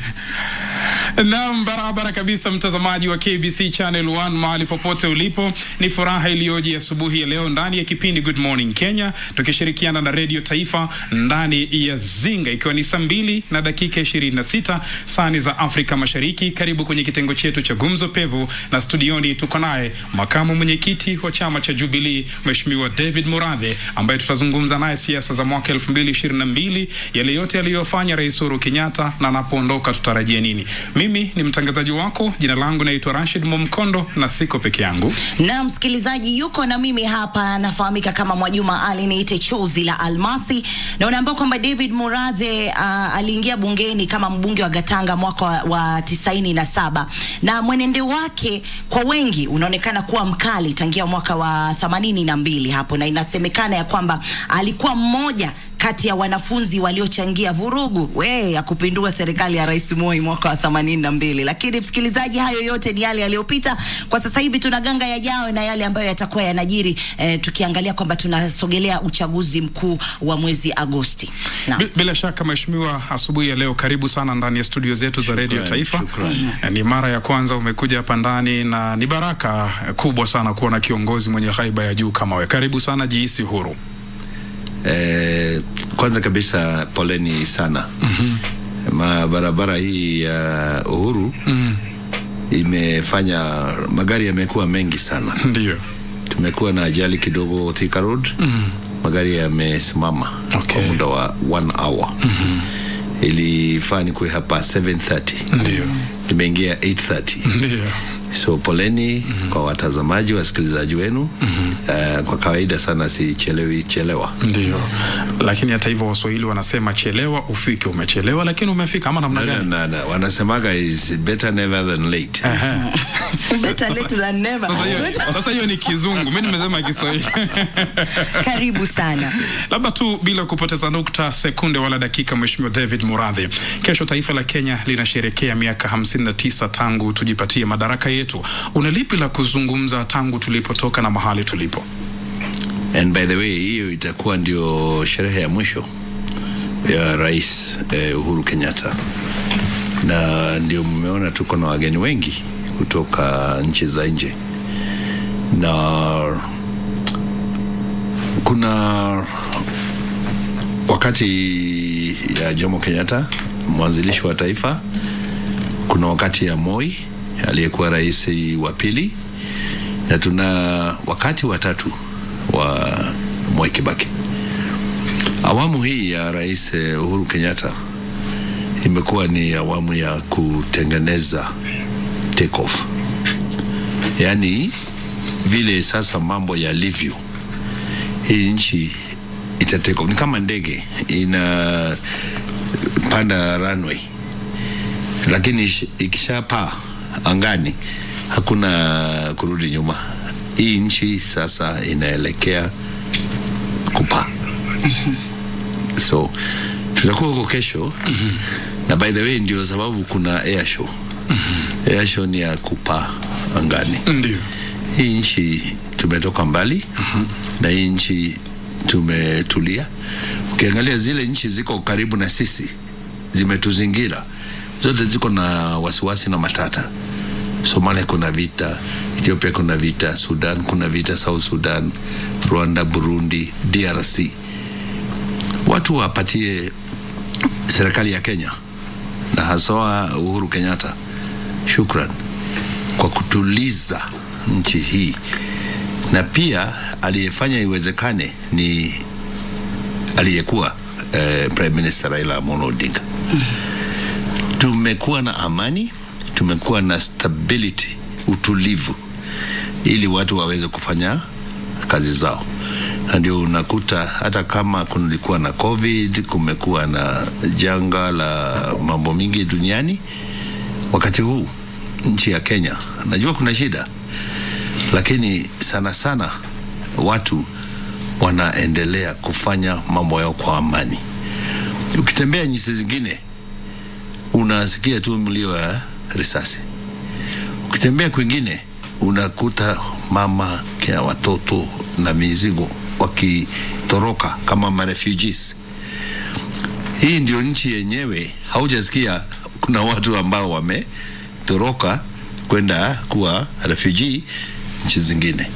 Naam, barabara kabisa mtazamaji wa KBC Channel 1 mahali popote ulipo. Ni furaha iliyoje asubuhi ya leo ndani ya kipindi Good Morning Kenya, tukishirikiana na Radio Taifa ndani ya Zinga, ikiwa ni saa 2 na dakika 26 saa za Afrika Mashariki. Karibu kwenye kitengo chetu cha Gumzo Pevu, na studioni tuko naye makamu mwenyekiti wa chama cha Jubilee Mheshimiwa David Murathe, ambaye tutazungumza naye siasa za mwaka 2022, yale yote aliyofanya Rais Uhuru Kenyatta na anapoondoka tutarajie nini. Mimi ni mtangazaji wako, jina langu naitwa Rashid Momkondo na siko peke yangu. Na msikilizaji yuko na mimi hapa, nafahamika kama Mwajuma Ali, niite chozi la almasi. Na unaambia kwamba David Murathe aliingia bungeni kama mbunge wa Gatanga mwaka wa 97, na mwenendo wake kwa wengi unaonekana kuwa mkali tangia mwaka wa 82 hapo, na inasemekana ya kwamba alikuwa mmoja kati ya wanafunzi waliochangia vurugu ya kupindua serikali ya Rais Moi mwaka wa 82. Lakini msikilizaji, hayo yote ni yale yaliyopita. Kwa sasa hivi tunaganga yajayo na yale ambayo yatakuwa yanajiri, tukiangalia kwamba tunasogelea uchaguzi mkuu wa mwezi Agosti. Bila shaka mheshimiwa, asubuhi ya leo karibu sana ndani ya studio zetu za Radio Taifa. Ni mara ya kwanza umekuja hapa ndani na ni baraka kubwa sana kuona kiongozi mwenye haiba ya juu kama wewe. Karibu sana, jihisi huru. Kwanza kabisa poleni sana. Barabara hii ya Uhuru imefanya magari yamekuwa mengi sana. Ndio. Tumekuwa na ajali kidogo Thika Road. Magari yamesimama kwa muda wa 1 hour. Ilifaa nikuwe hapa 7:30. Ndio. Tumeingia 8:30. Ndio. So poleni kwa watazamaji, wasikilizaji wenu. Kwa kawaida sana si chelewa. Ndio. Lakini hata hivyo Waswahili wanasema chelewa ufike. Umechelewa lakini umefika, ama namna gani? No. Wanasemaga is better never than late. Better late than never. Sasa hiyo ni kizungu. Mimi nimesema Kiswahili. Karibu sana. Labda tu bila kupoteza nukta, sekunde wala dakika, Mheshimiwa David Murathe, kesho taifa la Kenya linasherehekea miaka 59 tangu tujipatie madaraka yetu. Unalipi la kuzungumza tangu tulipotoka na mahali tulipo? And by the way, hiyo itakuwa ndio sherehe ya mwisho ya Rais Uhuru Kenyatta, na ndio mmeona tuko na wageni wengi kutoka nchi za nje, na kuna wakati ya Jomo Kenyatta mwanzilishi wa taifa, kuna wakati ya Moi aliyekuwa rais wa pili, na tuna wakati wa tatu wa Mwai Kibaki. Awamu hii ya Rais Uhuru Kenyatta imekuwa ni awamu ya kutengeneza take off. Yani vile sasa mambo yalivyo, hii nchi ita take off. Ni kama ndege inapanda runway, lakini ikishapaa angani hakuna kurudi nyuma. Hii nchi sasa inaelekea kupaa. So tutakuwa huko kesho. Na by the way ndio sababu kuna air show. Air show ni ya kupaa angani. Ndio. Hii nchi tumetoka mbali. Na hii nchi tumetulia. Ukiangalia zile nchi ziko karibu na sisi, zimetuzingira, zote ziko na wasiwasi na matata. Somalia kuna vita, Ethiopia kuna vita, Sudan kuna vita, South Sudan, Rwanda, Burundi, DRC. Watu wapatie serikali ya Kenya na hasa Uhuru Kenyatta shukran kwa kutuliza nchi hii, na pia aliyefanya iwezekane ni aliyekuwa Prime Minister Raila Amolo Odinga. Tumekuwa na amani, tumekuwa na stability, utulivu, ili watu waweze kufanya kazi zao. Ndio unakuta hata kama kulikuwa na COVID, kumekuwa na janga la mambo mingi duniani, wakati huu nchi ya Kenya najua kuna shida, lakini sana sana watu wanaendelea kufanya mambo yao kwa amani. Ukitembea nchi zingine unasikia tu mlio wa risasi. Ukitembea kwingine unakuta mama kina watoto na mizigo wakitoroka kama refugees. Hii ndio nchi yenyewe haujasikia kuna watu ambao wametoroka kwenda kuwa refugee nchi zingine.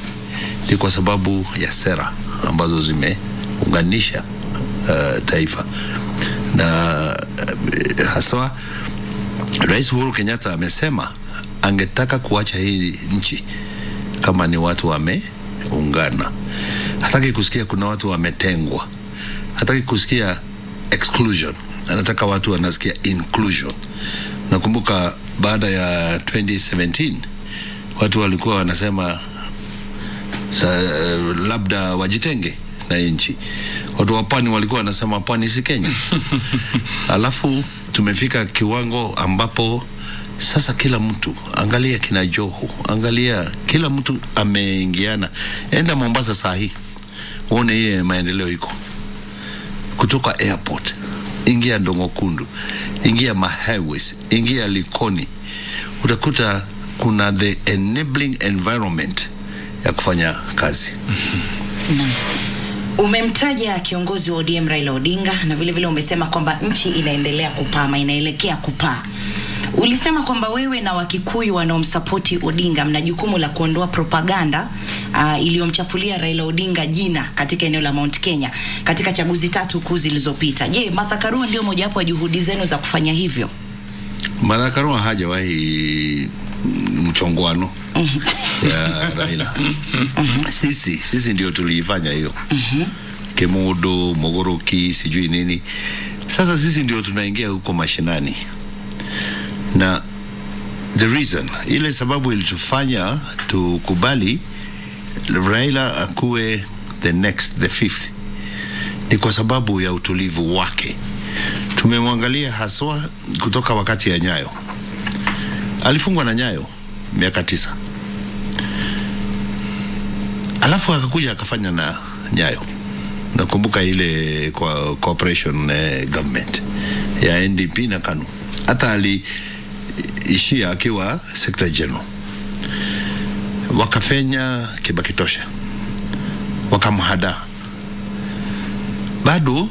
Ni kwa sababu ya sera ambazo zimeunganisha taifa. Na haswa Rais Uhuru Kenyatta amesema angetaka kuacha hii nchi kama ni watu wameungana. Hataki kusikia kuna watu wametengwa. Hataki kusikia exclusion. Anataka watu wanasikia inclusion. Nakumbuka baada ya 2017 watu walikuwa wanasema labda wajitenge na nchi. Watu wa pwani walikuwa wanasema pwani si Kenya. Alafu tumefika kiwango ambapo sasa kila mtu, angalia kina Joho, angalia kila mtu ameingiana. Enda Mombasa saa hii uone yeye maendeleo iko. Kutoka airport, ingia Dongo Kundu, ingia highways, ingia Likoni, utakuta kuna the enabling environment ya kufanya kazi. Umemtaja kiongozi wa ODM Raila Odinga na vile vile umesema kwamba nchi inaendelea kupaa, inaelekea kupaa. Ulisema kwamba wewe na Wakikuyu wanaomsapoti Odinga mna jukumu la kuondoa propaganda iliyomchafulia Raila Odinga jina katika eneo la Mount Kenya katika chaguzi 3 kuu zilizopita. Je, Martha Karua ndio mojawapo wa juhudi zenu za kufanya hivyo? Martha Karua hajawahi mchongwano ya Raila. Sisi ndio tuliifanya hiyo. Kemodo, Mogoroki, sijui nini. Sasa sisi ndio tunaingia huko mashinani. Na the reason, ile sababu ilitufanya tukubali Raila akuwe the fifth, ni kwa sababu ya utulivu wake. Tumemwangalia haswa kutoka wakati ya Nyayo. Alifungwa na Nyayo miaka 9. Alafu akakuja akafanya na Nyayo. Nakumbuka ile kwa cooperation government ya NDP na KANU. Hata aliishia akiwa Secretary General. Wakafanya Kibaki tosha. Wakamhada. Bado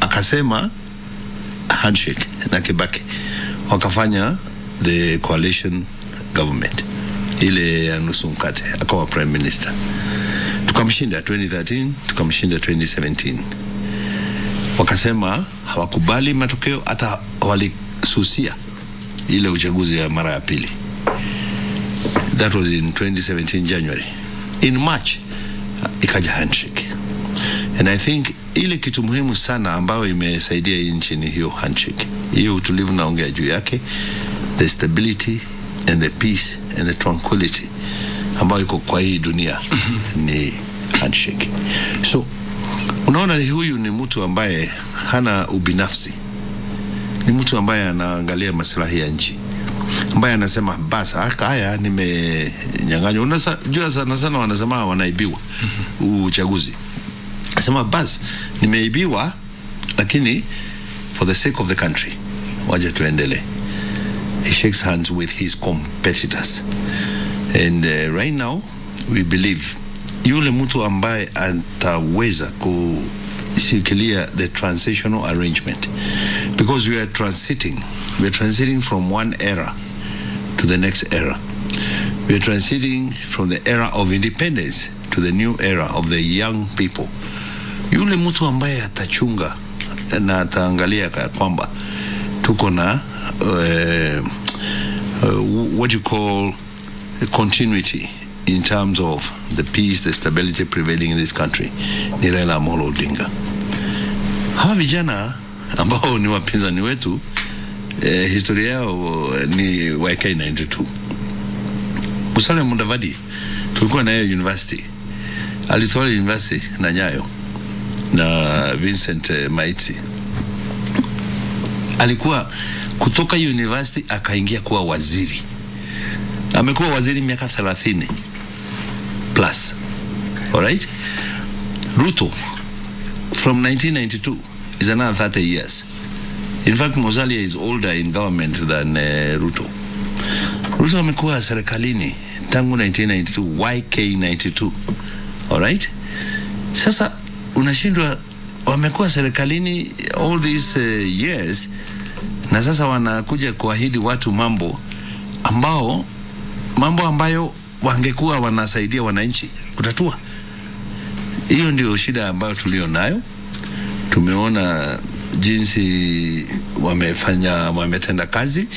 akasema handshake na Kibaki. Wakafanya the coalition government. Ile ya nusu mkate, akawa prime minister. Tukamshinda 2013, tukamshinda 2017. Wakasema hawakubali matokeo, hata walisusia ile uchaguzi ya mara ya pili. That was in 2017 January. In March ikaja handshake. And I think ile kitu muhimu sana ambayo imesaidia nchi ni hiyo handshake. Hiyo utulivu naongea juu yake, the stability and the peace and the tranquility ambayo iko kwa hii dunia ni handshake. So unaona huyu ni mtu ambaye hana ubinafsi. Ni mtu ambaye anaangalia maslahi ya nchi. Ambaye anasema basi haya nimenyang'anywa. Unajua sana wanasema wanaibiwa uchaguzi. Anasema basi nimeibiwa, lakini for the sake of the country waje tuendelee. He shakes hands with his competitors. And right now we believe yule mtu ambaye ataweza kushikilia the transitional arrangement, because we are transiting from one era to the next era. We are transiting from the era of independence to the new era of the young people. Yule mtu ambaye atachunga na ataangalia kwamba tuko na what you call continuity in terms of the peace, the stability prevailing in this country, ni Raila Amolo Odinga. Hawa vijana ambao ni wapinzani wetu, historia yao ni YK92. Musalia Mudavadi tulikuwa na yeye university, alitoa university na Nyayo na Vincent Maitsi. Alikuwa kutoka university akaingia kuwa waziri. Amekuwa waziri miaka 30 plus. Alright? Ruto from 1992 is another 30 years. In fact, Musalia is older in government than Ruto. Ruto amekuwa serikalini tangu 1992, YK92. Alright? Sasa unashindwa, wamekuwa serikalini all these years na sasa wanakuja kuahidi watu mambo ambayo wangekuwa wanasaidia wananchi kutatua. Hiyo ndio shida ambayo tulio nayo. Tumeona jinsi wametenda kazi,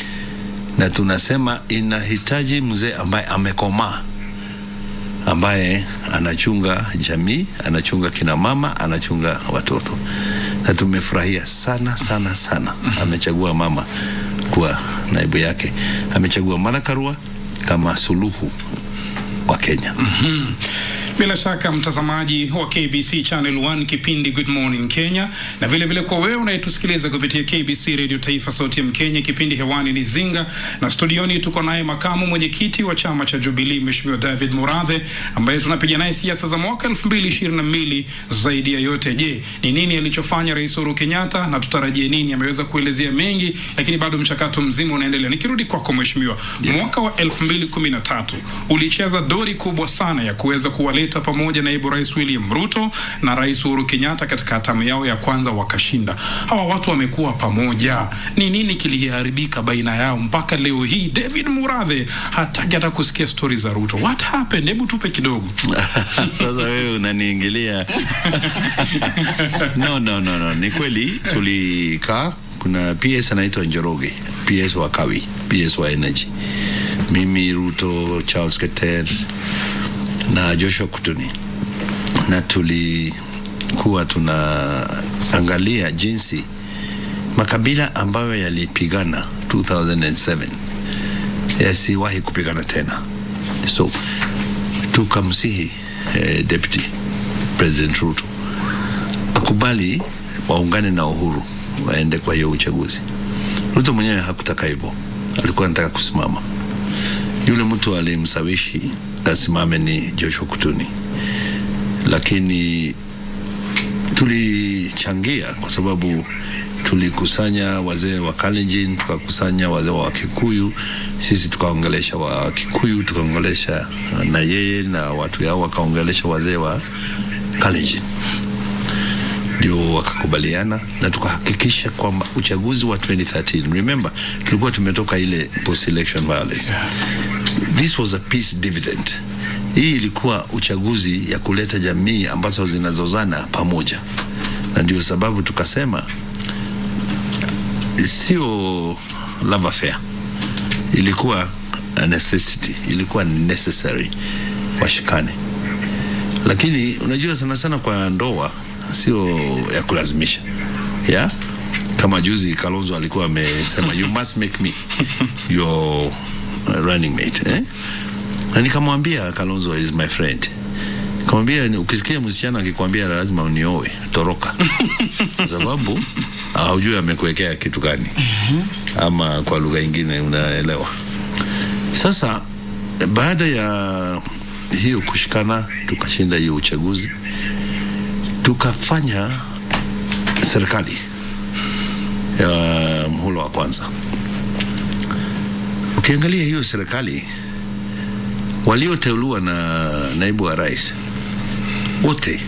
na tunasema inahitaji mzee ambaye amekomaa, ambaye anachunga jamii, anachunga kina mama, anachunga watoto. Na tumefurahia sana sana sana. Amechagua mama kuwa naibu yake. Amechagua Madaraka kama suluhu wa Kenya. Bila shaka mtazamaji wa KBC Channel 1 kipindi Good Morning Kenya, na vile vile kwa wewe unayetusikiliza kupitia KBC Radio Taifa Sauti ya Mkenya, kipindi hewani ni Zinga, na studioni tuko naye makamu mwenyekiti wa chama cha Jubilee Mheshimiwa David Murathe, ambaye tunapiga naye siasa za mwaka 2022. Zaidi ya yote, je, ni nini alichofanya Rais Uhuru Kenyatta na tutarajie nini? Ameweza kuelezea mengi, lakini bado mchakato mzima unaendelea. Nikirudi kwako Mheshimiwa, mwaka wa 2013 ulicheza dori kubwa sana ya kuweza kuwaleta pamoja naibu Rais William Ruto na Rais Uhuru Kenyatta katika hatamu yao ya kwanza wakashinda. Hawa watu wamekuwa pamoja. Ni nini kiliharibika baina yao mpaka leo hii David Murathe hataki hata kusikia stories za Ruto? What happened? Hebu tupe kidogo. Sasa wewe unaniingilia. No. Ni kweli tulikaa, kuna PS anaitwa Njoroge, PS wa Kawi, PS wa Energy. Mimi, Ruto, Charles Keter na Joshua Kutuni, na tulikuwa tunaangalia jinsi makabila ambayo yalipigana 2007 yasiwahi kupigana tena. So tukamsihi Deputy President Ruto akubali waungane na Uhuru waende kwa hiyo uchaguzi. Ruto mwenyewe hakutaka hivyo, alikuwa anataka kusimama. Yule mtu alimsawishi asimame ni Joshua Kutuni, lakini tulichangia kwa sababu tulikusanya wazee wa Kalenjin, tukakusanya wazee wa Kikuyu, sisi tukaongelesha wa Kikuyu, tukaongelesha na yeye na watu yao wakaongelesha wazee wa Kalenjin, ndio wakakubaliana na tukahakikisha kwamba uchaguzi wa 2013, remember tulikuwa tumetoka ile post election violence, this was a peace dividend. Hii ilikuwa uchaguzi ya kuleta jamii ambazo zinazozana pamoja, na ndio sababu tukasema sio love affair, ilikuwa a necessity, ilikuwa necessary washikane. Lakini unajua sana sana kwa ndoa sio ya kulazimisha, yeah? Kama juzi Kalonzo alikuwa amesema you must make me your running mate, eh? Na nikamwambia Kalonzo is my friend. Nikamwambia ukisikia msichana akikwambia lazima unioe, toroka. Kwa sababu hujui amekuwekea kitu gani. Ama kwa lugha nyingine unaelewa. Sasa baada ya hiyo kushikana tukashinda hiyo uchaguzi, tukafanya serikali ya mhula wa kwanza. Ukiangalia hiyo serikali, walioteuliwa na naibu wa rais wote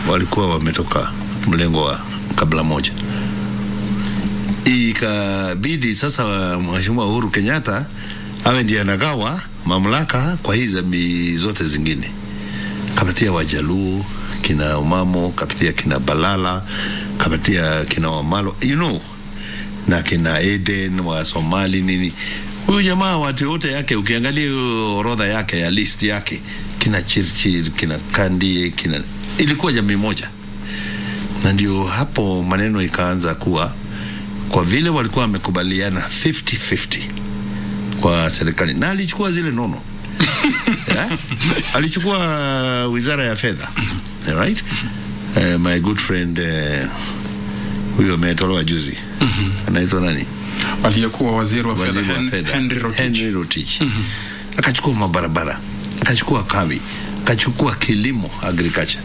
walikuwa wametoka mlengo wa kabla moja. Ikabidi sasa Mheshimiwa Uhuru Kenyatta awe ndiye anagawa mamlaka kwa hizo jamii zote zingine. Kapatia Wajaluo, kina Umamo, kapatia kina Balala, kapatia kina Wamalo, you know, na kina Eden wa Somali nini. Huyu jamaa watu wote yake ukiangalia orodha yake ya list yake, kina Chirchir, kina Kandi, ilikuwa jamii moja. Na ndio hapo maneno ikaanza kuwa, kwa vile walikuwa wamekubaliana 50-50 kwa serikali, na alichukua zile nono. Yeah? Alichukua wizara ya fedha, right? My good friend huyo ametolewa juzi, anaitwa nani? Aliyekuwa waziri wa fedha Henry Rotich. Akachukua mabarabara, akachukua kawi, akachukua kilimo, agriculture.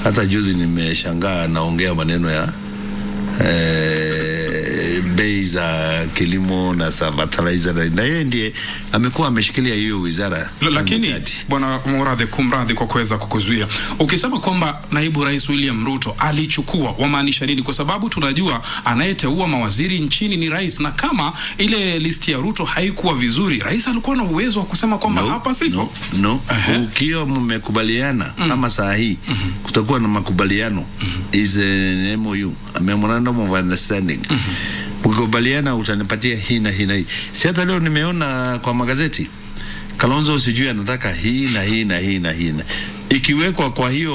Hata juzi nimeshangaa naongea maneno ya bei za kilimo na za fertilizer, na yeye ndiye amekuwa ameshikilia hiyo wizara. Lakini bwana Muradhi, kumradhi kwa kuweza kukuzuia, ukisema kwamba naibu rais William Ruto alichukua, wamaanisha nini? Kwa sababu tunajua anayeteua mawaziri nchini ni rais, na kama ile listi ya Ruto haikuwa vizuri, rais alikuwa na uwezo wa kusema kwamba hapa sipo. Ukiwa mmekubaliana kama saa hii kutakuwa na makubaliano, is an MOU, a memorandum of understanding. Ukikubaliana utanipatia hii na hii na hii. Si hata leo nimeona kwa magazeti Kalonzo sijui anataka hii na hii na hii na hii. Ikiwekwa kwa hiyo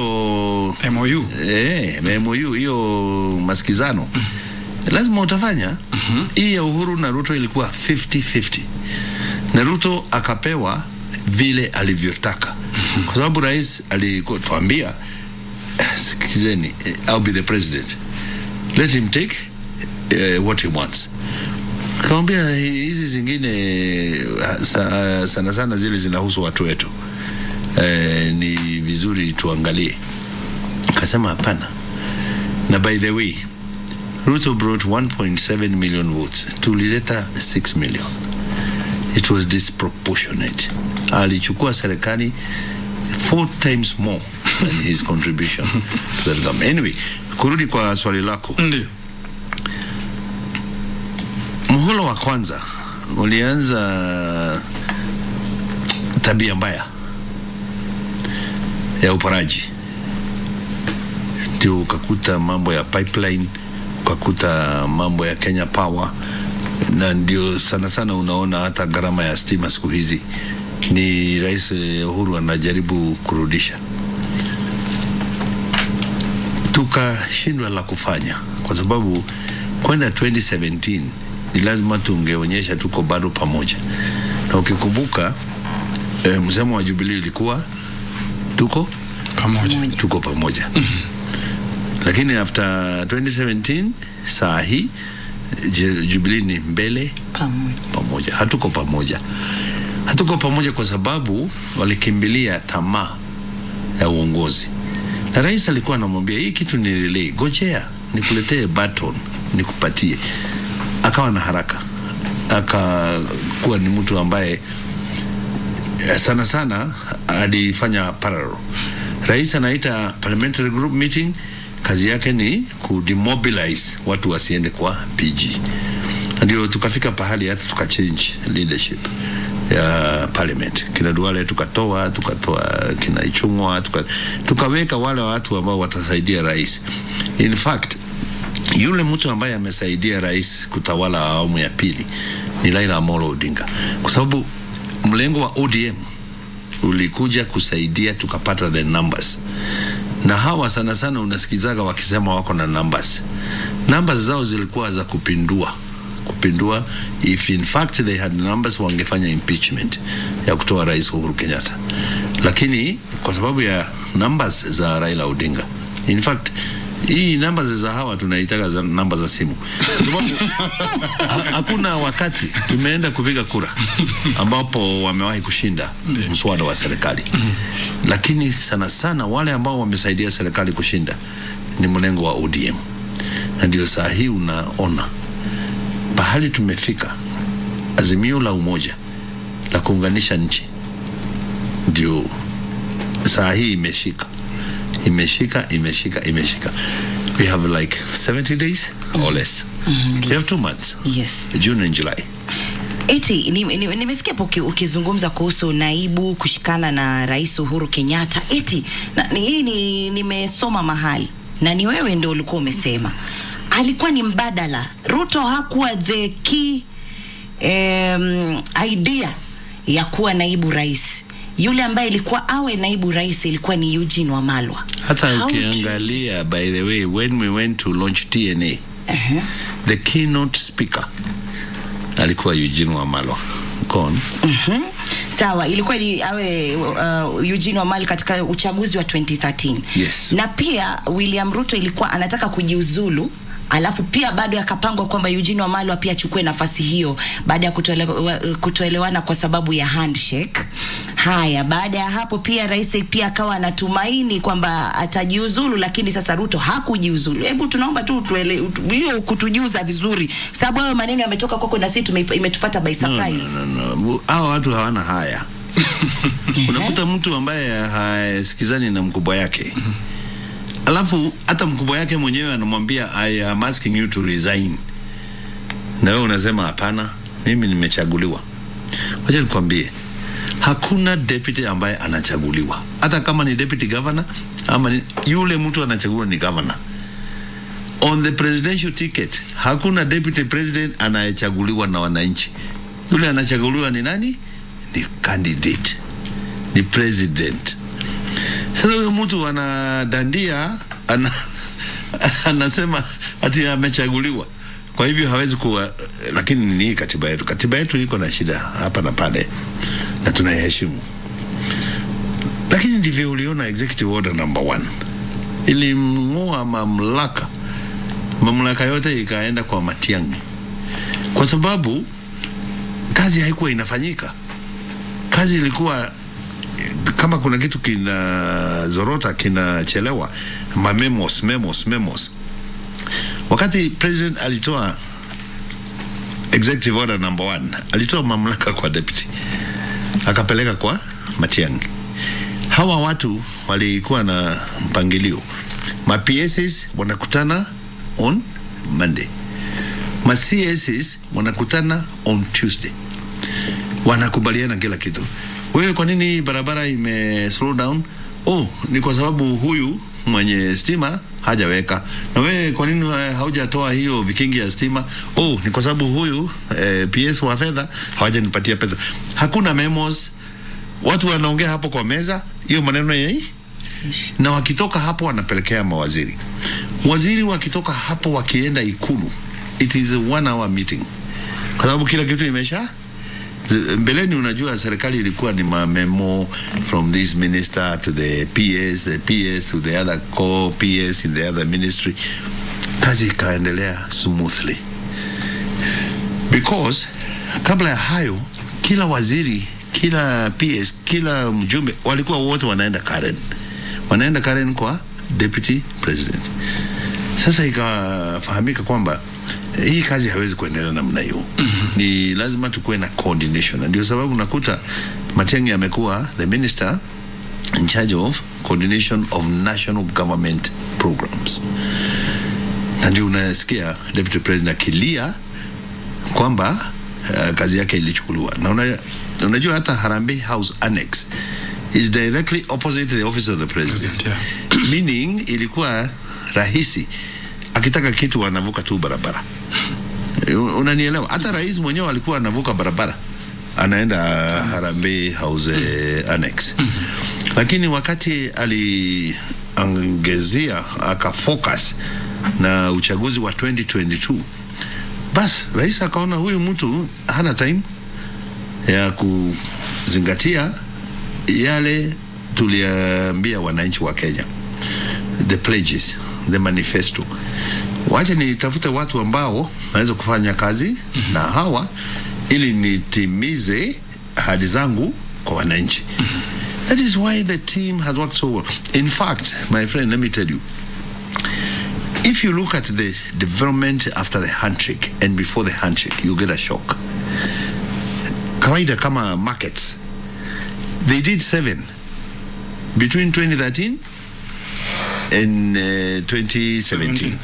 MOU, MOU hiyo masikizano, lazima utafanya. Hii ya Uhuru na Ruto ilikuwa 50-50. Na Ruto akapewa vile alivyotaka. Kwa sababu rais alituambia, sikizeni, I'll be the president. Let him take what he wants. Kaambia hizi zingine sana sana zile zinahusu watu wetu, ni vizuri tuangalie. Akasema hapana. Na by the way, Ruto brought 1.7 million votes. Tulileta 6 million. It was disproportionate. Alichukua serikali 4 times more than his contribution to the government. Anyway, kurudi kwa swali lako. Ndiyo. Muhula wa kwanza ulianza tabia mbaya ya uporaji. Ndio ukakuta mambo ya pipeline, ukakuta mambo ya Kenya Power, na ndio sana sana unaona hata gharama ya stima siku hizi ni Rais Uhuru anajaribu kurudisha. Tukashindwa la kufanya kwa sababu kwenda 2017 ni lazima tungeonyesha tuko bado pamoja. Na ukikumbuka msemo wa Jubilee ilikuwa tuko pamoja. Lakini after 2017 saa hii Jubilee ni mbele pamoja. Hatuko pamoja kwa sababu walikimbilia tamaa ya uongozi. Na rais alikuwa anamwambia hii kitu ni relay, gojea nikuletee baton nikupatie. Akawa na haraka, akakuwa ni mtu ambaye sana sana alifanya parallel. Rais anaita parliamentary group meeting, kazi yake ni kudemobilize watu wasiende kwa PG. Ndio tukafika pahali hata tukachange leadership ya parliament. Kina Duale tukatoa kina Ichung'wa, tukaweka wale watu ambao watasaidia rais. In fact, yule mtu ambaye amesaidia rais kutawala awamu ya pili ni Raila Amolo Odinga, kwa sababu mlengo wa ODM ulikuja kusaidia tukapata the numbers. Na hawa sana sana unasikizaga wakisema wako na numbers zao zilikuwa za kupindua. If in fact they had numbers, wangefanya impeachment ya kutoa Rais Uhuru Kenyatta. Lakini kwa sababu ya numbers za Raila Odinga, in fact hii numbers za hawa tunaitaka za namba za simu, kwa sababu hakuna wakati tumeenda kupiga kura ambapo wamewahi kushinda mswada wa serikali. Lakini sana sana wale ambao wamesaidia serikali kushinda ni mlengo wa ODM. Na ndio saa hii unaona pahali tumefika, azimio la umoja la kuunganisha nchi, ndio saa hii imeshika. We have like 70 days or less. We have 2 months. Yes. June and July. Eti nimesikia ukizungumza kuhusu naibu kushikana na Rais Uhuru Kenyatta. Eti hii nimesoma mahali na ni wewe ndio ulikuwa umesema alikuwa ni mbadala. Ruto hakuwa the key idea ya kuwa naibu rais. Yule ambaye ilikuwa awe naibu rais ilikuwa ni Eugene Wamalwa. Hata ukiangalia, by the way, when we went to launch TNA, the keynote speaker alikuwa Eugene Wamalwa. Sawa, ilikuwa awe Eugene Wamalwa katika uchaguzi wa 2013. Yes. Na pia William Ruto ilikuwa anataka kujiuzulu, alafu pia bado yakapangwa kwamba Eugene Wamalwa pia achukue nafasi hiyo baada ya kutoelewana kwa sababu ya handshake. Haya, baada ya hapo pia rais pia akawa anatumaini kwamba atajiuzulu, lakini sasa Ruto hakujiuzulu. Hebu tunaomba tu hiyo kutujuza vizuri, sababu hayo maneno yametoka kwako na sisi imetupata by surprise. No. Hao watu hawana haya. Unakuta mtu ambaye hasikizani na mkubwa yake, alafu hata mkubwa yake mwenyewe anamwambia I am asking you to resign, na wewe unasema hapana, mimi nimechaguliwa. Wacha nikwambie, hakuna deputy ambaye anachaguliwa. Hata kama ni deputy governor ama yule mtu anachaguliwa ni governor. On the presidential ticket, hakuna deputy president anayechaguliwa na wananchi. Yule anachaguliwa ni nani? Ni candidate, ni president. Sasa huyo mtu anadandia, anasema ati amechaguliwa. Kwa hivyo hawezi kuwa, lakini ni katiba yetu. Katiba yetu iko na shida hapa na pale, na tunaiheshimu. Lakini ndivyo uliona executive order number 1 ilimng'oa mamlaka yote ikaenda kwa Matiang'i, kwa sababu kazi haikuwa inafanyika. Kazi ilikuwa kama kuna kitu kinazorota, kinachelewa, memos. Wakati president alitoa executive order number 1, alitoa mamlaka kwa deputy, akapeleka kwa Matiang'i. Hawa watu walikuwa na mpangilio. Ma-PSs wanakutana on Monday, ma-CSs wanakutana on Tuesday, wanakubaliana kila kitu. Wewe kwa nini barabara ime slow down? Ni kwa sababu huyu mwenye stima hajaweka. Na wewe kwa nini haujatoa hiyo vikingi ya stima? Ni kwa sababu huyu PS wa fedha hawajanipatia pesa. Hakuna memos. Watu wanaongea hapo kwa meza hiyo maneno na wakitoka hapo wanapelekea mawaziri. Waziri wakitoka hapo wakienda Ikulu, it is a 1 hour meeting, kwa sababu kila kitu imesha. Mbeleni unajua serikali ilikuwa ni memo from this minister to the PS to the other co-PS in the other ministry. Kazi ikaendelea smoothly, because kabla ya hayo kila waziri, kila PS, kila mjumbe walikuwa wote wanaenda Karen kwa deputy president. Sasa ikafahamika kwamba hii kazi haiwezi kuendelea namna hiyo. Ni lazima tukue na coordination. Ndio sababu nakuta Matiang'i amekuwa the minister in charge of coordination of national government programs. Na ndio unasikia deputy president akilia kwamba kazi yake ilichukuliwa. Na unajua hata Harambee House Annex is directly opposite the office of the president. Meaning ilikuwa rahisi, akitaka kitu anavuka tu barabara. Unanielewa? Hata rais mwenyewe alikuwa anavuka barabara, anaenda Harambee House Annex. Lakini wakati aliangezia akafocus na uchaguzi wa 2022, bas rais akaona huyu mtu hana time ya kuzingatia yale tuliambia wananchi wa Kenya, the pledges, the manifesto. Wacha nitafute watu ambao naweza kufanya kazi na hawa ili nitimize ahadi zangu kwa wananchi. That is why the team has worked so well. In fact, my friend, let me tell you, if you look at the development after the handshake and before the handshake, you get a shock. Kawaida kama markets, they did 7 between 2013 and 2017.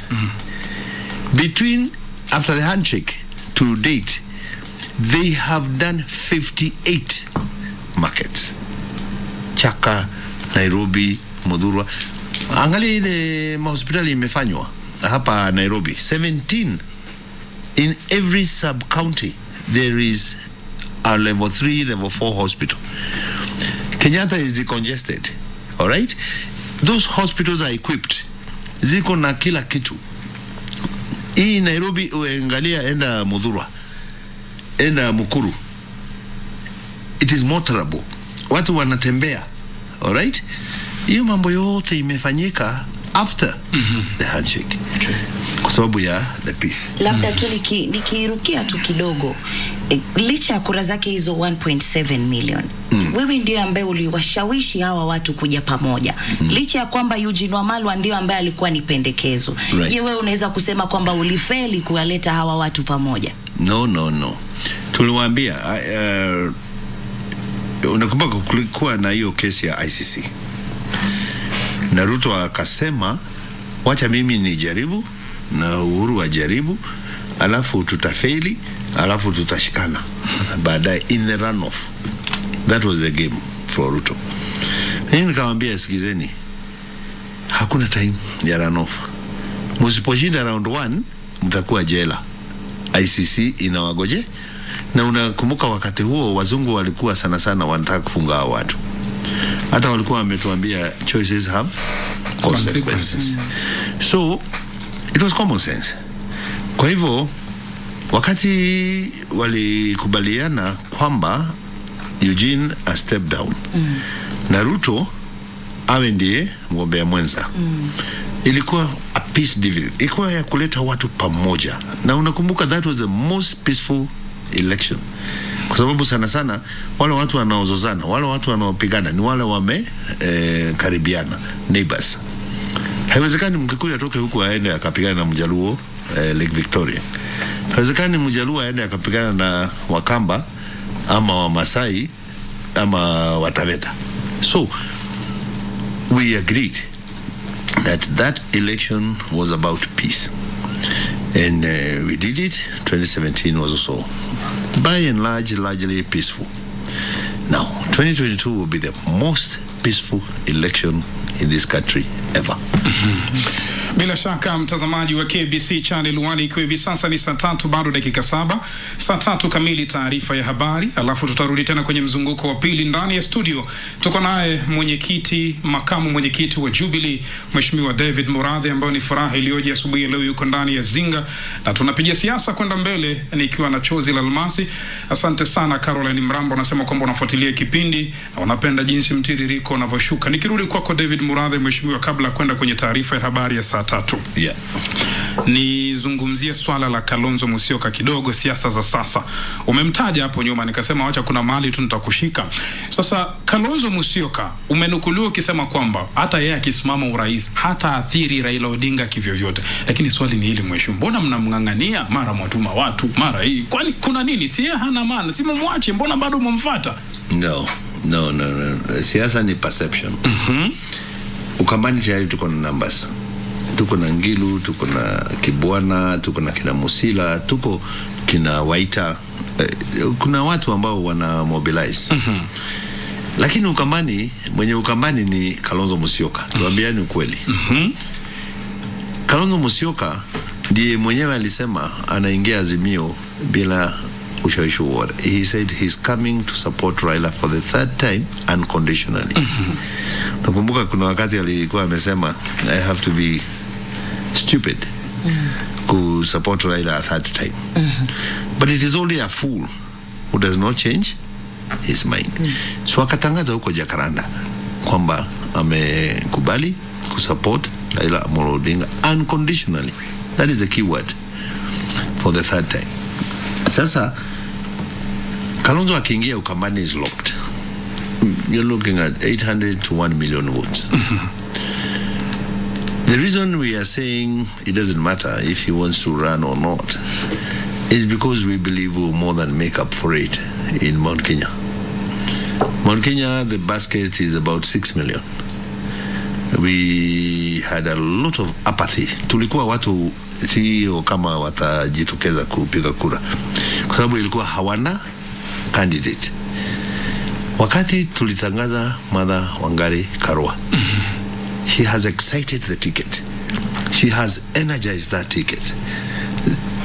Between after the handshake to date, they have done 58 markets. Chaka, Nairobi, Mudhurwa. Angalia ile hospitali imefanywa hapa Nairobi, 17. In every sub county there is a level 3, level 4 hospital. Kenyatta is decongested. All right? Those hospitals are equipped. Ziko na kila kitu. Hii Nairobi uangalia, enda Mudhurwa, enda Mukuru. It is motorable. Watu wanatembea. All right? Hiyo mambo yote imefanyika after the handshake. kwa sababu ya the peace. Labda tu nikirukia tu kidogo, licha ya kura zake hizo 1.7 million, wewe ndio ambaye uliwashawishi hawa watu kuja pamoja, licha ya kwamba Eugene Wamalwa ndio ambaye alikuwa ni pendekezo. Je, wewe unaweza kusema kwamba ulifeli kuwaleta hawa watu pamoja? No. Tuliwaambia unakumbuka kulikuwa na hiyo kesi ya ICC. Na Ruto akasema wacha mimi nijaribu na Uhuru ajaribu, alafu tutafeli, alafu tutashikana baadaye in the runoff. That was the game for Ruto. Mimi nikamwambia sikizeni, hakuna time ya runoff. Msiposhinda round 1 mtakuwa jela. ICC inawagoje. Na unakumbuka wakati huo wazungu walikuwa sana wanataka kufunga watu. Hata walikuwa wametuambia choices have consequences. So it was common sense. Kwa hivyo wakati walikubaliana kwamba Eugene a step down, na Ruto awe ndiye mgombea mwenza, ilikuwa a peace deal, ilikuwa ya kuleta watu pamoja. Na unakumbuka that was the most peaceful election, kwa sababu sana wale watu wanaozozana, wale watu wanaopigana ni wale karibiana, neighbors. Haiwezekani Mkikuyu atoke huku aende akapigana na Mjaluo Lake Victoria. Haiwezekani Mjaluo aende akapigana na Wakamba ama Wamasai ama Wataveta. So we agreed that election was about peace, and we did it. 2017 was also by and largely peaceful. Now 2022 will be the most peaceful election in this country ever. Bila shaka mtazamaji wa KBC Channel 1, ikiwa hivi sasa ni saa 3 bado dakika 7, saa 3 kamili taarifa ya habari, alafu tutarudi tena kwenye mzunguko wa pili. Ndani ya studio tuko naye makamu mwenyekiti wa Jubilee Mheshimiwa David Murathe, ambaye ni furaha iliyoje asubuhi leo yuko ndani ya zinga, na tunapiga siasa kwenda mbele nikiwa na chozi la almasi. Asante sana Caroline Mrambo, nasema kwamba unafuatilia kipindi na unapenda jinsi mtiririko unavyoshuka. Nikirudi kwako David Murathe mheshimiwa, kabla kwenda kwenye taarifa ya habari ya saa 3. Yeah. Nizungumzie swala la Kalonzo Musyoka kidogo, siasa za sasa. Umemtaja hapo nyuma, nikasema wacha kuna mahali tu nitakushika. Sasa Kalonzo Musyoka umenukuliwa ukisema kwamba hata yeye akisimama urais hata athiri Raila Odinga kivyovyote. Lakini swali ni hili mheshimiwa, mbona mnamngangania mara mwatuma watu mara hii? Kwani kuna nini? Si yeye hana maana, si mumwache, mbona bado mumfuata? No. Siasa ni perception. Ukambani tayari tuko na numbers. Tuko na Ngilu, tuko na Kibwana, tuko na kina Musila, tuko kina Waita. Kuna watu ambao wana mobilize. Lakini mwenye Ukambani ni Kalonzo Musyoka. Tuambiane ukweli. Kalonzo Musyoka ndiye mwenyewe alisema anaingia Azimio bila ushawishi wote. He said he's coming to support Raila for the third time unconditionally. Nakumbuka kuna wakati alikuwa amesema I have to be stupid to support Raila a third time. But it is only a fool who does not change his mind. So akatangaza huko Jakaranda kwamba amekubali kusupport Raila Amolo Odinga unconditionally. That is the key word, for the third time. Sasa Kalonzo akiingia Ukambani is locked. You're looking at 800 to 1 million votes. The reason we are saying it doesn't matter if he wants to run or not is because we believe we'll more than make up for it in Mount Kenya. Mount Kenya, the basket is about 6 million. We had a lot of apathy. Tulikuwa watu sio kama watajitokeza kupiga kura, kwa sababu ilikuwa hawana candidate. Wakati tulitangaza Martha Wangari Karua, she has excited the ticket. She has energized that ticket.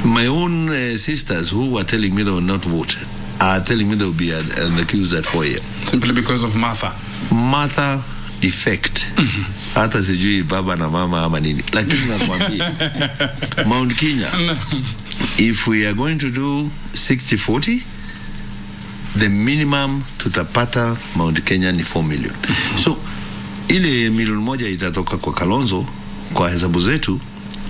My own sisters who were telling me they will not vote are telling me they will be on the queues at 4 a.m. Simply because of Martha effect. Hata sijui baba na mama ama nini, lakini nakwambia Mount Kenya, if we are going to do 60-40, the minimum tutapata Mount Kenya ni 4 million. So ile milioni moja itatoka kwa Kalonzo, kwa hesabu zetu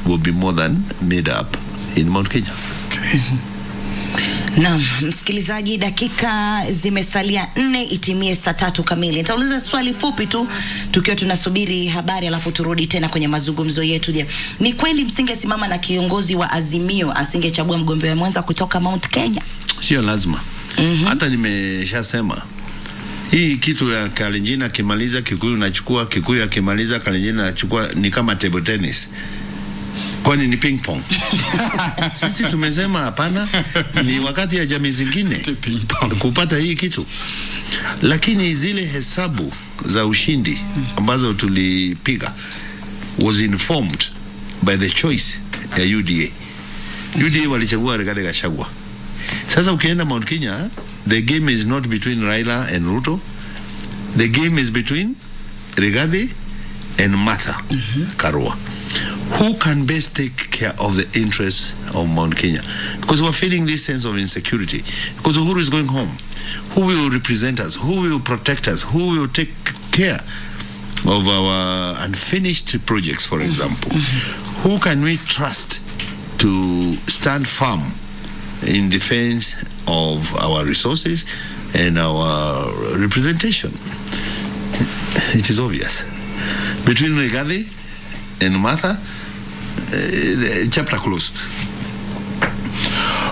will be more than made up in Mount Kenya. Okay. Naam, msikilizaji, dakika zimesalia 4 itimie saa 3 kamili. Nitauliza swali fupi tu tukiwa tunasubiri habari, alafu turudi tena kwenye mazungumzo yetu. Je, ni kweli msingesimama na kiongozi wa Azimio asingechagua mgombea mwenza kutoka Mount Kenya? Sio lazima. Hata nimeshasema hii kitu ya Kalenjin akimaliza Kikuyu nachukua, Kikuyu akimaliza Kalenjin nachukua, ni kama table tennis. Kwani ni ping pong? Sisi tumesema hapana, ni wakati ya jamii zingine kupata hii kitu. Lakini zile hesabu za ushindi ambazo tulipiga was informed by the choice ya UDA. UDA walichagua Rigathi Gachagua. Sasa ukienda Mount Kenya, the game is not between Raila and Ruto. The game is between Rigathi and Martha Karua. Who can best take care of the interests of Mount Kenya? Because we're feeling this sense of insecurity. Because Uhuru is going home. Who will represent us? Who will protect us? Who will take care of our unfinished projects, for example? Who can we trust to stand firm in defense of our resources and our representation? It is obvious. Between Rigathi and Martha, the chapter closed.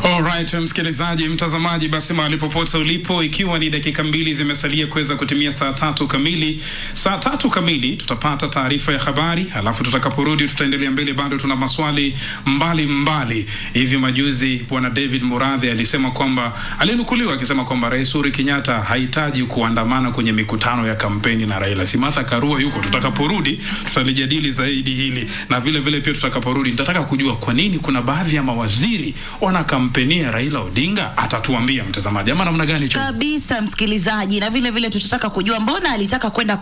Alright, msikilizaji, mtazamaji, basi mahali popote ulipo, ikiwa ni dakika 2 zimesalia kuweza kutimia saa 3 kamili. Saa 3 kamili tutapata taarifa ya habari, alafu tutakaporudi tutaendelea mbele. Bado tuna maswali mbali. Hivi majuzi bwana David Murathe alisema kwamba, alinukuliwa akisema kwamba Rais Uhuru Kenyatta hahitaji kuandamana kwenye mikutano ya kampeni na Raila. Si Martha Karua yuko. Tutakaporudi tutalijadili zaidi hili, na vile vile pia tutakaporudi nitataka kujua kwa nini kuna baadhi ya mawaziri wana kampenia Raila Odinga. Atatuambia mtazamaji, ama namna gani hicho kabisa msikilizaji. Na vile vile tutataka kujua mbona alitaka kwenda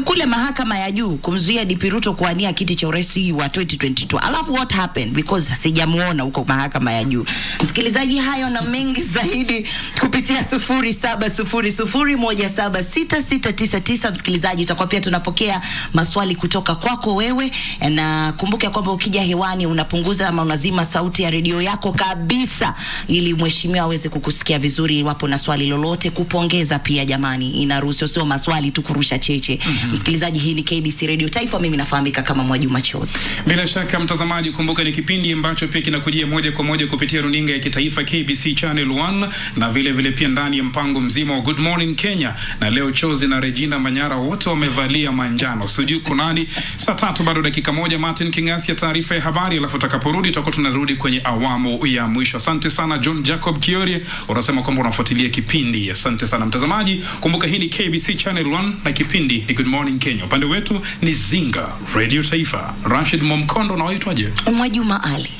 kule mahakama ya juu kumzuia DP Ruto kuania kiti cha urais wa 2022. Alafu what happened, because sijamuona huko mahakama ya juu. Msikilizaji, hayo na mengi zaidi kupitia 0700176699. Msikilizaji, tutakuwa pia tunapokea maswali kutoka kwako wewe, na kumbuka kwamba ukija hewani unapunguza ama unazima sauti ya redio yako kabisa, ili mheshimiwa aweze kukusikia vizuri. Iwapo na swali lolote, kupongeza pia, jamani, inaruhusiwa, sio maswali tu kurusha cheche. Msikilizaji, hii ni KBC Radio Taifa, mimi nafahamika kama Mwajuma Chozi. Bila shaka mtazamaji, kumbuka ni kipindi ambacho pia kinakujia moja kwa moja kupitia runinga ya kitaifa KBC Channel 1, na vile vile pia ndani ya mpango mzima wa Good Morning Kenya. Na leo Chozi na Regina Manyara wote wamevalia manjano, sijui kunani. Saa 3 bado dakika 1, Martin Kingasi ya taarifa ya habari, alafu tutakaporudi tutakuwa tunarudi kwenye awamu ya mwisho. Asante sana John Jacob Kiori, unasema kwamba unafuatilia kipindi. Asante sana mtazamaji, kumbuka hii ni KBC Channel 1 na kipindi ni Good Morning Kenya. Upande wetu ni Zinga Radio Taifa, Rashid Momkondo na waitwaje? Mwajuma Ali.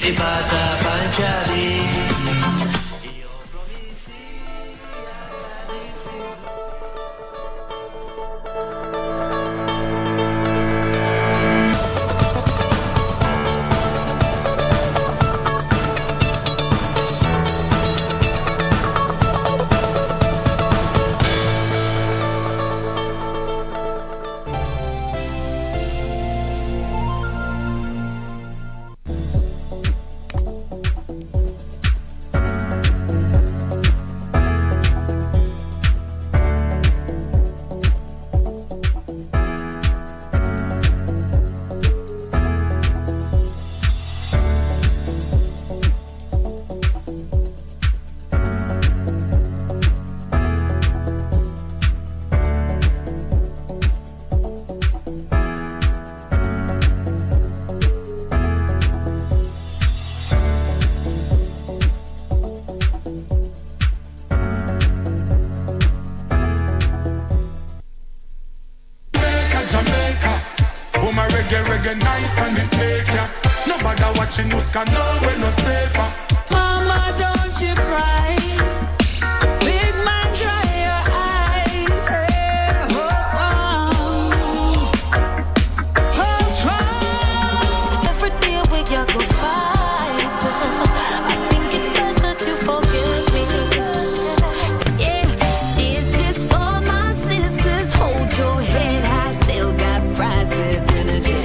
Reggae nice and it take ya. No matter watching news can know we're no safer. Mama, don't you cry. Big man, dry your eyes. Hey, what's wrong? What's wrong? Every day we got go fight. I think it's best that you forgive me. Yeah, this is for my sisters. Hold your head high, still got priceless energy.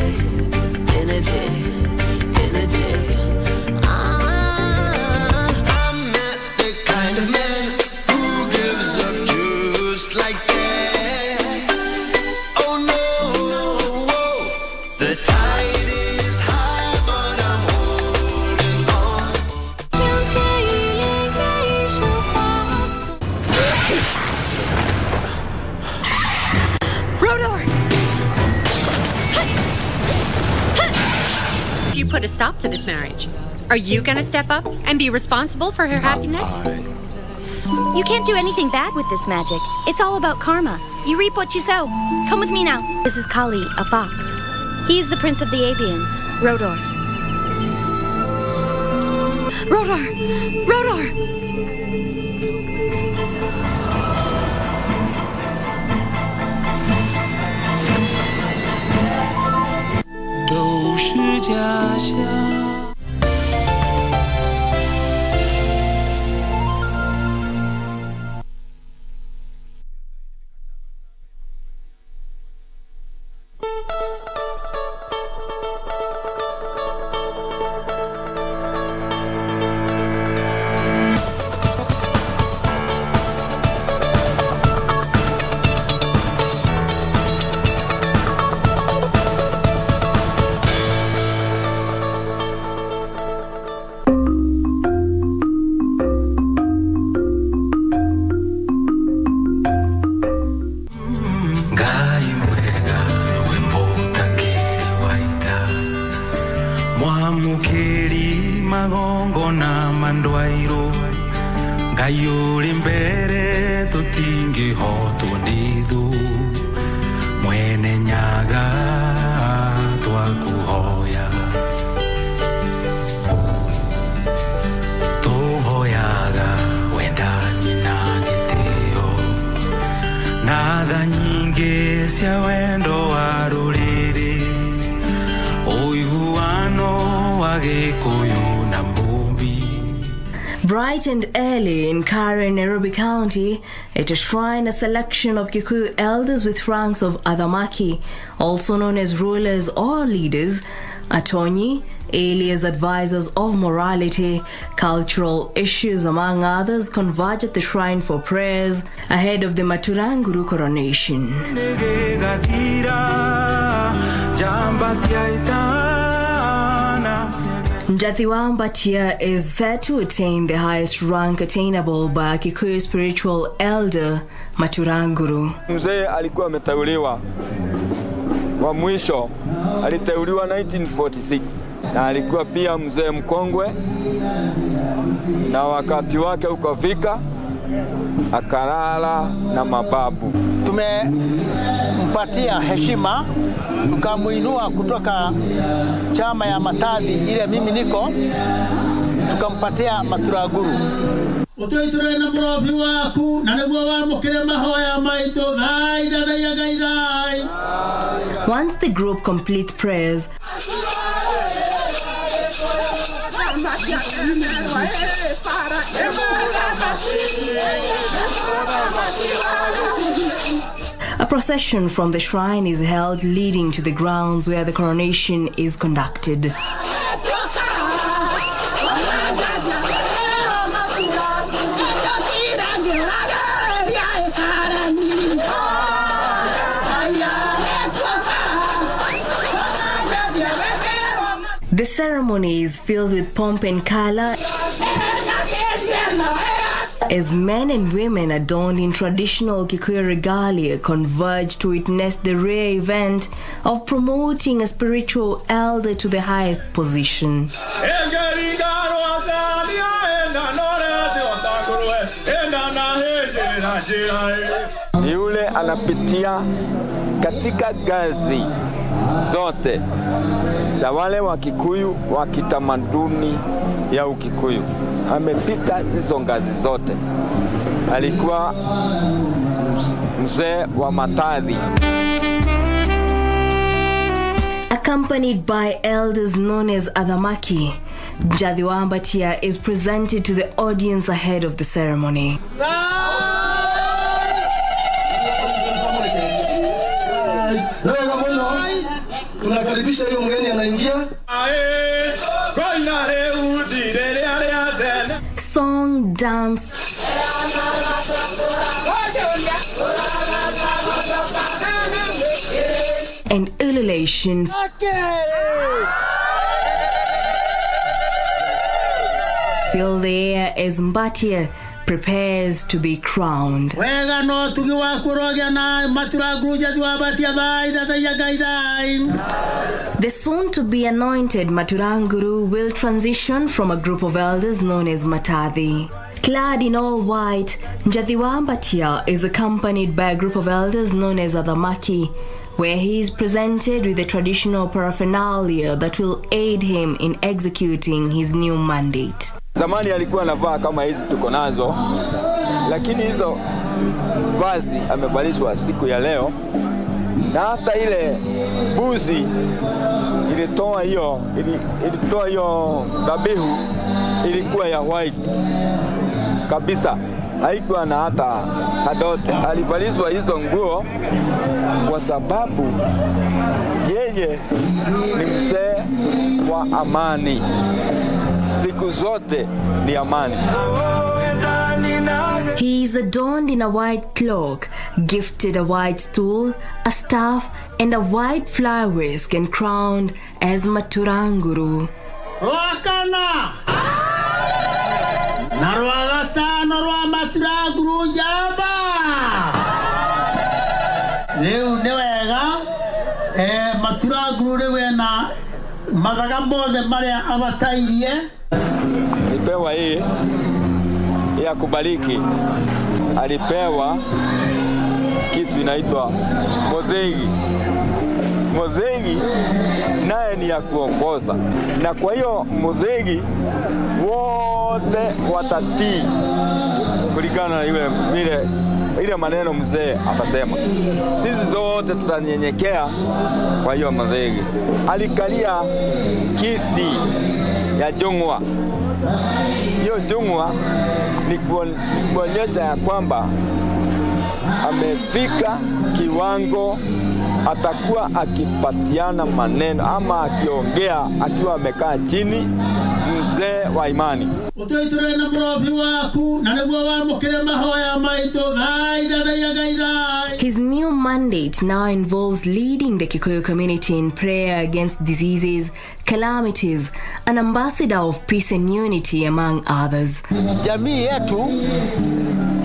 put a stop to this marriage. Are you going to step up and be responsible for her happiness? You can't do anything bad with this magic. It's all about karma. You reap what you sow. Come with me now. This is Kali, a fox. He is the prince of the avians, Rodor. Rodor! Rodor! Bright and early in Karen, Nairobi County, at a shrine, a selection of Kikuyu elders with ranks of Adhamaki, also known as rulers or leaders, Atonyi, alias advisors of morality, cultural issues among others, converge at the shrine for prayers ahead of the Maturanguru coronation. Njathiwambatia is said to attain the highest rank attainable by a Kikuyu spiritual elder, Maturanguru. Mzee alikuwa ameteuliwa wa mwisho, aliteuliwa 1946 na alikuwa pia mzee mkongwe, na wakati wake ukafika akalala na mababu. Tumempatia heshima, tukamuinua kutoka chama ya Matadhi ile mimi niko, tukampatia Maturanguru. Utoiture na profi waku na niguo wamukire mahoya maito thai dathaiya ngai thai. Once the group complete prayers, a procession from the shrine is held leading to the grounds where the coronation is conducted. The ceremony is filled with pomp and color as men and women adorned in traditional Kikuyu regalia converge to witness the rare event of promoting a spiritual elder to the highest position. Yule anapitia katika gazi zote za wale wa Kikuyu wa kitamaduni ya Ukikuyu. Amepita hizo ngazi zote. Alikuwa mzee wa Matadhi. Accompanied by elders known as Adhamaki, Njathiwambatia is presented to the audience ahead of the ceremony. Tunakaribisha hiyo mgeni anaingia. Song, dance, and ululation fill the air as Mbatia prepares to be crowned. The The soon-to-be anointed Maturanguru will transition from a group of elders known as Matadhi. Clad in all white, Njathiwambatia is accompanied by a group of elders known as Adhamaki, where he is presented with the traditional paraphernalia that will aid him in executing his new mandate. Zamani alikuwa anavaa kama hizi tuko nazo, lakini hizo vazi amevalishwa siku ya leo, na hata ile buzi ilitoa hiyo dhabihu ilikuwa ya white kabisa, haikuwa na hata kadote. Alivalishwa hizo nguo kwa sababu yeye ni mzee wa amani, siku zote ni amani. He is adorned in a white cloak, gifted a white stool, a staff, and a white flower whisk, and crowned as Maturanguru. Roakana! Narwagata narwa Maturanguru jaba! Leo newega Maturanguru lewe na mathaga mothe maria abatairie. Alipewa hii ya kubariki, alipewa kitu inaitwa modhegi. Modhegi naye ni ya kuongoza, na kwa hiyo modhegi wote watatii kulingana na ile maneno mzee atasema. Sisi zote tutanyenyekea kwa hiyo modhegi. Alikalia kiti ya jungwa. Hiyo jungwa ni kuonyesha ya kwamba amefika kiwango atakuwa akipatiana maneno ama akiongea akiwa amekaa chini, mzee wa imani. His new mandate now involves leading the Kikuyu community in prayer against diseases, calamities, an ambassador of peace and unity among others. Jamii yetu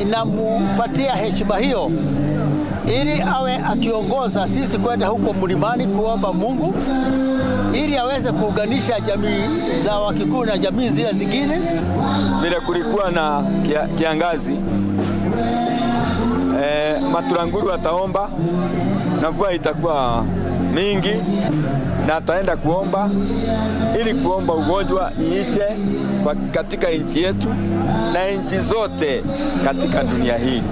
inampatia heshima hiyo ili awe akiongoza sisi kwenda huko mlimani kuomba Mungu ili aweze kuunganisha jamii za Wakikuyu na jamii zile zingine. Vile kulikuwa na kiangazi, Maturanguru ataomba na mvua itakuwa mingi, na ataenda kuomba ili kuomba ugonjwa iishe katika nchi yetu na nchi zote katika dunia hii.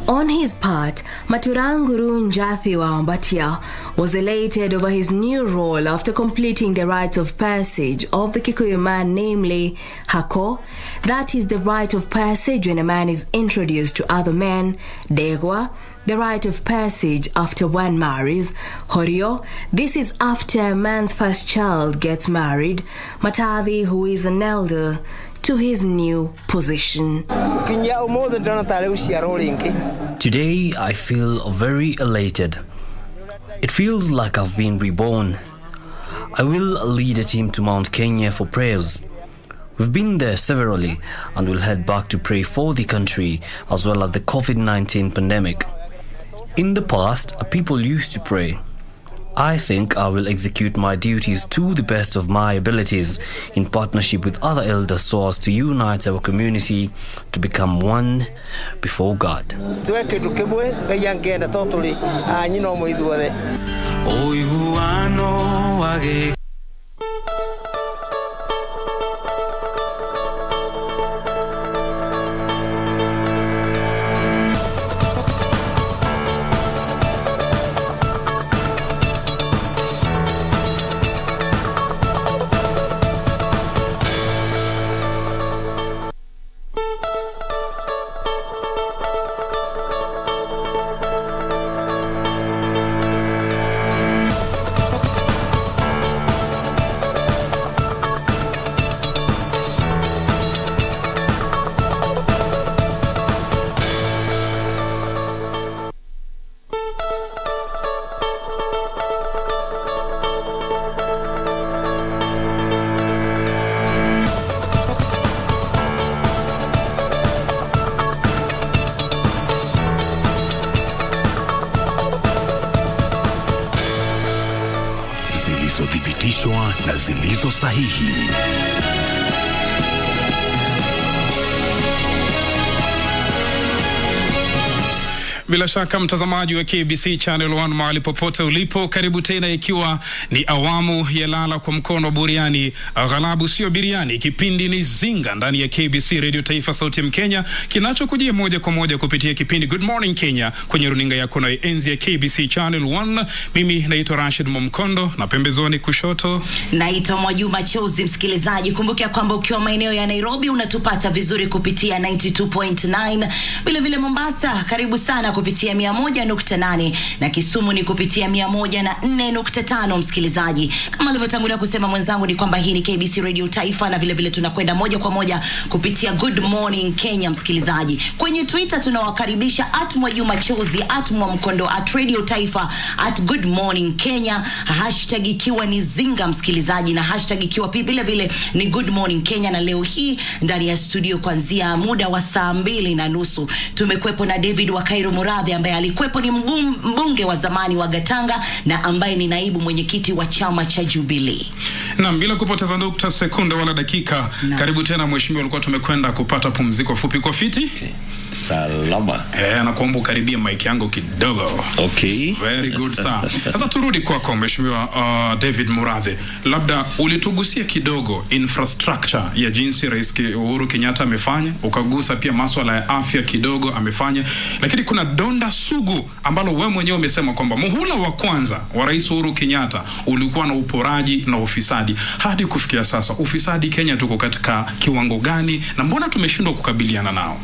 On his part, Maturanguru Njathiwambatia was elated over his new role after completing the rites of passage of the Kikuyu man, namely Hako. That is the rite of passage when a man is introduced to other men. Degwa, the rite of passage after one marries. Horio, this is after a man's first child gets married. Matadhi, who is an elder, to his new position. Today I feel very elated. It feels like I've been reborn. I will lead a team to Mount Kenya for prayers. We've been there severally and will head back to pray for the country as well as the COVID-19 pandemic. In the past, people used to pray. I think I will execute my duties to the best of my abilities in partnership with other elders so as to unite our community to become one before God. na zilizo sahihi. Bila shaka mtazamaji wa KBC Channel 1 mahali popote ulipo, karibu tena, ikiwa ni awamu ya lala kwa mkono buriani, ghalabu sio biriani. Kipindi ni Zinga ndani ya KBC Radio Taifa, sauti ya Mkenya, kinachokujia moja kwa moja kupitia kipindi Good Morning Kenya kwenye runinga yako na enzi ya KBC Channel 1. Mimi naitwa Rashid Momkondo na pembezoni kushoto naitwa Mwajuma Chozi. Msikilizaji, kumbuka kwamba ukiwa maeneo ya Nairobi unatupata vizuri kupitia 92.9, vile vile Mombasa karibu sana kupitia 101.8 na Kisumu ni kupitia 104.5. Msikilizaji, kama alivyotangulia kusema mwenzangu ni kwamba hii ni KBC Radio Taifa, na vile vile tunakwenda moja kwa moja kupitia Good Morning Kenya. Msikilizaji, kwenye Twitter tunawakaribisha @Mwajuma_Chozi, @Mwamkondo, @Radio Taifa, @Good Morning Kenya, hashtag ikiwa ni Zinga msikilizaji, na hashtag ikiwa vile vile ni Good Morning Kenya. Na leo hii ndani ya studio kuanzia muda wa saa 2:30 tumekuepo na David wa Cairo Muradhi, ambaye alikuwepo ni mbunge wa zamani wa Gatanga na ambaye ni naibu mwenyekiti wa chama cha Jubilee. Na bila kupoteza nukta sekunde wala dakika, karibu tena mheshimiwa. Ulikuwa tumekwenda kupata pumziko fupi kwa fiti? Salama. Nakuomba ukaribia mic yangu kidogo. Okay. Very good sir. Sasa turudi kwako mheshimiwa David Muradhi. Labda ulitugusia kidogo infrastructure ya jinsi Rais Uhuru Kenyatta amefanya, ukagusa pia masuala ya afya kidogo amefanya, lakini kuna donda sugu ambalo wewe mwenyewe umesema kwamba muhula wa kwanza wa Rais Uhuru Kenyatta ulikuwa na uporaji na ufisadi. Hadi kufikia sasa ufisadi Kenya tuko katika kiwango gani, na mbona tumeshindwa kukabiliana nao?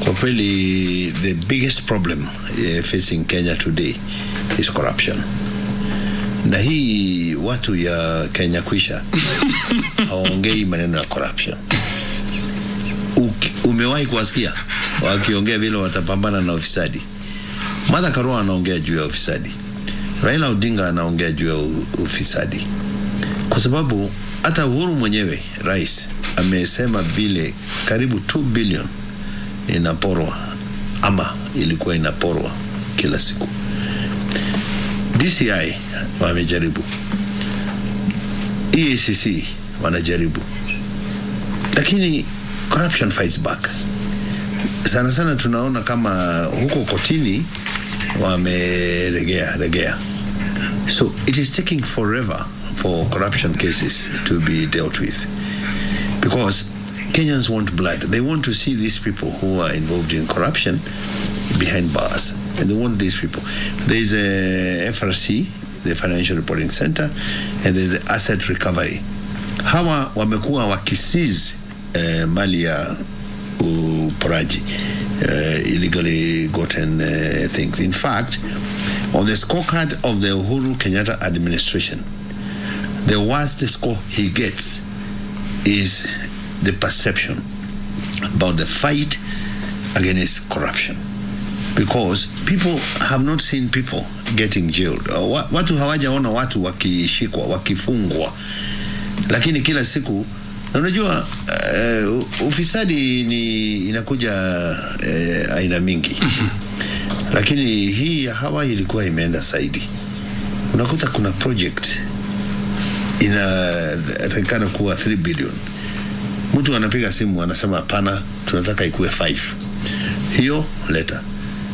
Kwa kweli, the biggest problem facing Kenya today is corruption. Na hii watu ya Kenya kwisha hawaongei maneno ya corruption. Umewahi kuwasikia wakiongea vile watapambana na ufisadi? Martha Karua anaongea juu ya ufisadi, Raila Odinga anaongea juu ya ufisadi, kwa sababu hata Uhuru mwenyewe rais amesema vile karibu 2 billion inaporwa ama ilikuwa inaporwa kila siku. DCI wamejaribu, EACC wanajaribu, lakini corruption fights back. Sana sana tunaona kama huko kotini wameregea. So it is taking forever for corruption cases to be dealt with, because Kenyans want blood. They want to see these people who are involved in corruption behind bars, and they want these people. There is a FRC, the Financial Reporting Center, and there is the asset recovery. Hawa wamekuwa wakisiz mali ya uporaji, illegally gotten things. In fact, on the scorecard of the Uhuru Kenyatta administration, the worst score he gets is the perception about the fight against corruption, because people have not seen people getting jailed. Watu hawajaona watu wakishikwa, wakifungwa, lakini kila siku. Na unajua ufisadi ni inakuja aina mingi, lakini hii ya hawa ilikuwa imeenda zaidi. Unakuta kuna project inatakikana kuwa 3 billion. Mtu anapiga simu anasema hapana, tunataka ikuwe 5. Hiyo leta.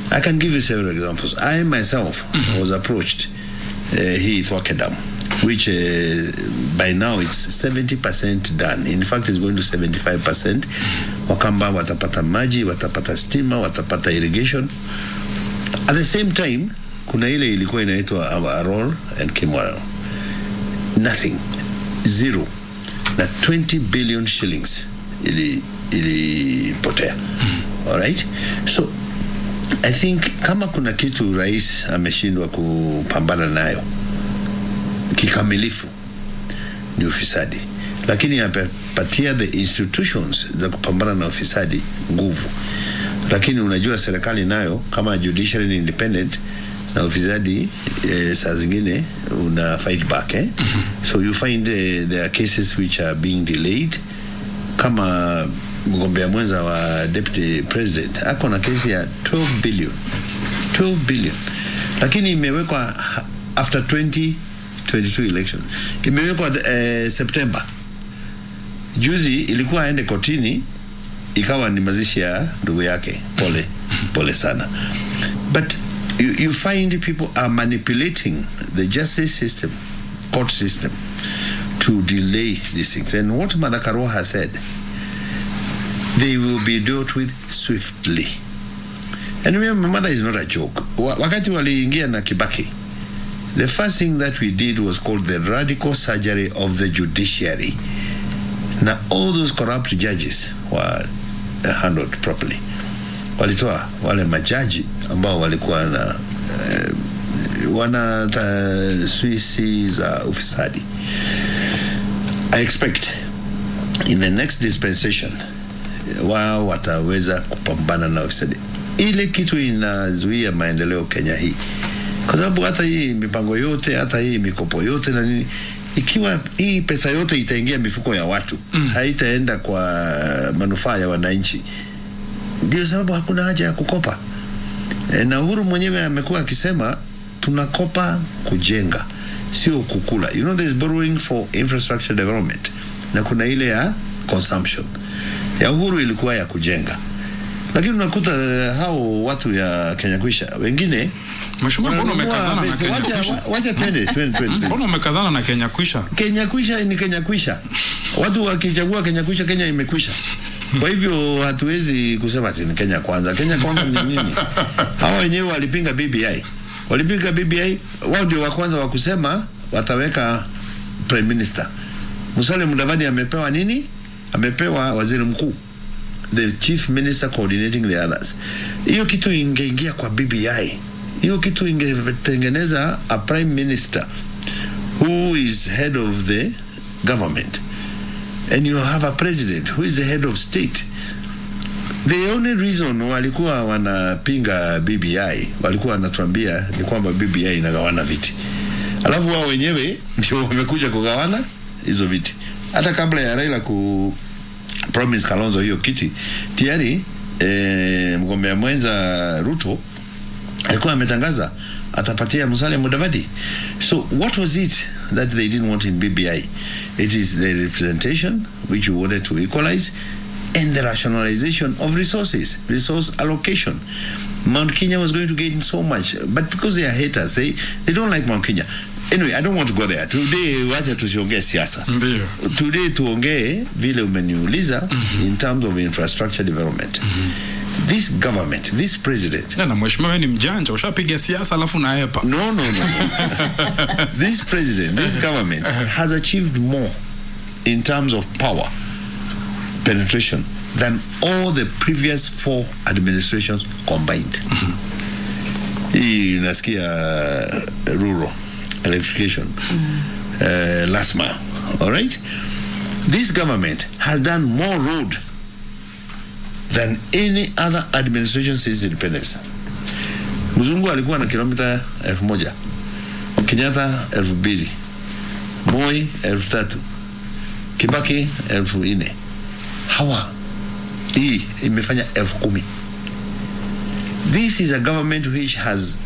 I can give you several examples. I myself was approached here at Wakedam, which by now it's 70% done. In fact, it's going to 75%. Wakamba watapata maji, watapata stima, watapata irrigation. At the same time, kuna ile ilikuwa inaitwa Arol and Kimwara. Nothing. Zero. Na 20 billion shillings ilipotea. All right? So I think kama kuna kitu rais ameshindwa kupambana nayo kikamilifu ni ufisadi, lakini apatia the institutions za kupambana na ufisadi nguvu. Lakini unajua serikali nayo kama judicial independent na ufisadi saa zingine una fight back So you find there are cases which are being delayed. Kama mgombea mwenza wa deputy president ako na kesi ya 12 billion, lakini imewekwa after 2022. 2022 election. Imewekwa September. Juzi ilikuwa aende kotini, ikawa ni mazishi ya ndugu yake. Pole sana. But you find people are manipulating the justice system, court system, to delay these things. And what Madaraka has said, they will be dealt with swiftly. And remember, mother is not a joke. Wakati waliingia na Kibaki, the first thing that we did was called the radical surgery of the judiciary. Now all those corrupt judges were handled properly. Walitoa wale majaji ambao walikuwa na wana taswisi za ufisadi. I expect in the next dispensation wao wataweza kupambana na ufisadi. Ile kitu inazuia maendeleo Kenya hii, kwa sababu hata hii mipango yote, hata hii mikopo yote na nini, ikiwa hii pesa yote itaingia mifuko ya watu, haitaenda kwa manufaa ya wananchi. Ndio sababu hakuna haja ya kukopa. Na Uhuru mwenyewe amekuwa akisema tunakopa kujenga, sio kukula. You know, there's borrowing for infrastructure development na kuna ile ya consumption. Ya Uhuru ilikuwa ya kujenga. Lakini unakuta hao watu ya Kenya Kwisha wengine, Mheshimiwa, mbona umekazana na Kenya Kwisha? Wacha twende. Mbona umekazana na Kenya Kwisha? Kenya Kwisha ni Kenya Kwisha. Watu wakichagua Kenya Kwisha, Kenya imekwisha. Kwa hivyo hatuwezi kusema ati ni Kenya kwanza. Kenya kwanza ni nini? Hawa wenyewe walipinga BBI. Walipinga BBI, wao ndio wa kwanza wa kusema wataweka prime minister. Musalia Mudavadi amepewa nini? Amepewa waziri mkuu, the chief minister coordinating the others. Hiyo kitu ingeingia kwa BBI. Hiyo kitu ingetengeneza a prime minister who is head of the government, and you have a president who is the head of state. The only reason walikuwa wanapinga BBI, walikuwa wanatuambia ni kwamba BBI inagawana viti, alafu wao wenyewe ndio wamekuja kugawana hizo viti. Hata kabla ya Raila promise Kalonzo hiyo kiti, tayari mgombea mwenza Ruto alikuwa ametangaza atapatia Musalia Mudavadi. So what was it that they didn't want in BBI? It is the representation which you wanted to equalize, and the rationalization of resources, resource allocation. Mount Kenya was going to gain so much, but because they are haters, they don't like Mount Kenya. Anyway, I don't want to go there. Today, wacha tusiongee siasa. Today tuongee vile umeniuliza in terms of infrastructure development. This government, this president. Na mheshimiwa ni mjanja, ushapiga siasa alafu naepa. No. This president, this government has achieved more in terms of power penetration than all the previous 4 administrations combined. Hii nasikia rural electrification, last mile. All right? This government has done more road than any other administration since independence. Mzungu alikuwa na kilomita 1,000, Kenyatta 2,000, Moi 3,000, Kibaki 4,000. Hawa hii imefanya 10,000. This is a government which has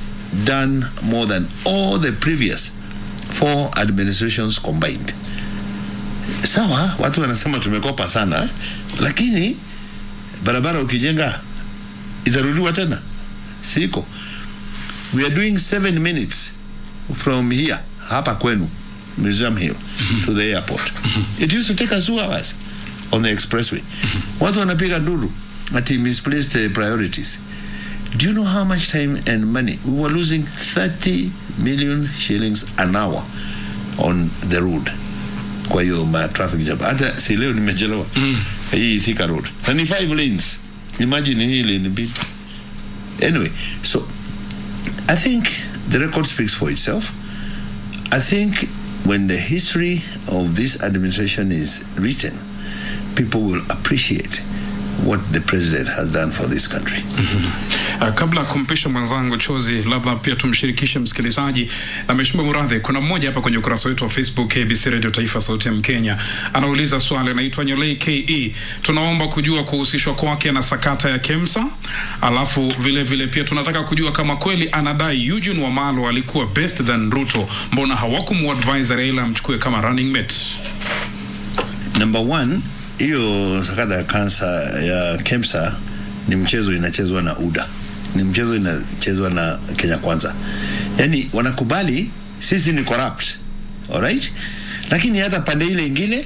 done more than all the previous 4 administrations combined. Sawa, watu wanasema tumekopa sana, lakini barabara ukijenga itarudiwa tena. Siko. We are doing 7 minutes from here, hapa kwenu, Museum Hill, to the airport. It used to take us 2 hours on the expressway. Watu wanapiga nduru ati misplaced priorities. Do you know how much time and money? We were losing 30 million shillings an hour on the road. Kwa hiyo traffic jam. Hata si leo nimechelewa. Hii Thika Road. 25 lanes. Imagine hii lane mbili. Anyway, so I think the record speaks for itself. I think when the history of this administration is written, people will appreciate what the president has done for this country. Kabla kumpisha mwenzangu Chozi, labda pia tumshirikishe msikilizaji. Mheshimiwa Murathe, kuna mmoja hapa kwenye ukurasa wetu wa Facebook KBC Radio Taifa Sauti ya Mkenya anauliza swali, anaitwa Nyolei KE. Tunaomba kujua kuhusishwa kwake na sakata ya KEMSA. Alafu vile vile pia tunataka kujua kama kweli anadai Eugene Wamalwa alikuwa best than Ruto, mbona hawakumuadvise Raila amchukue kama running mate? Number one, hiyo sakata ya kansa ya KEMSA ni mchezo inachezwa na UDA. Ni mchezo inachezwa na Kenya Kwanza. Yani wanakubali sisi ni corrupt. Alright? Lakini hata pande ile ingine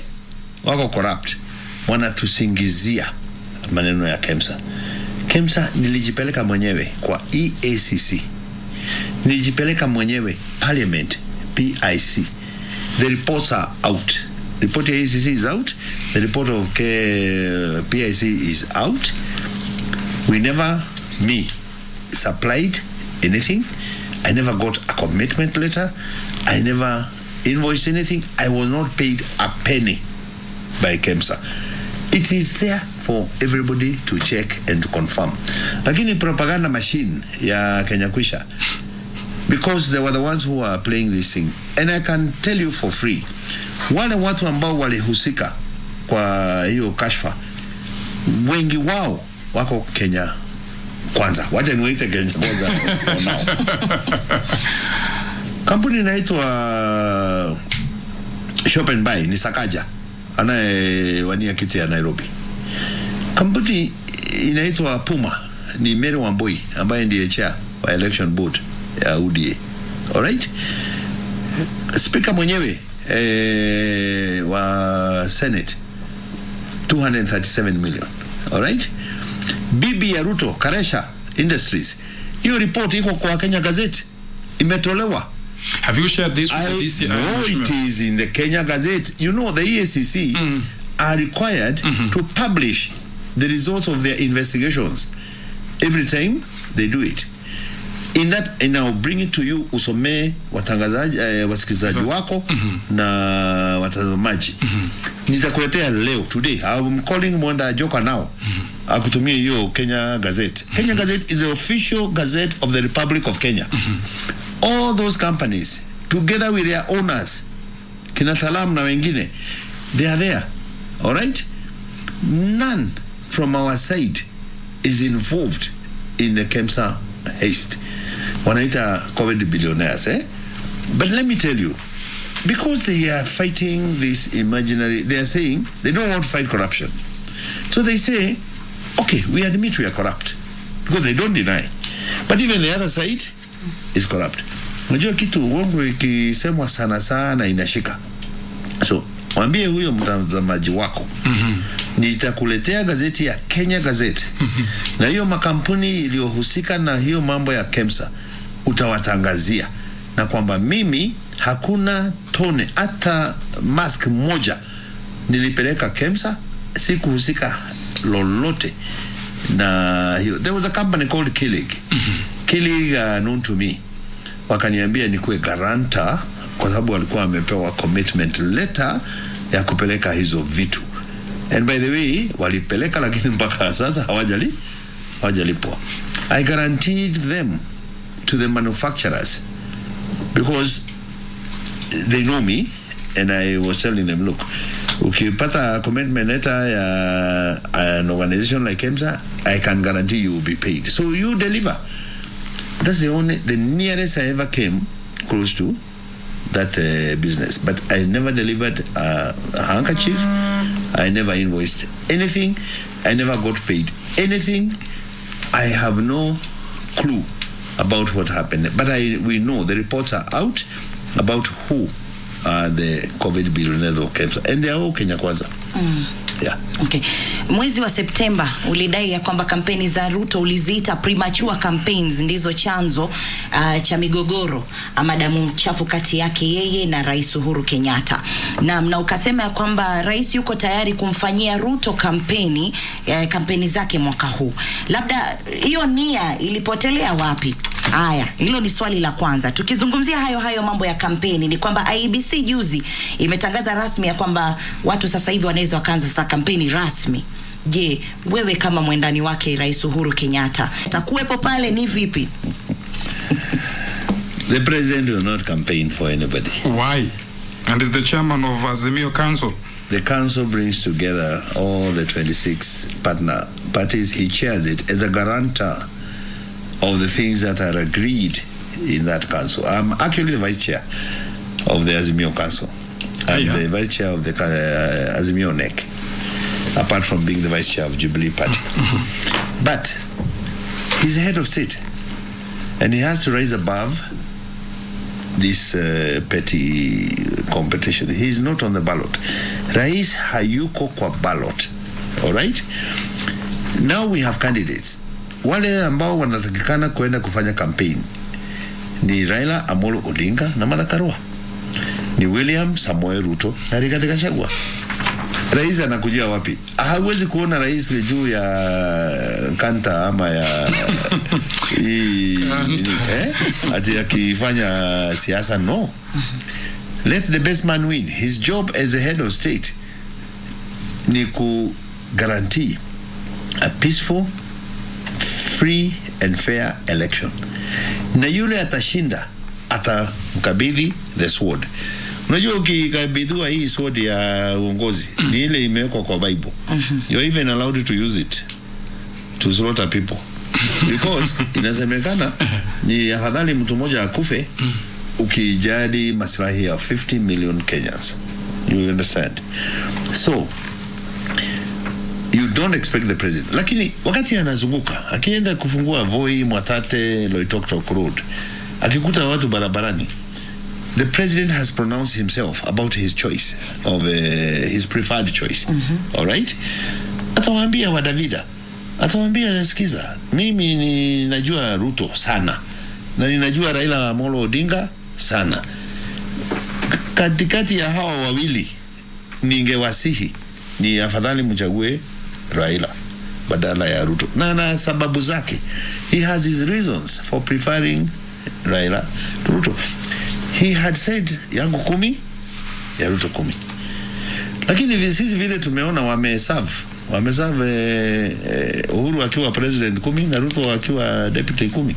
wako corrupt. Wanatusingizia maneno ya KEMSA. KEMSA nilijipeleka mwenyewe kwa EACC. Nilijipeleka mwenyewe Parliament, PIC. The reports are out. Report of EACC is out. The report of PIC is out. We never, me, supplied anything. I never got a commitment letter. I never invoiced anything. I was not paid a penny by KEMSA. It is there for everybody to check and to confirm. Lakini propaganda machine ya Kenya Kwisha, because they were the ones who are playing this thing. And I can tell you for free, wale watu ambao walihusika kwa hiyo kashfa, wengi wao wako Kenya Kwanza. Wacha niwaite Kenya Kwanza now. Kampuni inaitwa Shop and Buy ni Sakaja, anayewania kiti ya Nairobi. Kampuni inaitwa Puma ni Mary Wambui ambaye ndiye chair wa election board ya UDA. Alright? Speaker mwenyewe wa Senate 237 million. Alright? Bibi ya Ruto, Karesha Industries, hiyo report iko kwa Kenya Gazette, imetolewa. Have you shared this with the DCI? No, it is in the Kenya Gazette. You know, the EACC are required to publish the results of their investigations every time they do it. In that, and I'll bring it to you, usome watangazaji, wasikilizaji wako na watazamaji. Nitakuletea leo, today. I'm calling Mwanda Joka now. Akutumie hiyo Kenya Gazette. Kenya Gazette is the official gazette of the Republic of Kenya. All those companies, together with their owners, kina Talam na wengine, they are there. Alright? None from our side is involved in the KEMSA haste. Wanaita COVID billionaires, eh? But let me tell you, because they are fighting this imaginary, they are saying they don't want to fight corruption. So they say, okay, we admit we are corrupt, because they don't deny. But even the other side is corrupt. Unajua kitu uongo ikisemwa sana sana inashika. So, mwambie huyo mtazamaji wako, nitakuletea gazeti ya Kenya Gazette, na hiyo makampuni iliyohusika na hiyo mambo ya KEMSA utawatangazia, na kwamba mimi hakuna tone hata mask moja nilipeleka KEMSA, sikuhusika lolote na hiyo. There was a company called Kilig. Kilig known to me, wakaniambia nikuwe guarantor kwa sababu walikuwa wamepewa commitment letter ya kupeleka hizo vitu. And by the way, walipeleka lakini mpaka sasa hawajalipwa. I guaranteed them to the manufacturers because they know me, and I was telling them, look, ukipata commitment letter ya an organization like KEMSA, I can guarantee you will be paid. So you deliver. That's the nearest I ever came close to that business. But I never delivered a handkerchief. I never invoiced anything. I never got paid anything. I have no clue about what happened. But we know the reports are out about who are the COVID billionaires of KEMSA. And they are all Kenya Kwanza. Yeah. Okay. Mwezi wa Septemba ulidai ya kwamba kampeni za Ruto uliziita premature campaigns ndizo chanzo cha migogoro ama damu chafu kati yake yeye na Rais Uhuru Kenyatta. Na ukasema ya kwamba rais yuko tayari kumfanyia Ruto kampeni zake mwaka huu. Labda hiyo nia ilipotelea wapi? Haya, hilo ni swali la kwanza. Tukizungumzia hayo mambo ya kampeni, ni kwamba IEBC juzi imetangaza rasmi ya kwamba watu sasa hivi wanaweza wakaanza kampeni rasmi Je, wewe kama mwendani wake Rais Uhuru Kenyatta atakuwepo pale ni vipi? The president will not campaign for anybody. Why? And is the chairman of Azimio Council. The council brings together all the 26 partner parties. He chairs it as a guarantor of the things that are agreed in that council. I'm actually the vice chair of the Azimio Council. I'm the vice chair of the Azimio NEC, apart from being the vice chair of Jubilee Party. But he's the head of state, and he has to rise above this petty competition. He's not on the ballot. Rais hayuko kwa ballot. All right? Now we have candidates. Wale ambao wanatakikana kwenda kufanya campaign ni Raila Amolo Odinga na Madaraka, ni William Samoei Ruto na Rigathi Gachagua. Rais anakujia wapi? Hawezi kuona rais juu ya kanta ama ya ati akifanya siasa. No. Let the best man win. His job as the head of state ni ku guarantee a peaceful, free and fair election. Na yule atashinda atamkabidhi the sword. Unajua ukikabidhiwa hii sword ya uongozi ni ile imewekwa kwa Bible. You're even allowed to use it to slaughter people. Because inasemekana ni afadhali mtu mmoja akufe ukijali maslahi ya 50 million Kenyans. You understand? So you don't expect the president. Lakini wakati anazunguka akienda kufungua Voi, Mwatate, Loitoktok Road, akikuta watu barabarani, the president has pronounced himself about his choice of his preferred choice. All right? Atawaambia wa Davida, atawaambia nasikiza, mimi ninajua Ruto sana na ninajua Raila Amolo Odinga sana. Katikati ya hawa wawili ningewasihi ni afadhali mchague Raila badala ya Ruto. Na sababu zake. He has his reasons for preferring Raila to Ruto. He had said yangu 10 ya Ruto 10. Lakini sisi vile tumeona wameserve Uhuru akiwa president 10 na Ruto akiwa deputy 10.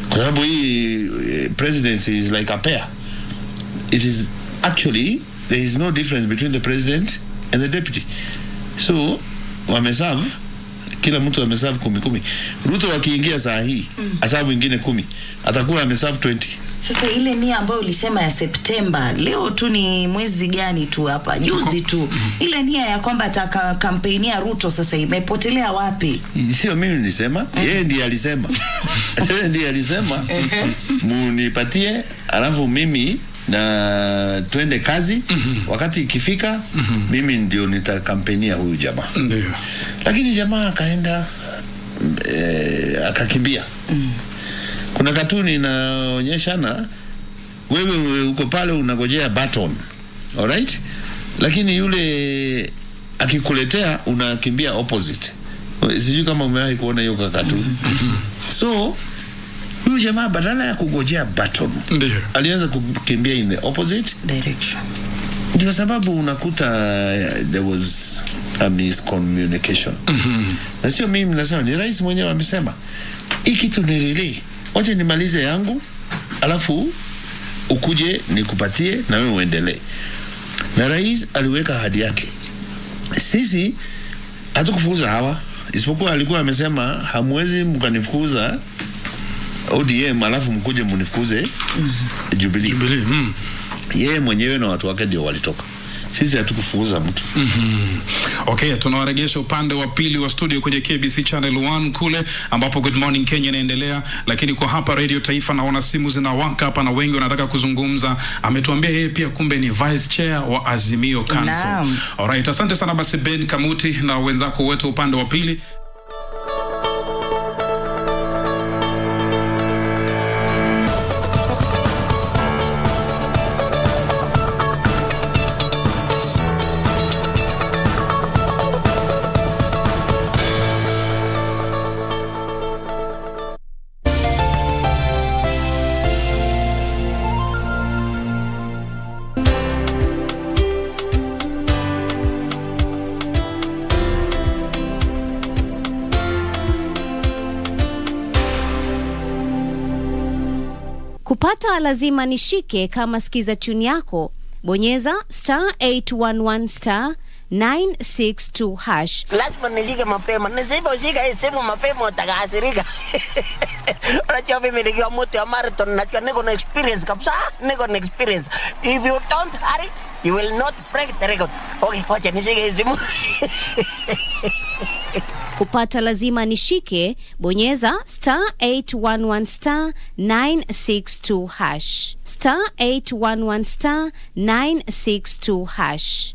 Kwa sababu hii presidency is like a pair. It is actually, there is no difference between the president and the deputy. So wameserve, kila mtu ameserve 10. Ruto akiingia saa hii asabu ingine 10, atakuwa ameserve 20. Sasa ile nia ambayo ulisema ya Septemba, leo tu ni mwezi gani tu hapa, juzi tu, ile nia ya kwamba ataka kampenia Ruto sasa imepotelea wapi? Sio mimi nilisema, yeye ndiye alisema. Yeye ndiye alisema munipatie alafu mimi na twende kazi. Wakati ikifika mimi ndio nitakampenia huyu jamaa. Ndio. Lakini jamaa akaenda akakimbia. Kuna katuni inaonyeshana wewe uko pale unagojea baton. All right? Lakini yule akikuletea unakimbia opposite. Sijui kama umewahi kuona hiyo katuni. So huyu jamaa badala ya kugojea baton alianza kukimbia in the opposite direction. Ndio sababu unakuta there was a miscommunication. Na sio mimi nasema, ni rais mwenyewe amesema hii kitu ni relay, wacha nimalize yangu alafu ukuje nikupatie na wewe uendelee. Na rais aliweka ahadi yake. Sisi hatukufukuza hawa, isipokuwa alikuwa amesema hamwezi mkanifukuza ODM alafu mkuje mnifukuze Jubilee. Yeye mwenyewe na watu wake ndio walitoka. Sisi hatukufukuza mtu. Okay, tunawaregesha upande wa pili wa studio kwenye KBC Channel 1 kule ambapo Good Morning Kenya inaendelea, lakini kwa hapa Radio Taifa naona simu zinawaka hapa na wengi wanataka kuzungumza. Ametuambia yeye pia kumbe ni vice chair wa Azimio Council. Alright, asante sana basi Ben Kamoti na wenzako wote upande wa pili. Kupata lazima nishike kama skiza tune yako. Bonyeza *811 *962 hash. Lazima nishike mapema. Nisiposhika hii simu mapema utakasirika. Unajua mimi nikiwa mtu ya marathon najua niko na experience kabisa. Niko na experience. If you don't hurry, you will not break the record. Okay, wacha nishike hii simu. Kupata lazima nishike, bonyeza *811 *962 hash. *811 *962 hash.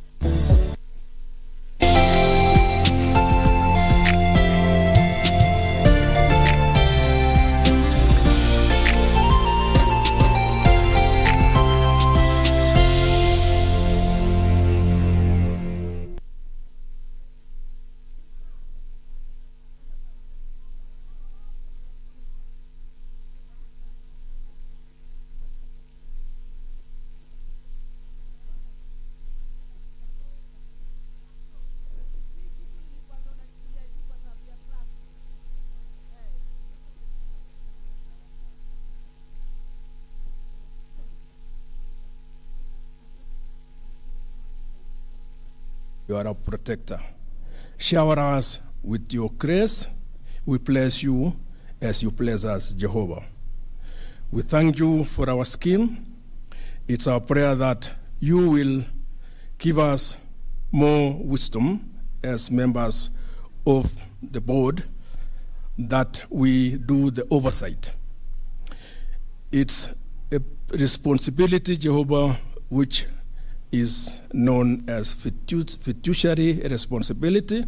You are a protector. Shower us with your grace. We bless you as you bless us, Jehovah. We thank you for our skin. It's our prayer that you will give us more wisdom as members of the board, that we do the oversight. It's a responsibility, Jehovah, which is known as fiduciary responsibility.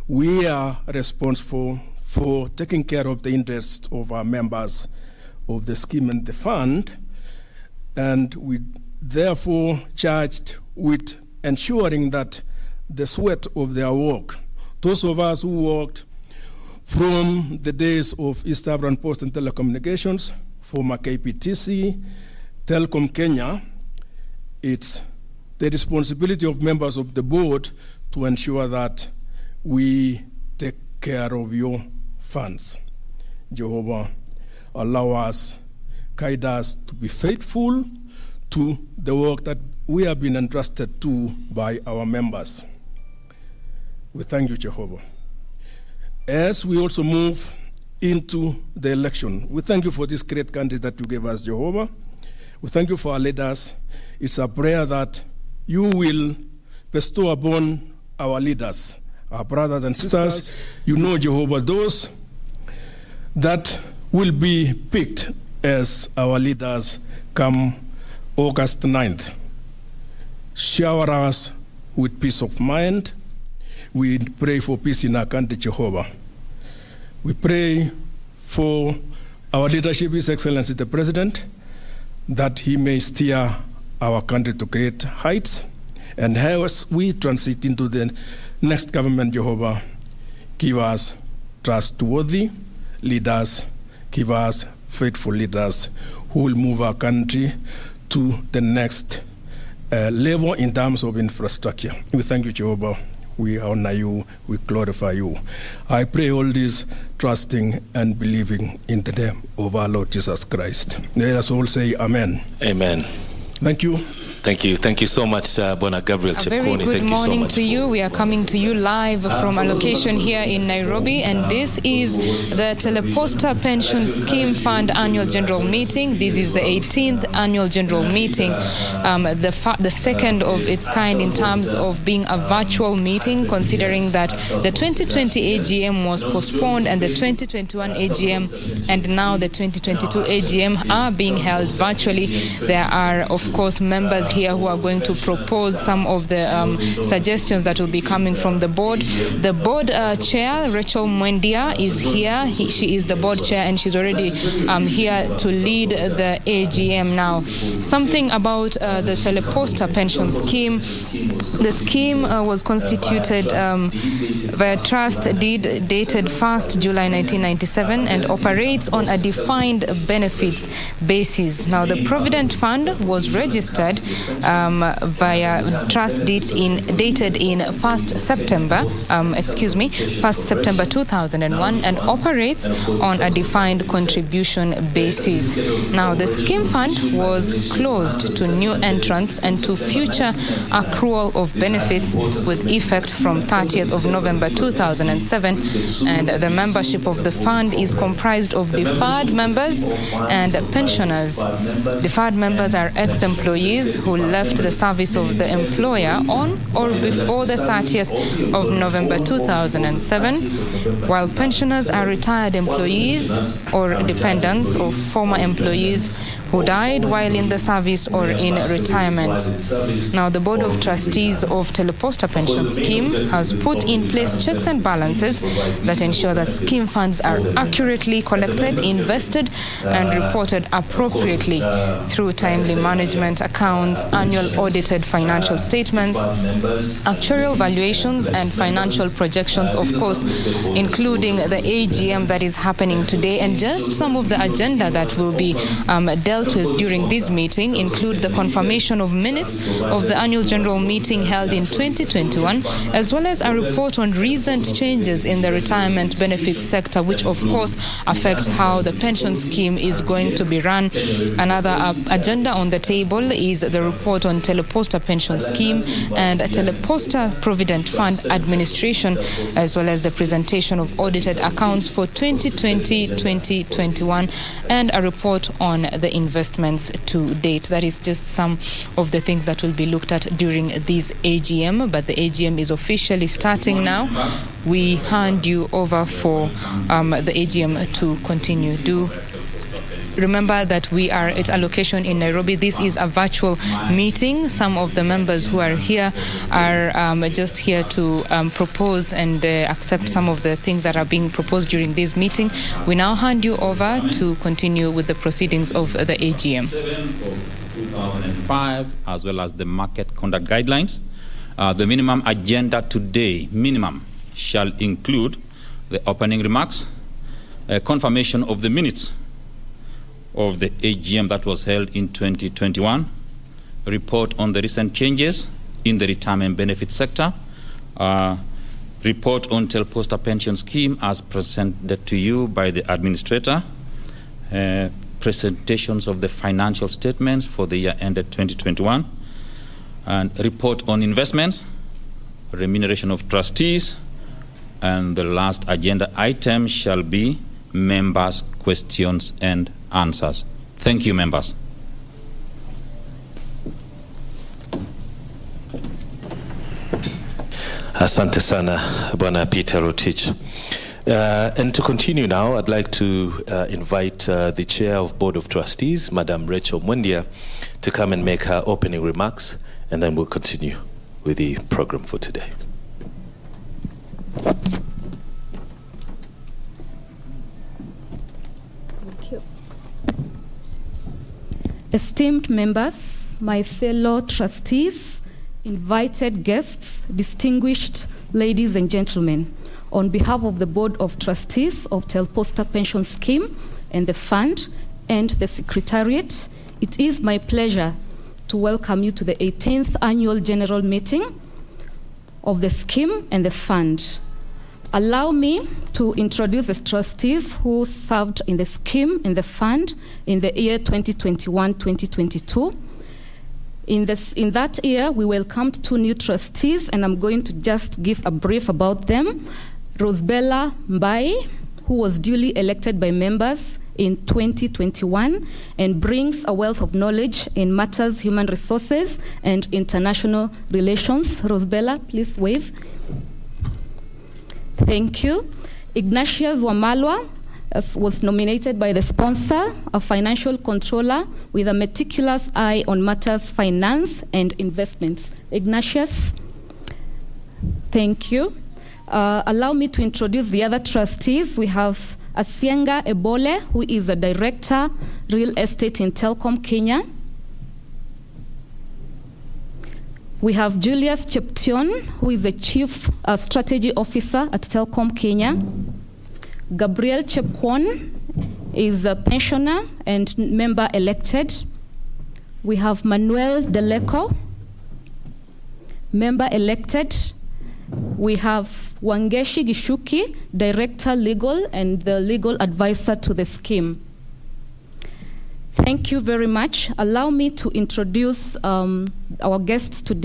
We are responsible for taking care of the interests of our members of the scheme and the fund, and we therefore charged with ensuring that the sweat of their work, those of us who worked from the days of East African Post and Telecommunications, former KPTC, Telcom Kenya, it's the responsibility of members of the board to ensure that we take care of your funds. Jehovah, allow us, guide us to be faithful to the work that we have been entrusted to by our members. We thank you, Jehovah. As we also move into the election, we thank you for this great country that you gave us, Jehovah. We thank you for our leaders. It's a prayer that you will bestow upon our leaders, our brothers and sisters. You know, Jehovah, those that will be picked as our leaders come August 9th. Shower us with peace of mind. We pray for peace in our country, Jehovah. We pray for our leadership, His Excellency the President, that he may steer our country to great heights. And as we transit into the next government, Jehovah, give us trustworthy leaders, give us faithful leaders who will move our country to the next level in terms of infrastructure. We thank you, Jehovah. We honor you, we glorify you. I pray all this trusting and believing in the name of our Lord Jesus Christ. Let us all say amen. Amen. Thank you. Thank you. Thank you so much, Bona Gabriel Chepkoni. A very good morning to you. We are coming to you live from a location here in Nairobi, and this is the Teleposta Pension Scheme Fund Annual General Meeting. This is the 18th Annual General Meeting, the second of its kind in terms of being a virtual meeting, considering that the 2020 AGM was postponed and the 2021 AGM and now the 2022 AGM are being held virtually. There are, of course, members here who are going to propose some of the suggestions that will be coming from the board. The board chair, Rachel Mwendia, is here. She is the board chair and she's already here to lead the AGM now. Something about the Teleposta pension scheme. The scheme was constituted via trust deed dated 1st July 1997 and operates on a defined benefits basis. Now, the Provident Fund was registered via trust deed dated in 1st September 2001 and operates on a defined contribution basis. Now, the scheme fund was closed to new entrants and to future accrual of benefits with effect from 30th of November 2007, and the membership of the fund is comprised of deferred members and pensioners. Deferred members are ex-employees who left the service of the employer on or before the 30th of November 2007, while pensioners are retired employees or dependents of former employees who died while in the service or in retirement. Now, the Board of Trustees of Teleposta Pension Scheme has put in place checks and balances that ensure that scheme funds are accurately collected, invested, and reported appropriately through timely management accounts, annual audited financial statements, actuarial valuations, and financial projections, of course, including the AGM that is happening today. And just some of the agenda that will be dealt with during this meeting include the confirmation of minutes of the annual general meeting held in 2021, as well as a report on recent changes in the retirement benefits sector, which of course affect how the pension scheme is going to be run. Another agenda on the table is the report on Teleposta Pension Scheme and Teleposta Provident Fund Administration, as well as the presentation of audited accounts for 2020-2021 and a report on the investments to date. That is just some of the things that will be looked at during this AGM, but the AGM is officially starting now. We hand you over for the AGM to continue. Do remember that we are at a location in Nairobi. This is a virtual meeting. Some of the members who are here are just here to propose and accept some of the things that are being proposed during this meeting. We now hand you over to continue with the proceedings of the AGM. 2005, as well as the market conduct guidelines. The minimum agenda today, shall include the opening remarks, a confirmation of the minutes of the AGM that was held in 2021, report on the recent changes in the retirement benefit sector, report on Teleposta Pension Scheme as presented to you by the administrator, presentations of the financial statements for the year ended 2021, and report on investments, remuneration of trustees, and the last agenda item shall be members' questions and answers. Thank you, members. Asante sana, Bwana Peter Rotich. And to continue now, I'd like to invite the Chair of Board of Trustees, Madam Rachel Mwendia, to come and make her opening remarks, and then we'll continue with the program for today. Thank you. Esteemed members, my fellow trustees, invited guests, distinguished ladies and gentlemen, on behalf of the Board of Trustees of Teleposta Pension Scheme and the Fund and the Secretariat, it is my pleasure to welcome you to the 18th Annual General Meeting of the Scheme and the Fund. Allow me to introduce the trustees who served in the Scheme and the Fund in the year 2021-2022. In that year, we welcomed 2 new trustees, and I'm going to just give a brief about them. Rosbella Mbai, who was duly elected by members in 2021 and brings a wealth of knowledge in matters human resources and international relations. Rosbella, please wave. Thank you. Ignatius Wamalwa was nominated by the sponsor, a financial controller with a meticulous eye on matters finance and investments. Ignatius, thank you. Allow me to introduce the other trustees. We have Asienga Ebole, who is a director, real estate in Telcom Kenya. We have Julius Cheption, who is the chief strategy officer at Telcom Kenya. Gabriel Chepkwon is a pensioner and member elected. We have Manuel Deleco, member elected. We have Wangeshi Gishuki, Director Legal and the legal advisor to the scheme. Thank you very much. Allow me to introduce our guests today.